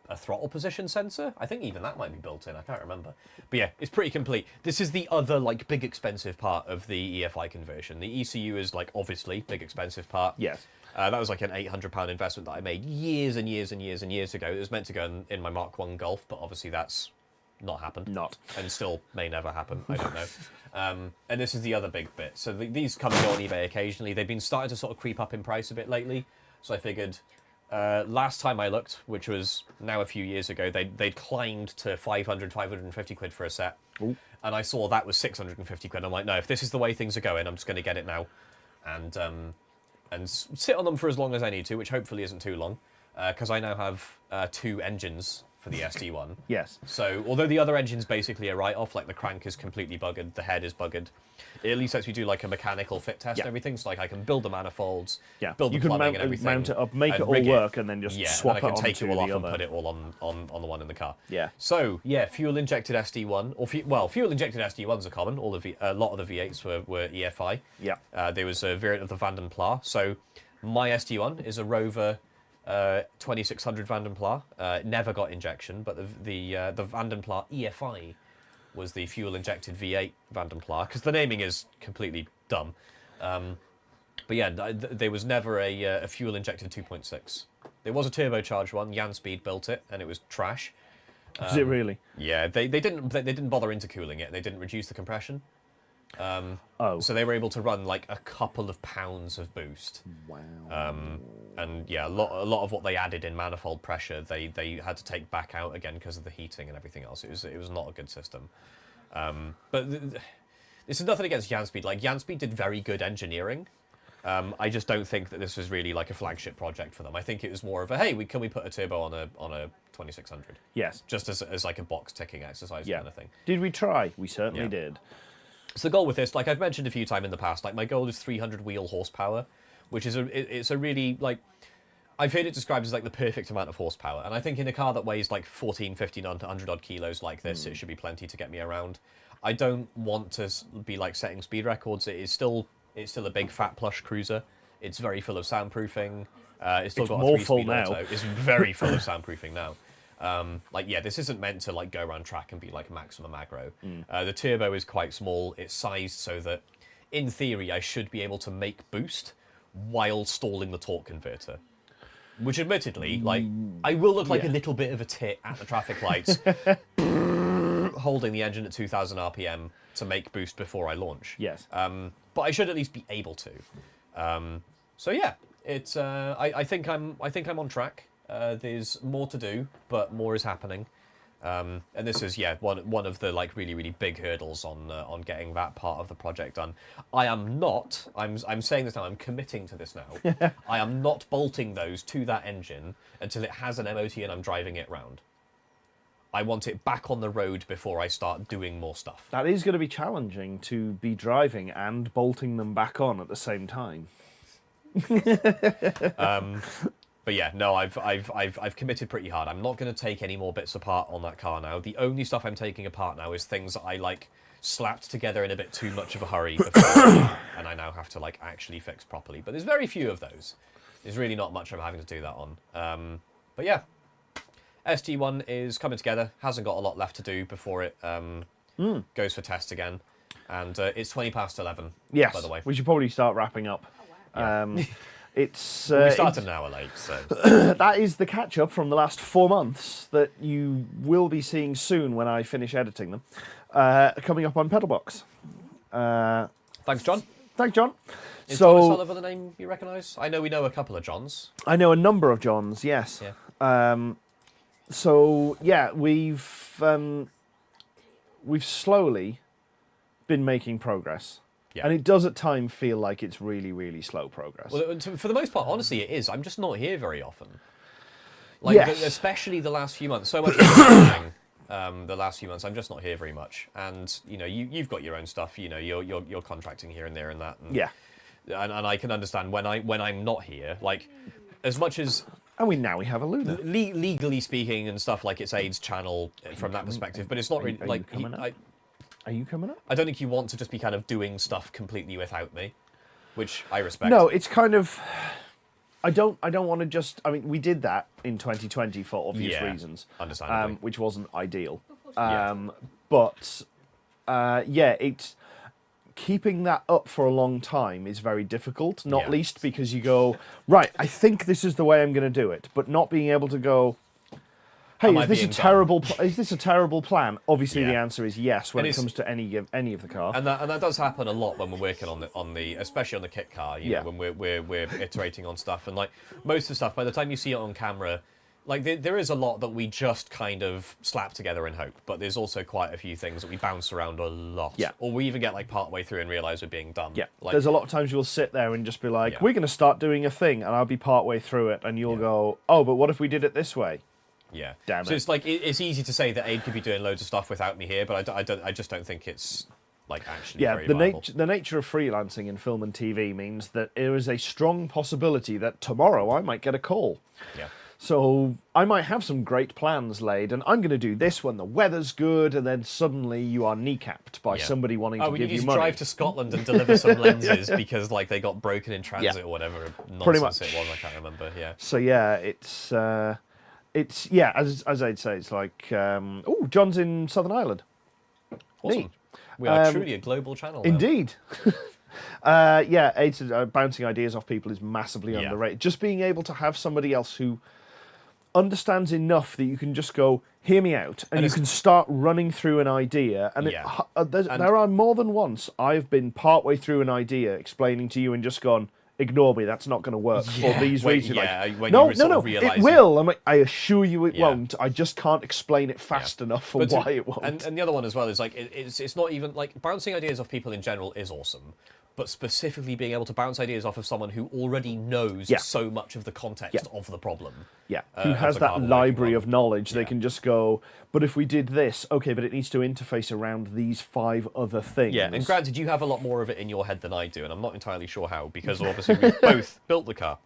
a throttle position sensor. I think even that might be built in, I can't remember. But yeah, it's pretty complete. This is the other like big expensive part of the EFI conversion. The ECU is like obviously big expensive part. Yes. That was like an £800 investment that I made years and years and years and years ago. It was meant to go in my Mark 1 Golf, but obviously that's not happened. Not. And still may never happen. I don't know. And this is the other big bit. So these come and go on eBay occasionally. They've been starting to sort of creep up in price a bit lately. So I figured last time I looked, which was now a few years ago, they'd climbed to 500, 550 quid for a set. Ooh. And I saw that was 650 quid. I'm like, no, if this is the way things are going, I'm just going to get it now. And sit on them for as long as I need to, which hopefully isn't too long. Because I now have 2 engines for the SD1. Yes. So, although the other engine's basically a write-off, like the crank is completely buggered, the head is buggered, it at least lets me do like a mechanical fit test and everything, so like I can build the manifolds, Yeah. build the You can plumbing and everything. mount it up, make it and all rig work, and then just swap and I it can take onto it all the off and other. put it all on the one in the car. Yeah. So, yeah, fuel-injected SD1, or fuel-injected SD1s are common, a lot of the V8s were EFI. Yeah. There was a variant of the Vanden Plas, so my SD1 is a Rover 2600 Vanden Plas. Never got injection, but the Vanden Plas EFI was the fuel-injected V8 Vanden Plas, because the naming is completely dumb. But yeah, there was never a fuel-injected 2.6. There was a turbocharged one. Jan Speed built it, and it was trash. Is it really? Yeah, they didn't bother intercooling it. They didn't reduce the compression. Oh. So they were able to run like a couple of pounds of boost. Wow. And yeah, a lot of what they added in manifold pressure, they had to take back out again because of the heating and everything else. It was not a good system. But this is nothing against Janspeed. Like Janspeed did very good engineering. I just don't think that this was really like a flagship project for them. I think it was more of a, hey, can we put a turbo on a 2600? Yes. Just as like a box ticking exercise kind of thing. Did we try? We certainly Yeah. did. So the goal with this, like I've mentioned a few times in the past, like my goal is 300 wheel horsepower, which is it's a really, like, I've heard it described as like the perfect amount of horsepower. And I think in a car that weighs like 14, 15, 100 odd kilos like this, it should be plenty to get me around. I don't want to be like setting speed records. It's still a big fat plush cruiser. It's very full of soundproofing. It's still got a more 3-speed full now. auto. It's very full of soundproofing now. Like, yeah, this isn't meant to like go around track and be like maximum aggro. The turbo is quite small. It's sized so that, in theory, I should be able to make boost while stalling the torque converter. Which, admittedly, like, I will look like a little bit of a tit at the traffic lights, holding the engine at 2,000 RPM to make boost before I launch. Yes. But I should at least be able to. So yeah, it's. I think I'm on track. There's more to do, but more is happening. And this is one of the like really big hurdles on getting that part of the project done. I'm saying this now, I'm committing to this now. I am not bolting those to that engine until it has an MOT and I'm driving it round. I want it back on the road before I start doing more stuff. That is going to be challenging, to be driving and bolting them back on at the same time. But yeah, no, I've committed pretty hard. I'm not going to take any more bits apart on that car now. The only stuff I'm taking apart now is things that I like slapped together in a bit too much of a hurry before, and I now have to like actually fix properly. But there's very few of those. There's really not much I'm having to do that on. But yeah, SG1 is coming together. Hasn't got a lot left to do before it goes for test again. And it's 11:20. Yes, by the way. we should probably start wrapping up. It's We started an hour late, so that is the catch up from the last 4 months that you will be seeing soon when I finish editing them. Coming up on PedalBox. thanks, John. Thanks, John. Is So Thomas Oliver the name you recognise? I know we know a couple of Johns. I know a number of Johns. Yes. Yeah. So yeah, we've slowly been making progress. Yeah. And it does at times feel like it's really slow progress. Well, for the most part, honestly, it is. I'm just not here very often. Yes. Especially the last few months. So much happening, the last few months. I'm just not here very much. And you know, you've got your own stuff. You know, you're contracting here and there and that. And, Yeah. And I can understand when I'm not here. Like, as much as And we have a Luna. legally speaking and stuff, like it's Aid's channel from that perspective. But it's not really are you like coming up? Are you coming up? I don't think you want to just be kind of doing stuff completely without me, which I respect. No, it's kind of. I don't want to just. I mean, we did that in 2020 for obvious Yeah, reasons, understandably. which wasn't ideal. Yeah. But yeah, it's keeping that up for a long time is very difficult. Not Yeah. least because you go right. I think this is the way I'm going to do it, but not being able to go. Hey, Am I is this a being terrible? Is this a terrible plan? Obviously, the Yeah. answer is yes when And it it's- comes to any of the car. And that does happen a lot when we're working on the especially on the kit car. You Yeah. know, when we're iterating on stuff, and like most of the stuff, by the time you see it on camera, like there is a lot that we just kind of slap together and hope. But there's also quite a few things that we bounce around a lot. Yeah. Or we even get like part way through and realize we're being dumb. Yeah, Like, there's a lot of times you'll sit there and just be like, Yeah. we're going to start doing a thing, and I'll be part way through it, and you'll Yeah. go, oh, but what if we did it this way? yeah. Damn So it. it's like it's easy to say that Aid could be doing loads of stuff without me here, but I just don't think it's like actually Yeah, very the viable. nature of freelancing in film and TV means that there is a strong possibility that tomorrow I might get a call. Yeah. So I might have some great plans laid, and I'm going to do this when the weather's good, and then suddenly you are kneecapped by Yeah. somebody wanting Oh, to we give need you to money. drive to Scotland and deliver some lenses because like they got broken in transit or whatever Pretty nonsense much. it was. I can't remember. Yeah. So yeah, it's yeah, as I'd say, it's like oh, John's in Southern Ireland. Awesome. Neat. We are truly a global channel now. Indeed. Yeah, it's, bouncing ideas off people is massively Yeah. underrated. Just being able to have somebody else who understands enough that you can just go, hear me out, and you it's- can start running through an idea. And, Yeah. there are more than once I've been partway through an idea explaining to you and just gone, ignore me, that's not going to work for these when- reasons. You're yeah, like, when no, you sort no, of no, realise it will. I'm like, I assure you it Yeah. won't. I just can't explain it fast enough for But why it won't. And the other one as well is like it's not even like bouncing ideas off people in general is awesome, but specifically being able to bounce ideas off of someone who already knows Yeah. so much of the context of the problem. Yeah, who of has the that car we're library working of knowledge. They Yeah. can just go, but if we did this, okay, but it needs to interface around these 5 other things. Yeah, and granted, you have a lot more of it in your head than I do, and I'm not entirely sure how, because obviously we both built the car.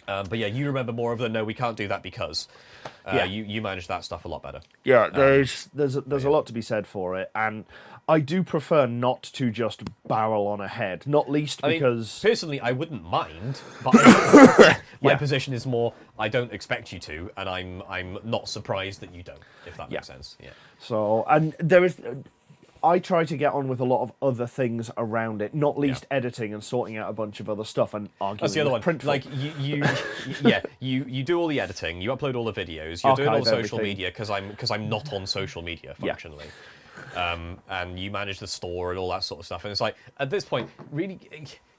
But yeah, you remember more of the no, we can't do that because Yeah. you manage that stuff a lot better. Yeah, there's a lot to be said for it, and I do prefer not to just barrel on ahead, not least I mean, because personally, I wouldn't mind, but my Yeah. position is more I don't expect you to, and I'm not surprised that you don't, if that makes Yeah. sense. Yeah. so and there is. I try to get on with a lot of other things around it, not least editing and sorting out a bunch of other stuff and arguing That's the other with one. Printful. Like you do all the editing, you upload all the videos, you're doing all Archive the social everything. media because I'm not on social media Yeah. functionally. And you manage the store and all that sort of stuff. And it's like at this point, really,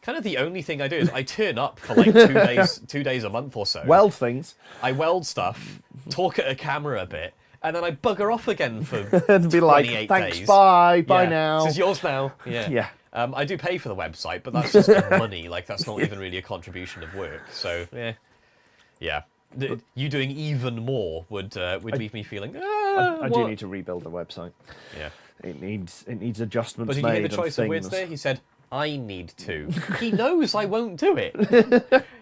kind of the only thing I do is I turn up for like 2 days a month or so. Weld things. I weld stuff, talk at a camera a bit, and then I bugger off again for And be like, 28 thanks, days. bye Yeah, now. This is yours now. Yeah. Yeah. I do pay for the website, but that's just money. Like, that's not even really a contribution of work. So, yeah. You doing even more would leave me feeling. I do what?" need to rebuild the website. Yeah. It needs adjustments But did made. you hear the choice of and words things. there? He said, "I need to." He knows I won't do it.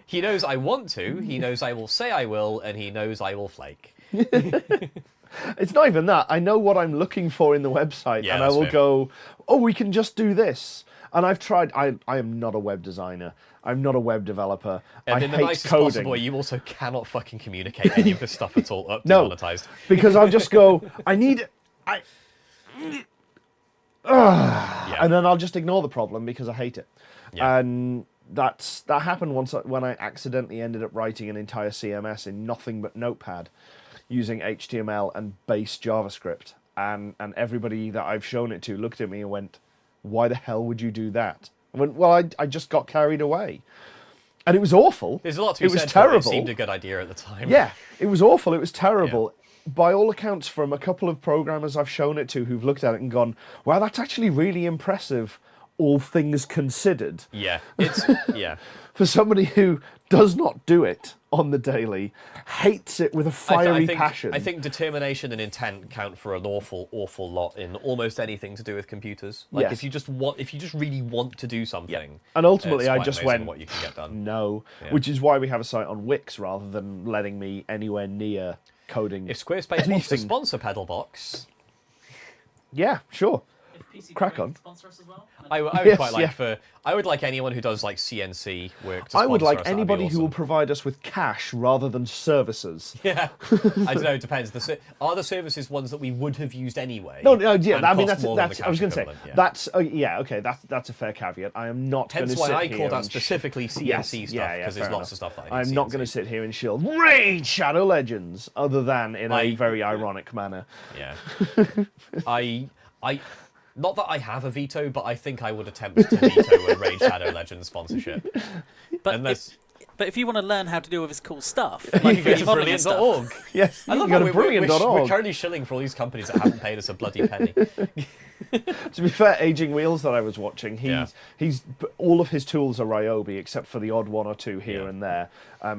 He knows I want to. He knows I will say I will, and he knows I will flake. It's not even that. I know what I'm looking for in the website, Yeah, and I that's will fair. go, oh, we can just do this. And I've tried. I am not a web designer. I'm not a web developer. And I in the hate nicest coding. possible way, you also cannot fucking communicate any of this stuff at all. No. Demonetized. Because I'll just go, Yeah. and then I'll just ignore the problem because I hate it. Yeah. And that happened once when I accidentally ended up writing an entire CMS in nothing but Notepad using HTML and base JavaScript. And everybody that I've shown it to looked at me and went, why the hell would you do that? I went, well, I just got carried away. And it was awful. There's a lot to be It was said for it. It terrible. seemed a good idea at the time. Yeah, it was awful. It was terrible. By all accounts, from a couple of programmers I've shown it to who've looked at it and gone, wow, that's actually really impressive, all things considered. Yeah. It's yeah. For somebody who does not do it on the daily, hates it with a fiery passion. I think determination and intent count for an awful lot in almost anything to do with computers. Like Yes. if you just really want to do something. And ultimately, it's I quite just amazing went, what you can get done. no, Yeah. which is why we have a site on Wix rather than letting me anywhere near coding. If Squarespace wants to anything. sponsor PedalBox, Yeah, sure. If PC Crack Gaming on. sponsor us as well. I would Yes, quite like yeah. I would like anyone who does like CNC work to I would sponsor like us, that'd be anybody who will awesome. provide us with cash rather than services. Yeah, I don't know. It depends. Are the services ones that we would have used anyway? No, yeah, and I mean cost more than that's. the I was cash going to say equivalent, yeah. that's yeah, okay. That's a fair caveat. I am not going Hence to why sit I here called out and specifically CNC Yes, stuff yeah, because fair there's lots enough. of stuff that I I'm need not CNC. going to sit here and shield Raid Shadow Legends, other than in a very ironic manner. Yeah, I not that I have a veto, but I think I would attempt to veto a Raid Shadow Legends sponsorship. But Unless if you want to learn how to do all this cool stuff, like you go 3D to modeling and stuff, brilliant.org. Yes, I you love can how go to we're brilliant.org. currently shilling for all these companies that haven't paid us a bloody penny. To be fair, Aging Wheels that I was watching, he's all of his tools are Ryobi except for the odd one or two here Yeah. and there.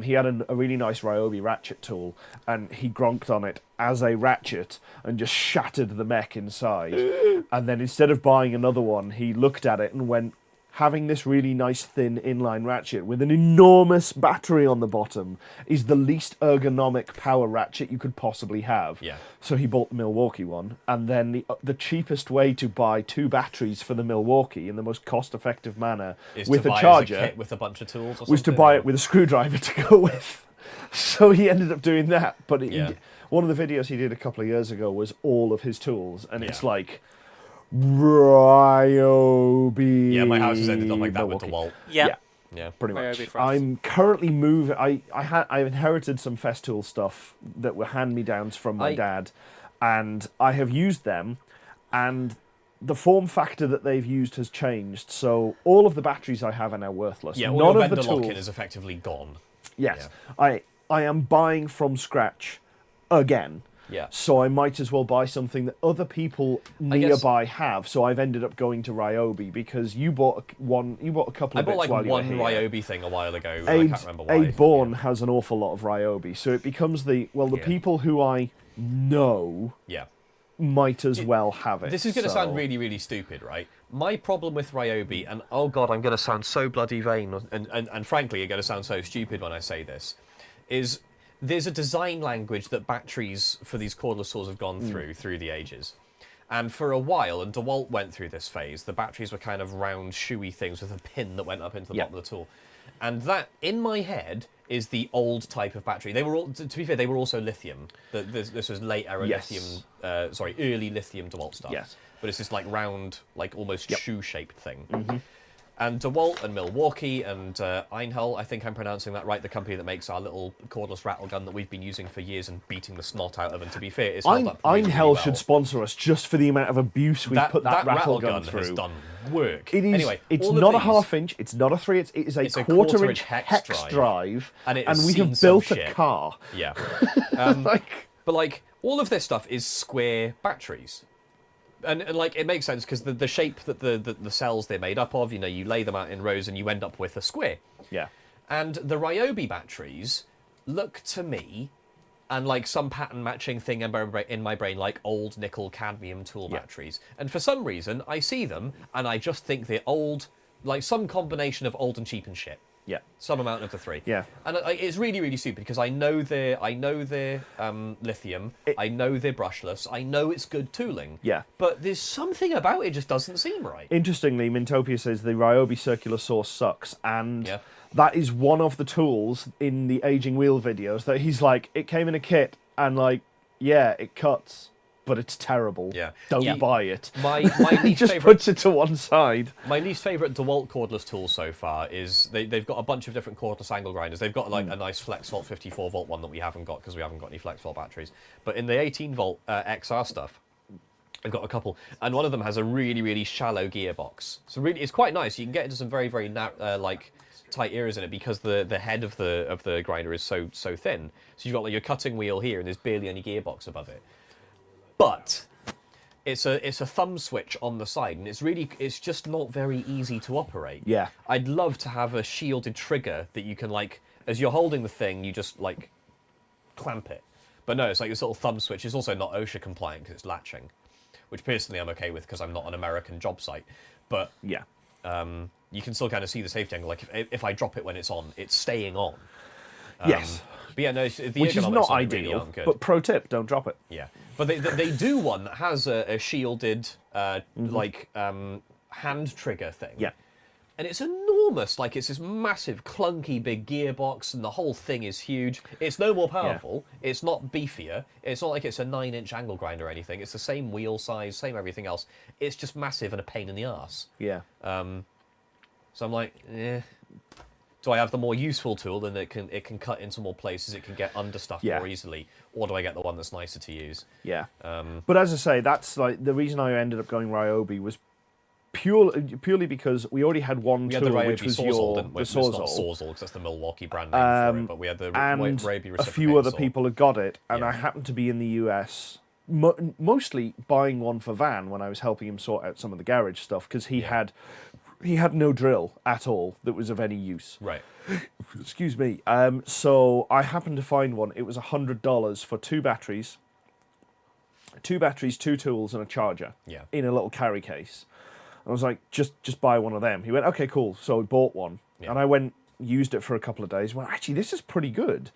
He had a really nice Ryobi ratchet tool, and he gronked on it as a ratchet and just shattered the mech inside. And then instead of buying another one, he looked at it and went, having this really nice thin inline ratchet with an enormous battery on the bottom is the least ergonomic power ratchet you could possibly have. Yeah. So he bought the Milwaukee one, and then the cheapest way to buy 2 batteries for the Milwaukee in the most cost-effective manner Is with to a buy charger as a kit with a bunch of tools. Or was to something, buy or- it with a screwdriver to go with. So he ended up doing that. But Yeah. one of the videos he did a couple of years ago was all of his tools, and it's Yeah. like Ryobi. Yeah, my house has ended up like that with Milwaukee. DeWalt. yeah. Yeah. Yeah. Pretty Ryobi much. for us. I'm currently moving. I inherited some Festool stuff that were hand-me-downs from my dad, and I have used them, and the form factor that they've used has changed. So all of the batteries I have are now worthless. Yeah, all None your of the vendor lock-in tools. is effectively gone. Yes, I am buying from scratch again. Yeah. So I might as well buy something that other people I guess- nearby have. So I've ended up going to Ryobi because you bought a couple I of bought bits like while you one were here. Ryobi thing a while ago. and I Aid, can't remember why. Aid Bourne has an awful lot of Ryobi, so it becomes the Yeah. people who I know Yeah. might as well have it. This is going to so- sound really, really stupid, right? My problem with Ryobi, and oh god, I'm going to sound so bloody vain, and frankly, I'm going to sound so stupid when I say this, is there's a design language that batteries for these cordless saws have gone through the ages. And for a while, and DeWalt went through this phase, the batteries were kind of round, shoey things with a pin that went up into the bottom of the tool. And that, in my head, is the old type of battery. They were all, to be fair, they were also lithium. This was late era Yes. lithium, early lithium DeWalt stuff. Yes. But it's this like round, like almost shoe-shaped thing. And DeWalt and Milwaukee and Einhell, I think I'm pronouncing that right, the company that makes our little cordless rattle gun that we've been using for years and beating the snot out of, and to be fair, it's held up really, Einhell really well. should sponsor us just for the amount of abuse we've put that rattle gun through. Has done work. It is, anyway, it's all of not a these- half-inch, it's not a 3, it is a quarter-inch hex drive, and it and has we seen have some built a shit. car. Yeah. Like, But all of this stuff is square batteries. And it makes sense because the shape that the cells they're made up of, you lay them out in rows and you end up with a square. yeah. And the Ryobi batteries look to me, and some pattern matching thing in my brain, like old nickel cadmium tool batteries. And for some reason, I see them and I just think they're old, some combination of old and cheap and shit. Yeah. Some amount of the three. Yeah. And it's really, really stupid because I know they're lithium. I know they're brushless. I know it's good tooling. Yeah. But there's something about it just doesn't seem right. Interestingly, Mintopia says the Ryobi circular saw sucks, and Yeah. that is one of the tools in the aging wheel videos that he's like, it came in a kit, and yeah, it cuts, but it's terrible. Yeah. Don't buy it. My He least just favorite. puts it to one side. My least favourite DeWalt cordless tool so far is they've got a bunch of different cordless angle grinders. They've got a nice FlexVolt 54 volt one that we haven't got because we haven't got any FlexVolt batteries. But in the 18 volt XR stuff, I've got a couple, and one of them has a really, really shallow gearbox. So really, it's quite nice. You can get into some very, very tight areas in it because the head of the grinder is so thin. So you've got your cutting wheel here, and there's barely any gearbox above it. But it's a thumb switch on the side, and it's just not very easy to operate. Yeah. I'd love to have a shielded trigger that you can as you're holding the thing, you just clamp it. But no, it's this little thumb switch. It's also not OSHA compliant because it's latching, which personally I'm okay with because I'm not an American job site. But Yeah. you can still kind of see the safety angle. If I drop it when it's on, it's staying on. Yes. But yeah, no, the Which is ergonomics not on it really ideal, aren't good. but pro tip, don't drop it. Yeah, but they do one that has a shielded hand trigger thing. Yeah. And it's enormous. It's this massive, clunky, big gearbox, and the whole thing is huge. It's no more powerful. Yeah. It's not beefier. It's not like it's a 9-inch angle grinder or anything. It's the same wheel size, same everything else. It's just massive and a pain in the arse. Yeah. So I'm like, do I have the more useful tool and it can cut into more places, it can get under stuff more easily, or do I get the one that's nicer to use? Yeah. But as I say, that's the reason I ended up going Ryobi was purely because we already had one tool, which was the Sawzall. It's not Sawzall because that's the Milwaukee brand name for it, but we had the Ryobi a few other saw. people had got it, and Yeah. I happened to be in the US, mostly buying one for Van when I was helping him sort out some of the garage stuff because he had no drill at all that was of any use. Right. Excuse me. So I happened to find one. It was $100 for two batteries, two tools, and a charger. Yeah. In a little carry case. I was like, just buy one of them. He went, okay, cool. So I bought one, and I went, used it for a couple of days. Went, actually, this is pretty good.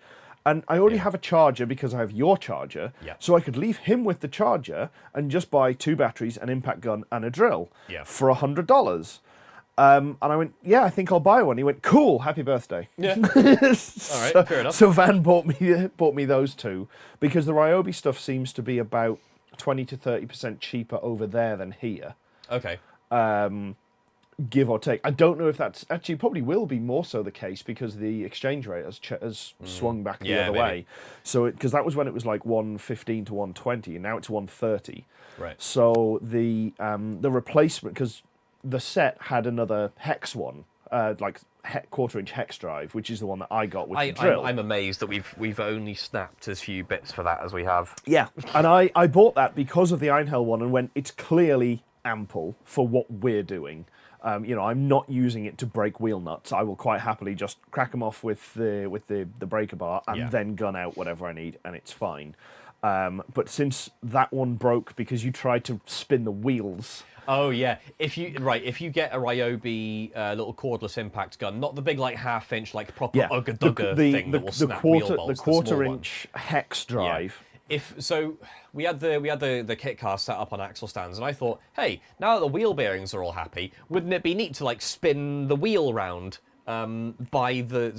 And I already have a charger because I have your charger. Yeah. So I could leave him with the charger and just buy two batteries, an impact gun, and a drill for $100. And I went, yeah, I think I'll buy one. He went, cool, happy birthday. Yeah. All right, fair enough. So Van bought me those two because the Ryobi stuff seems to be about 20 to 30% cheaper over there than here. Okay. Give or take. I don't know if that's actually probably will be more so the case because the exchange rate has swung back the other way. So because that was when it was like 115 to 120, and now it's 130. Right. So the replacement, because the set had another hex one, quarter-inch hex drive, which is the one that I got with the drill. I'm amazed that we've only snapped as few bits for that as we have. Yeah, and I bought that because of the Einhell one, and went, it's clearly ample for what we're doing. I'm not using it to break wheel nuts. I will quite happily just crack them off with the breaker bar and then gun out whatever I need, and it's fine. But since that one broke because you tried to spin the wheels. Oh yeah, if you get a Ryobi little cordless impact gun, not the big half-inch proper ugga dugga thing that will snap wheel bolts, the quarter-inch hex drive. Yeah. We had the kit car set up on axle stands, and I thought, hey, now that the wheel bearings are all happy, wouldn't it be neat to spin the wheel round by the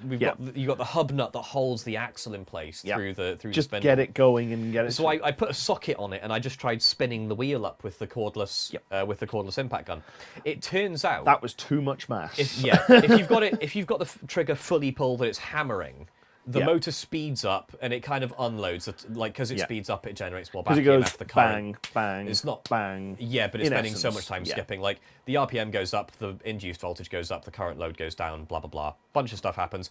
we've Yeah. got you got the hub nut that holds the axle in place Yeah. through the Just spindle. get it going and get it. So I put a socket on it and I just tried spinning the wheel up with the cordless impact gun. It turns out that was too much mass. if you've got the trigger fully pulled and it's hammering, the Yeah. motor speeds up and it kind of unloads. Because it Yeah. speeds up, it generates more because back it goes EMF. The current. bang, bang. It's not- bang. Yeah, but it's in spending so essence, much time yeah. skipping. Like, the RPM goes up, the induced voltage goes up, the current load goes down, blah, blah, blah. Bunch of stuff happens.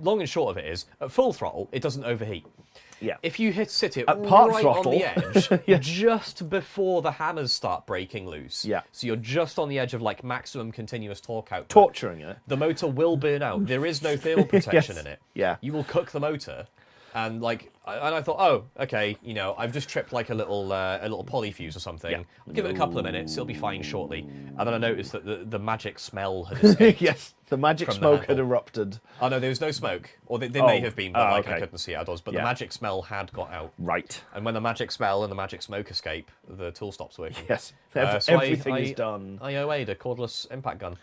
Long and short of it is, at full throttle, it doesn't overheat. Yeah. If you sit it At part right throttle. on the edge, Yeah. just before the hammers start breaking loose, Yeah. so you're just on the edge of, like, maximum continuous torque output, Torturing it. the motor will burn out. There is no thermal protection Yes. in it. Yeah. You will cook the motor. And I thought, oh, okay, I've just tripped like a little polyfuse or something. Yeah. I'll give it a couple of minutes; it'll be fine shortly. And then I noticed that the magic smell had escaped. Yes, the magic From the smoke had handle. erupted. Oh no, there was no smoke, or there may Oh. have been, but Oh, I okay. couldn't see outdoors. But Yeah. the magic smell had got out, Right. and when the magic smell and the magic smoke escape, the tool stops working. Yes. So Everything is done. I OA'd a cordless impact gun.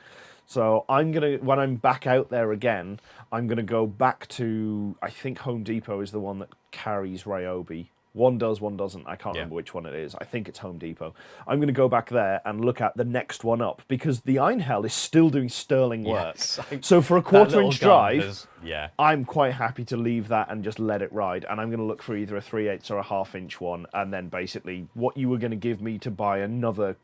So when I'm back out there again, I'm gonna go back to, I think Home Depot is the one that carries Ryobi. One does, one doesn't. I can't Yeah. remember which one it is. I think it's Home Depot. I'm gonna go back there and look at the next one up because the Einhell is still doing sterling work. Yes. So for a That little quarter-inch gun drive, is- yeah. I'm quite happy to leave that and just let it ride. And I'm going to look for either a 3/8 or a half-inch one, and then basically what you were going to give me to buy another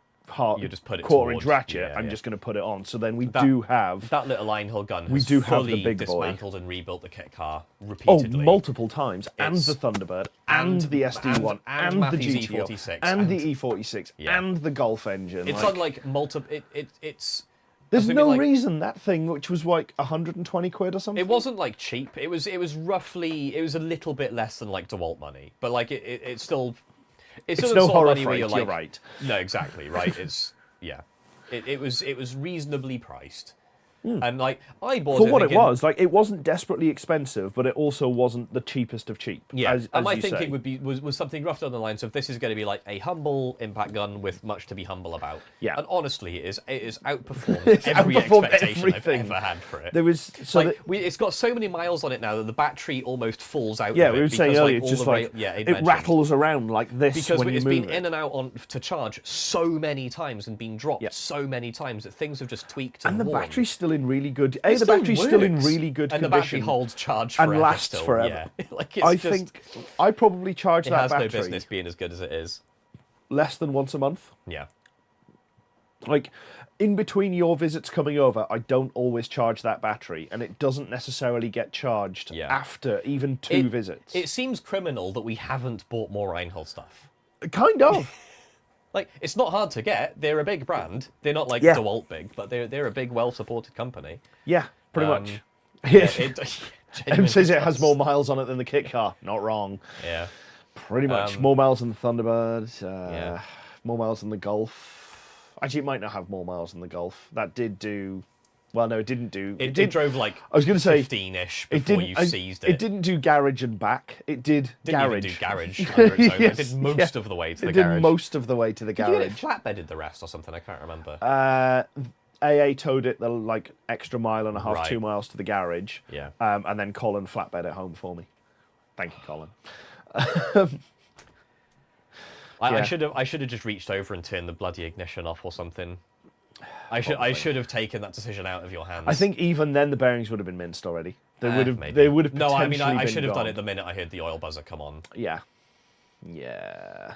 You just put it quarter-inch towards- ratchet, yeah, I'm yeah. just going to put it on. So then we That- do have That little Einhell gun has We do have the fully big boy. dismantled and rebuilt the kit car oh repeatedly. multiple times, and It's- the Thunderbird, and the SD1, and and the Matthew's GTO, E46, and the and- E46, Yeah. and the Golf engine. It's like, on like multiple. It's. there's I was no thinking, like, reason that thing, which was like 120 quid or something. It wasn't like cheap. It was roughly. It was a little bit less than like DeWalt money, but like it's still. It's It's still no the sort horror of money where freight. you're You're like. right. No, exactly right. It's yeah. It was reasonably priced, and like I bought For it what it thinking- was, like it wasn't desperately expensive, but it also wasn't the cheapest of cheap. Yeah, as and my you thinking say. was something roughly on the lines of this is going to be like a humble impact gun with much to be humble about. Yeah. And honestly, it is outperformed It's every outperformed expectation everything. I've ever had for it. There was so Like, that- it's got so many miles on it now that the battery almost falls out. yeah, of it we were saying because, earlier, like, it's all just the like it it mentioned. rattles around like this Because when you it's move been it. in and out on to charge so many times and been dropped Yeah. so many times that things have just tweaked and the worn. battery's still in really good. It The still battery's still in works. really good and condition. the battery holds charge forever and lasts still. forever. Yeah. Like it's I just, think I probably charge it that has no battery business being as good as it is. less than once a month. Yeah. Like in between your visits coming over, I don't always charge that battery, and it doesn't necessarily get charged Yeah. after even two visits. It seems criminal that we haven't bought more Reinhold stuff. Kind of. Like, it's not hard to get. They're a big brand. They're not like Yeah. DeWalt big, but they're a big, well-supported company. Yeah, pretty Um, much. Yeah, Em genuinely says it has does. more miles on it than the kit car. Not wrong. Yeah. Pretty much. More miles than the Thunderbird. Yeah. More miles than the Golf. Actually, it might not have more miles than the Golf. That did do... Well, no, it didn't do... It did drove like I was going to say... 15-ish It before didn't, you I- seized it it. didn't do garage and back. It did Didn't garage. even do garage under its own. Yes, It did most yeah. of the way to the It garage. did most of the way to the Did you get it garage. flatbedded the rest or something? I can't remember. AA towed it the like extra mile and a half, Right. 2 miles to the garage. Yeah. And then Colin flatbed it home for me. Thank you, Colin. I Yeah. should have just reached over and turned the bloody ignition off or something. I should have taken that decision out of your hands. I think even then the bearings would have been minced already. They would have. Maybe. They would have. No, I mean I potentially should been have done gone. it the minute I heard the oil buzzer come on. Yeah. Yeah.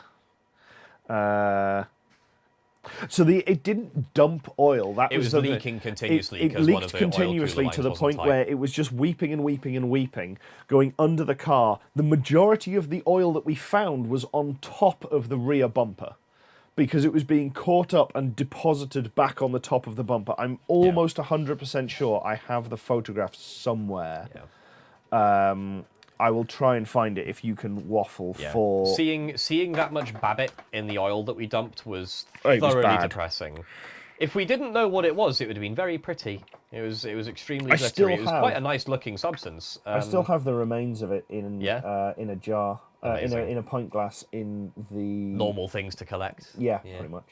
So it didn't dump oil. That It was the leaking continuously It 'cause one leaked of the oil cooler continuously to lines the wasn't point tight. where it was just weeping and weeping and weeping, going under the car. The majority of the oil that we found was on top of the rear bumper, because it was being caught up and deposited back on the top of the bumper. I'm almost 100% sure I have the photographs somewhere. Yeah. I will try and find it if you can waffle Yeah. for. Seeing that much Babbitt in the oil that we dumped was It was thoroughly bad. depressing. If we didn't know what it was, it would have been very pretty. It was extremely I glittery. still It was have- quite a nice looking substance. I still have the remains of it in Yeah? in a jar, in Amazing. a pint glass in the normal things to collect. Yeah, Yeah. pretty much.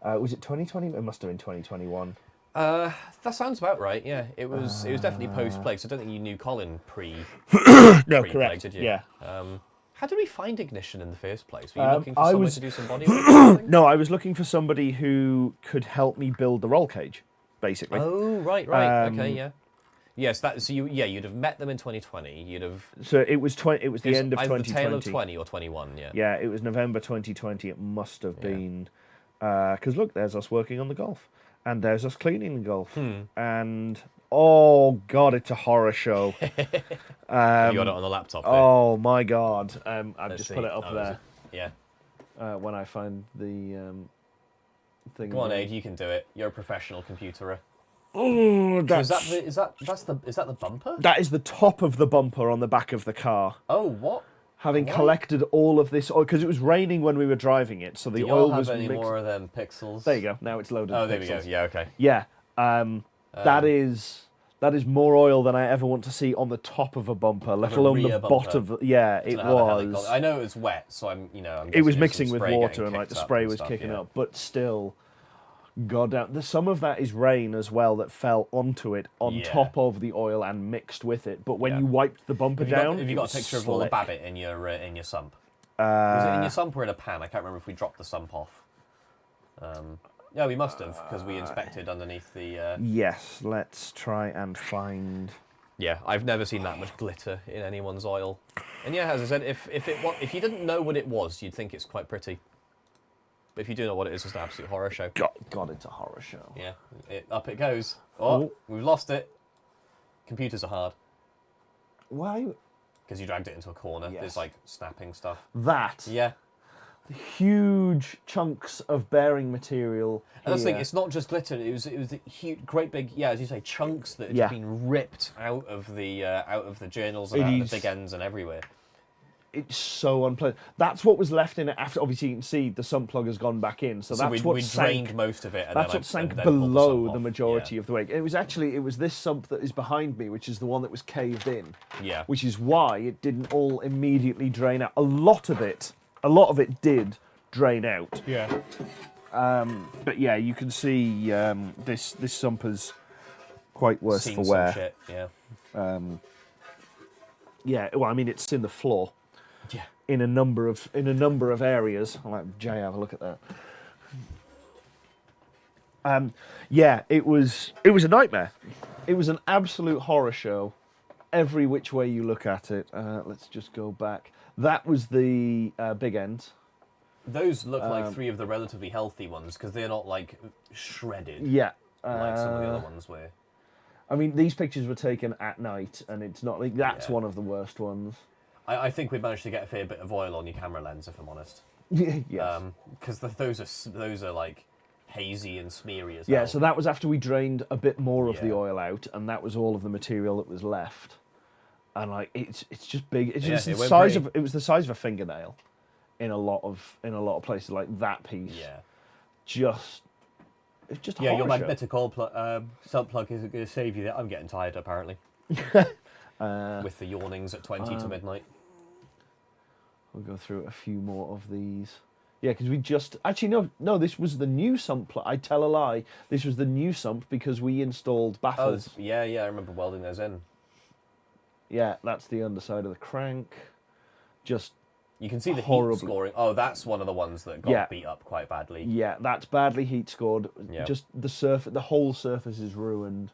Was it 2020? It must have been 2021. That sounds about right. Yeah, it was definitely post play. So I don't think you knew Colin No, pre-play, correct. did you? Yeah. How did we find Ignition in the first place? Were you looking for I someone was- to do some body work or something? No, I was looking for somebody who could help me build the roll cage, basically. Oh, right. Okay, yeah. Yes, you'd have met them in 2020. You'd have. So it was It was the end of either 2020. the tail of 20 or 21. Yeah. Yeah, it was November 2020. It must have been because look, there's us working on the Golf, and there's us cleaning the Golf, and oh god, it's a horror show. You got it on the laptop. There. Oh my god, I've Let's just see. put it up Oh, is there. Yeah. When I find the thing. Go on, Aid. You can do it. You're a professional computerer. Oh, So that's, is that the bumper? that is the top of the bumper on the back of the car. Oh, what? Having What? collected all of this oil, because it was raining when we were driving it, so the Do you oil all have was any mixed. more of them pixels? There you go. Now it's loaded. Oh, with there we go. pixels. Yeah, okay. Yeah, that is more oil than I ever want to see on the top of a bumper, let a alone rear the bumper. bottom. Yeah, it Don't know how the hell they got was. it. I know it was wet, so I'm It guessing was there's some mixing with spray water, getting and like the kicked up spray and was stuff, kicking yeah. up, but still. God damn, some of that is rain as well that fell onto it on Yeah. top of the oil and mixed with it. But when Yeah. you wiped the bumper down, Have you it got was a picture of all the slick. Babbitt in your sump? Was it in your sump or in a pan? I can't remember if we dropped the sump off. Yeah, we must have, because we inspected underneath the... Yes, let's try and find. Yeah, I've never seen that much glitter in anyone's oil. And yeah, as I said, if you didn't know what it was, you'd think it's quite pretty. But if you do know what it is, it's an absolute horror show. God, it's a horror show. Yeah, up it goes. Oh, Oh. we've lost it. Computers are hard. Why? Because you dragged it into a corner. Yes. There's like snapping stuff. That Yeah. huge chunks of bearing material. And that's the thing, here. it's not just glitter. It was the huge, great big, yeah, as you say, chunks that had Yeah. just been ripped out of the journals and It out of is- the big ends and everywhere. It's so unpleasant. That's what was left in it after. Obviously, you can see the sump plug has gone back in, so that's what we sank. drained most of it. And That's then what sank and then pulled below sump the off. majority Yeah. of the way. It was this sump that is behind me, which is the one that was caved in. Yeah. Which is why it didn't all immediately drain out. A lot of it did drain out. Yeah. But yeah, you can see this sump is quite worse Seen for some wear. shit. Yeah. Yeah, well, I mean, it's in the floor Yeah. in a number of areas. I'll let Jay have a look at that. Yeah, it was a nightmare. It was an absolute horror show, every which way you look at it. Let's just go back. That was the big end. Those look like three of the relatively healthy ones because they're not like shredded Yeah. like some of the other ones were. I mean, these pictures were taken at night, and it's not like that's Yeah. one of the worst ones. I think we managed to get a fair bit of oil on your camera lens, if I'm honest. Yes. Because those are like hazy and smeary as Yeah, hell. so that was after we drained a bit more of the Yeah. oil out, and that was all of the material that was left. And like it's just big. It's Yeah, just it the went size pretty- of it was the size of a fingernail in a lot of places. Like that piece, Yeah. it's just a Yeah, your horror show. magnetic oil sump plug isn't going to save you. I'm getting tired apparently. With the yawnings at 20 to midnight. We'll go through a few more of these. Yeah, because we just actually no. This was the new sump. I tell a lie. This was the new sump because we installed Oh, baffles. yeah, I remember welding those in. Yeah, that's the underside of the crank. Just You can see the Horribly. heat scoring. Oh, that's one of the ones that got Yeah. beat up quite badly. yeah, that's badly heat scored. Yeah. Just the whole surface is ruined.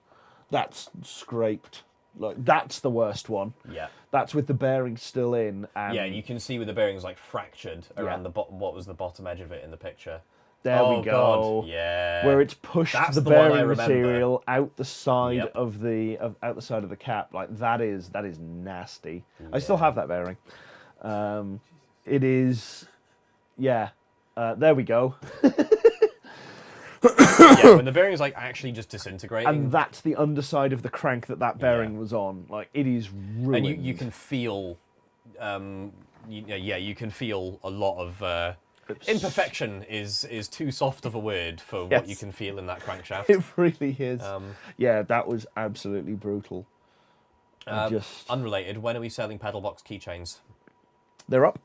That's scraped. Like that's the worst one. Yeah. That's with the bearings still in. And Yeah, you can see with the bearings like fractured around Yeah. the bottom. What was the bottom edge of it in the picture? there oh, we go. God. Yeah. Where it's pushed That's the the one I bearing remember. material out the side Yep. of out the side of the cap. Like that is nasty. I still Yeah. have that bearing. It is. Yeah. There we go. Yeah, when the bearing's like actually just disintegrating. And that's the underside of the crank that bearing was on. Like it is ruined. And you can feel, you can feel a lot of imperfection is too soft of a word for what you Yes. can feel in that crankshaft. It really is. Um, Yeah, that was absolutely brutal. I just Unrelated, when are we selling PedalBox keychains? they're up.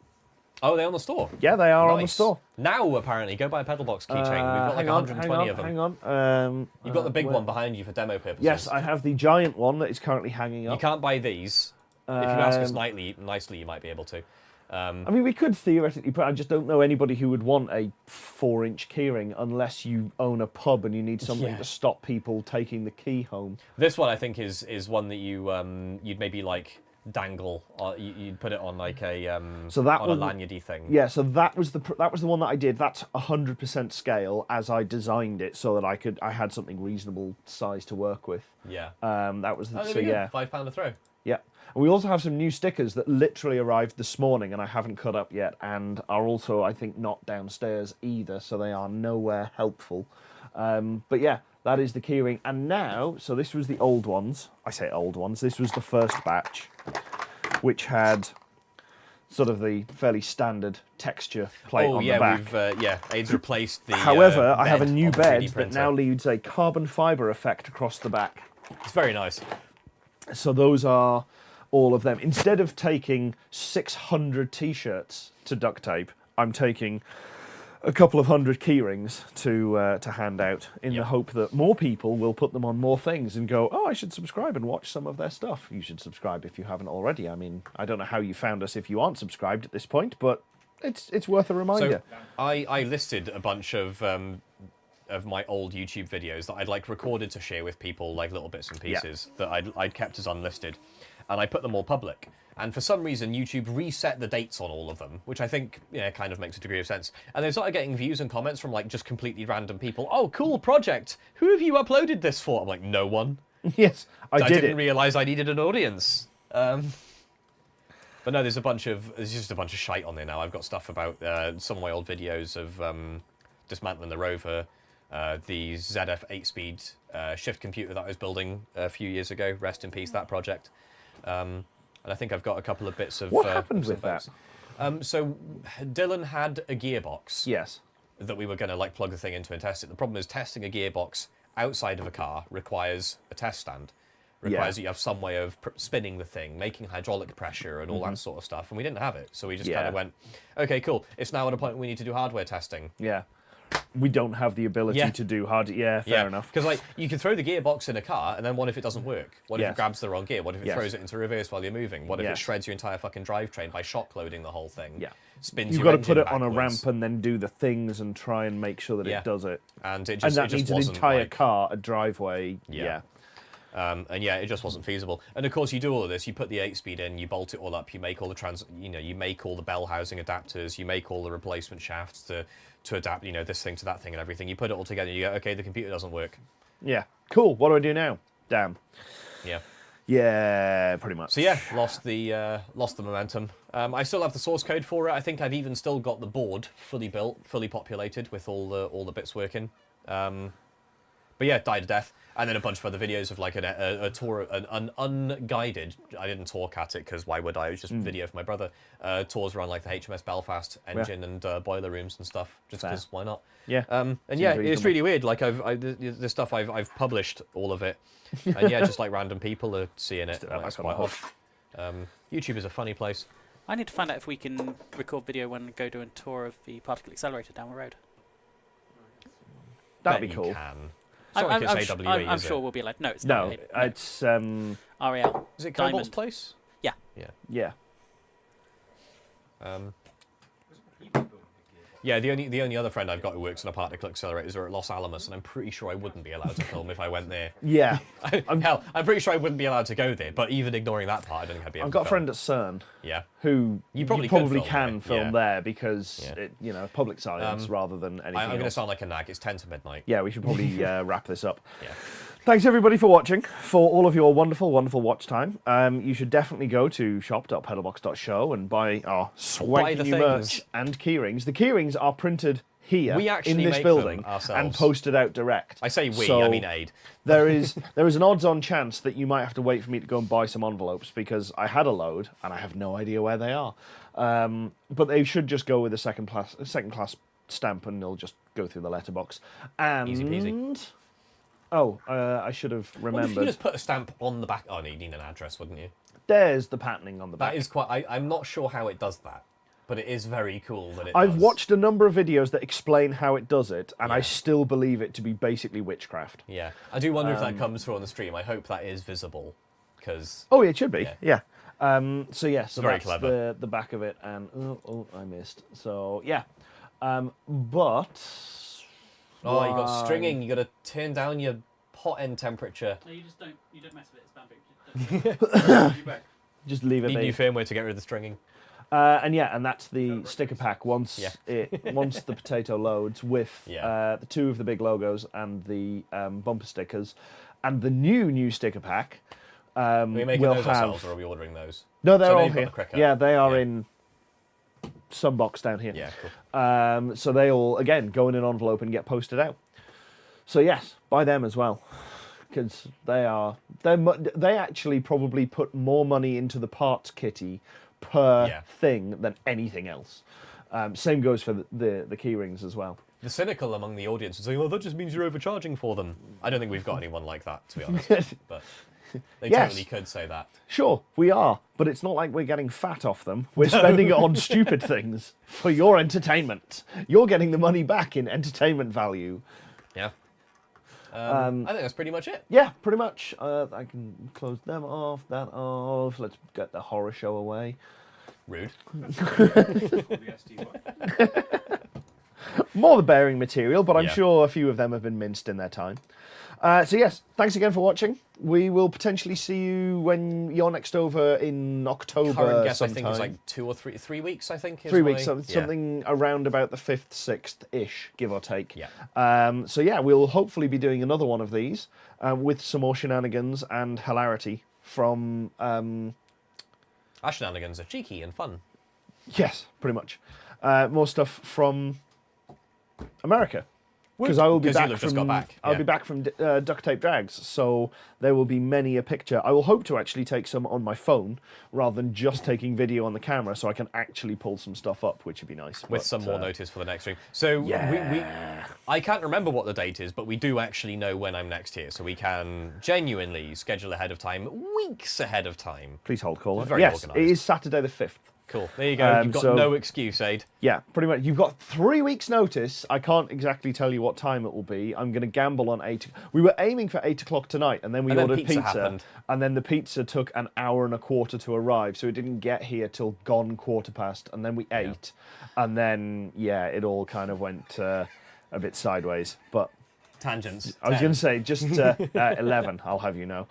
Oh, they're on the store. Yeah, they are on the Nice. store. Now, apparently, go buy a PedalBox keychain. We've got like 120 of them. Hang on. You've got the big one behind you for demo purposes. Yes, I have the giant one that is currently hanging up. You can't buy these. If you ask us nicely, you might be able to. I mean, we could theoretically, but I just don't know anybody who would want a 4-inch keyring unless you own a pub and you need something to stop people taking the key home. This one, I think, is one that you'd maybe like dangle, or you'd put it on like a So that on a one- lanyardy thing. Yeah, so that was the one that I did. That's 100% scale as I designed it, so that I had something reasonable size to work with. Yeah. That was Oh, there so we go. yeah. £5 a throw. Yeah. And we also have some new stickers that literally arrived this morning and I haven't cut up yet and are also, I think, not downstairs either, so they are nowhere helpful. But yeah, that is the keyring. And now, so this was the old ones. I say old ones. This was the first batch, which had sort of the fairly standard texture plate on the back. Aid's replaced the However, I have a bed new on the 3D bed that printer. now leads a carbon fibre effect across the back. It's very nice. So those are all of them. Instead of taking 600 T-shirts to duct tape, I'm taking a couple of hundred keyrings to hand out in the hope that more people will put them on more things and go, oh, I should subscribe and watch some of their stuff. You should subscribe if you haven't already. I mean, I don't know how you found us if you aren't subscribed at this point, but it's worth a reminder. So I listed a bunch of my old YouTube videos that I'd like recorded to share with people, like little bits and pieces that I'd kept as unlisted, and I put them all public. And for some reason, YouTube reset the dates on all of them, which I think kind of makes a degree of sense. And they started getting views and comments from like just completely random people. Oh, cool project! Who have you uploaded this for? I'm like, no one. Yes, I didn't realise I needed an audience. But no, there's just a bunch of shite on there now. I've got stuff about some of my old videos of dismantling the rover. The ZF 8-speed shift computer that I was building a few years ago. Rest in peace, that project. And I think I've got a couple of bits of... What happened with that? So Dylan had a gearbox Yes. that we were going to like plug the thing into and test it. The problem is testing a gearbox outside of a car requires a test stand. Requires that you have some way of spinning the thing, making hydraulic pressure and all that sort of stuff. And we didn't have it. So we just kind of went, okay, cool. It's now at a point where we need to do hardware testing. Yeah. We don't have the ability to do hard... Yeah, fair enough. Because like you can throw the gearbox in a car, and then what if it doesn't work? What if it grabs the wrong gear? What if it throws it into reverse while you're moving? What if it shreds your entire fucking drivetrain by shock loading the whole thing? Yeah. Spins You've your got to put engine it on a backwards. ramp and then do the things and try and make sure that it does it. And it And just, that it just needs an wasn't entire like, car, a driveway. Yeah. And yeah, it just wasn't feasible. And of course, you do all of this. You put the 8-speed in, you bolt it all up. You make all the you make all the bell housing adapters. You make all the replacement shafts to adapt, this thing to that thing and everything. You put it all together. And you go, okay, the computer doesn't work. Yeah. Cool. What do I do now? Damn. Yeah. Yeah, pretty much. So yeah, lost the momentum. I still have the source code for it. I think I've even still got the board fully built, fully populated with all the bits working. But yeah, died a death. And then a bunch of other videos of like a tour, an unguided, I didn't talk at it because why would I? It was just video for my brother. Tours around like the HMS Belfast engine and boiler rooms and stuff, just because why not? Yeah. And yeah, it's really weird. Like the stuff I've published all of it, and yeah, just like random people are seeing it. Like, it's quite odd. YouTube is a funny place. I need to find out if we can record video when we go do a tour of the particle accelerator down the road. That'd Bet be you cool. can. It's not like it's AWE, I'm is sure it? we'll be like, no, it's No, not. it's REL. Is it Cobalt's Diamond. place? Yeah. Yeah. yeah. Yeah, the only other friend I've got who works on a particle accelerators are at Los Alamos, and I'm pretty sure I wouldn't be allowed to film if I went there. Yeah. Hell, I'm pretty sure I wouldn't be allowed to go there, but even ignoring that part, I don't think I'd be able I've to got a film. friend at CERN Yeah. who You probably could film can there, film yeah. there because Yeah. public science rather than anything I'm going to else. sound like a nag. It's 10 to midnight. Yeah, we should probably wrap this up. Yeah. Thanks everybody for watching, for all of your wonderful, wonderful watch time. You should definitely go to shop.pedalbox.show and buy our swanky the new things. merch and keyrings. The keyrings are printed here We actually in this make building them ourselves. and posted out direct. I say we, So I mean Aid. there is an odds-on chance that you might have to wait for me to go and buy some envelopes because I had a load and I have no idea where they are. But they should just go with a second class stamp and they'll just go through the letterbox. And Easy peasy. oh, I should have What if you remembered. just put a stamp on the back? Oh, no, you need an address, wouldn't you? There's the patterning on the back. That is quite... I'm not sure how it does that. but it is very cool that it I've does. watched a number of videos that explain how it does it, and I Yeah. still believe it to be basically witchcraft. Yeah, I do wonder if that comes through on the stream. I hope that is visible, because Oh, yeah, it should be. Yeah. Yeah. So yeah, so very that's clever. the back of it, and I missed. So yeah, but oh, you got why- stringing. You got to turn down your pot end temperature. No, you just don't. You don't mess with it. It's bamboo. Just leave it Need be. new firmware to get rid of the stringing. And yeah, and that's the sticker pack once Yeah. once the potato loads with Yeah. the two of the big logos and the bumper stickers, and the new sticker pack. Are we making will those have ourselves, or are we ordering those? no, they're So all they've got here. the cricket. Yeah, they are Yeah. in some box down here. Yeah, cool. So they all again go in an envelope and get posted out. So yes, buy them as well, because they actually probably put more money into the parts kitty per Yeah. thing than anything else. Same goes for the key rings as well. The cynical among the audience is saying, "Oh, that just means you're overcharging for them." I don't think we've got anyone like that, to be honest. But they Yes. totally could say that. Sure, we are, but it's not like we're getting fat off them. We're spending it on stupid things for your entertainment. You're getting the money back in entertainment value. Yeah. I think that's pretty much it. Yeah, pretty much. I can close them off, that off. Let's get the horror show away. Rude. The SD1. More the bearing material, but I'm Yeah. sure a few of them have been minced in their time. So yes, thanks again for watching. We will potentially see you when you're next over in October. Current guess, sometime. I think, is like 2 or 3 weeks, I think. Is 3 weeks, my- something around about the 5th, 6th-ish, give or take. Yeah. So yeah, we'll hopefully be doing another one of these with some more shenanigans and hilarity from, Our shenanigans are cheeky and fun. yes, pretty much. More stuff from America. Because I will be Because back you'll have from just got back, I'll yeah. be back from Duct Tape Drags, so there will be many a picture. I will hope to actually take some on my phone rather than just taking video on the camera, so I can actually pull some stuff up, which would be nice. With But, some more notice for the next stream. So I can't remember what the date is, but we do actually know when I'm next here, so we can genuinely schedule ahead of time, weeks ahead of time. Please hold caller. Very Yes, organised. it is Saturday the 5th. Cool. There you go. You've got so- no excuse, Aid. Yeah, pretty much. You've got 3 weeks' notice. I can't exactly tell you what time it will be. I'm going to gamble on 8. We were aiming for 8 o'clock tonight, and then we And then ordered pizza happened. and then the pizza took an hour and a quarter to arrive, so it didn't get here till gone 1:15, and then we ate, and then yeah, it all kind of went a bit sideways. But Tangents. I was 10. going to say just 11. I'll have you know.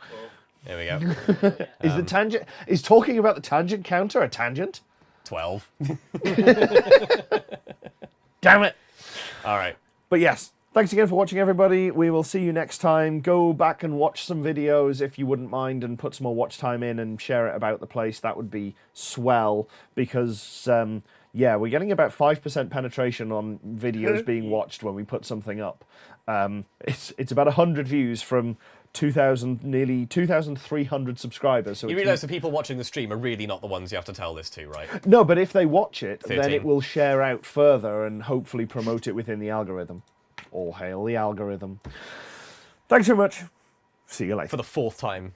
There we go. Is the tangent? Is talking about the tangent counter a tangent? 12. Damn it! All right. But yes, thanks again for watching, everybody. We will see you next time. Go back and watch some videos if you wouldn't mind, and put some more watch time in and share it about the place. That would be swell, because yeah, we're getting about 5% penetration on videos being watched when we put something up. It's about 100 views from 2,000, nearly 2,300 subscribers. So You it's- realise the people watching the stream are really not the ones you have to tell this to, right? no, but if they watch it, then 13. it will share out further and hopefully promote it within the algorithm. All hail the algorithm. Thanks very much. See you later. For the 4th time.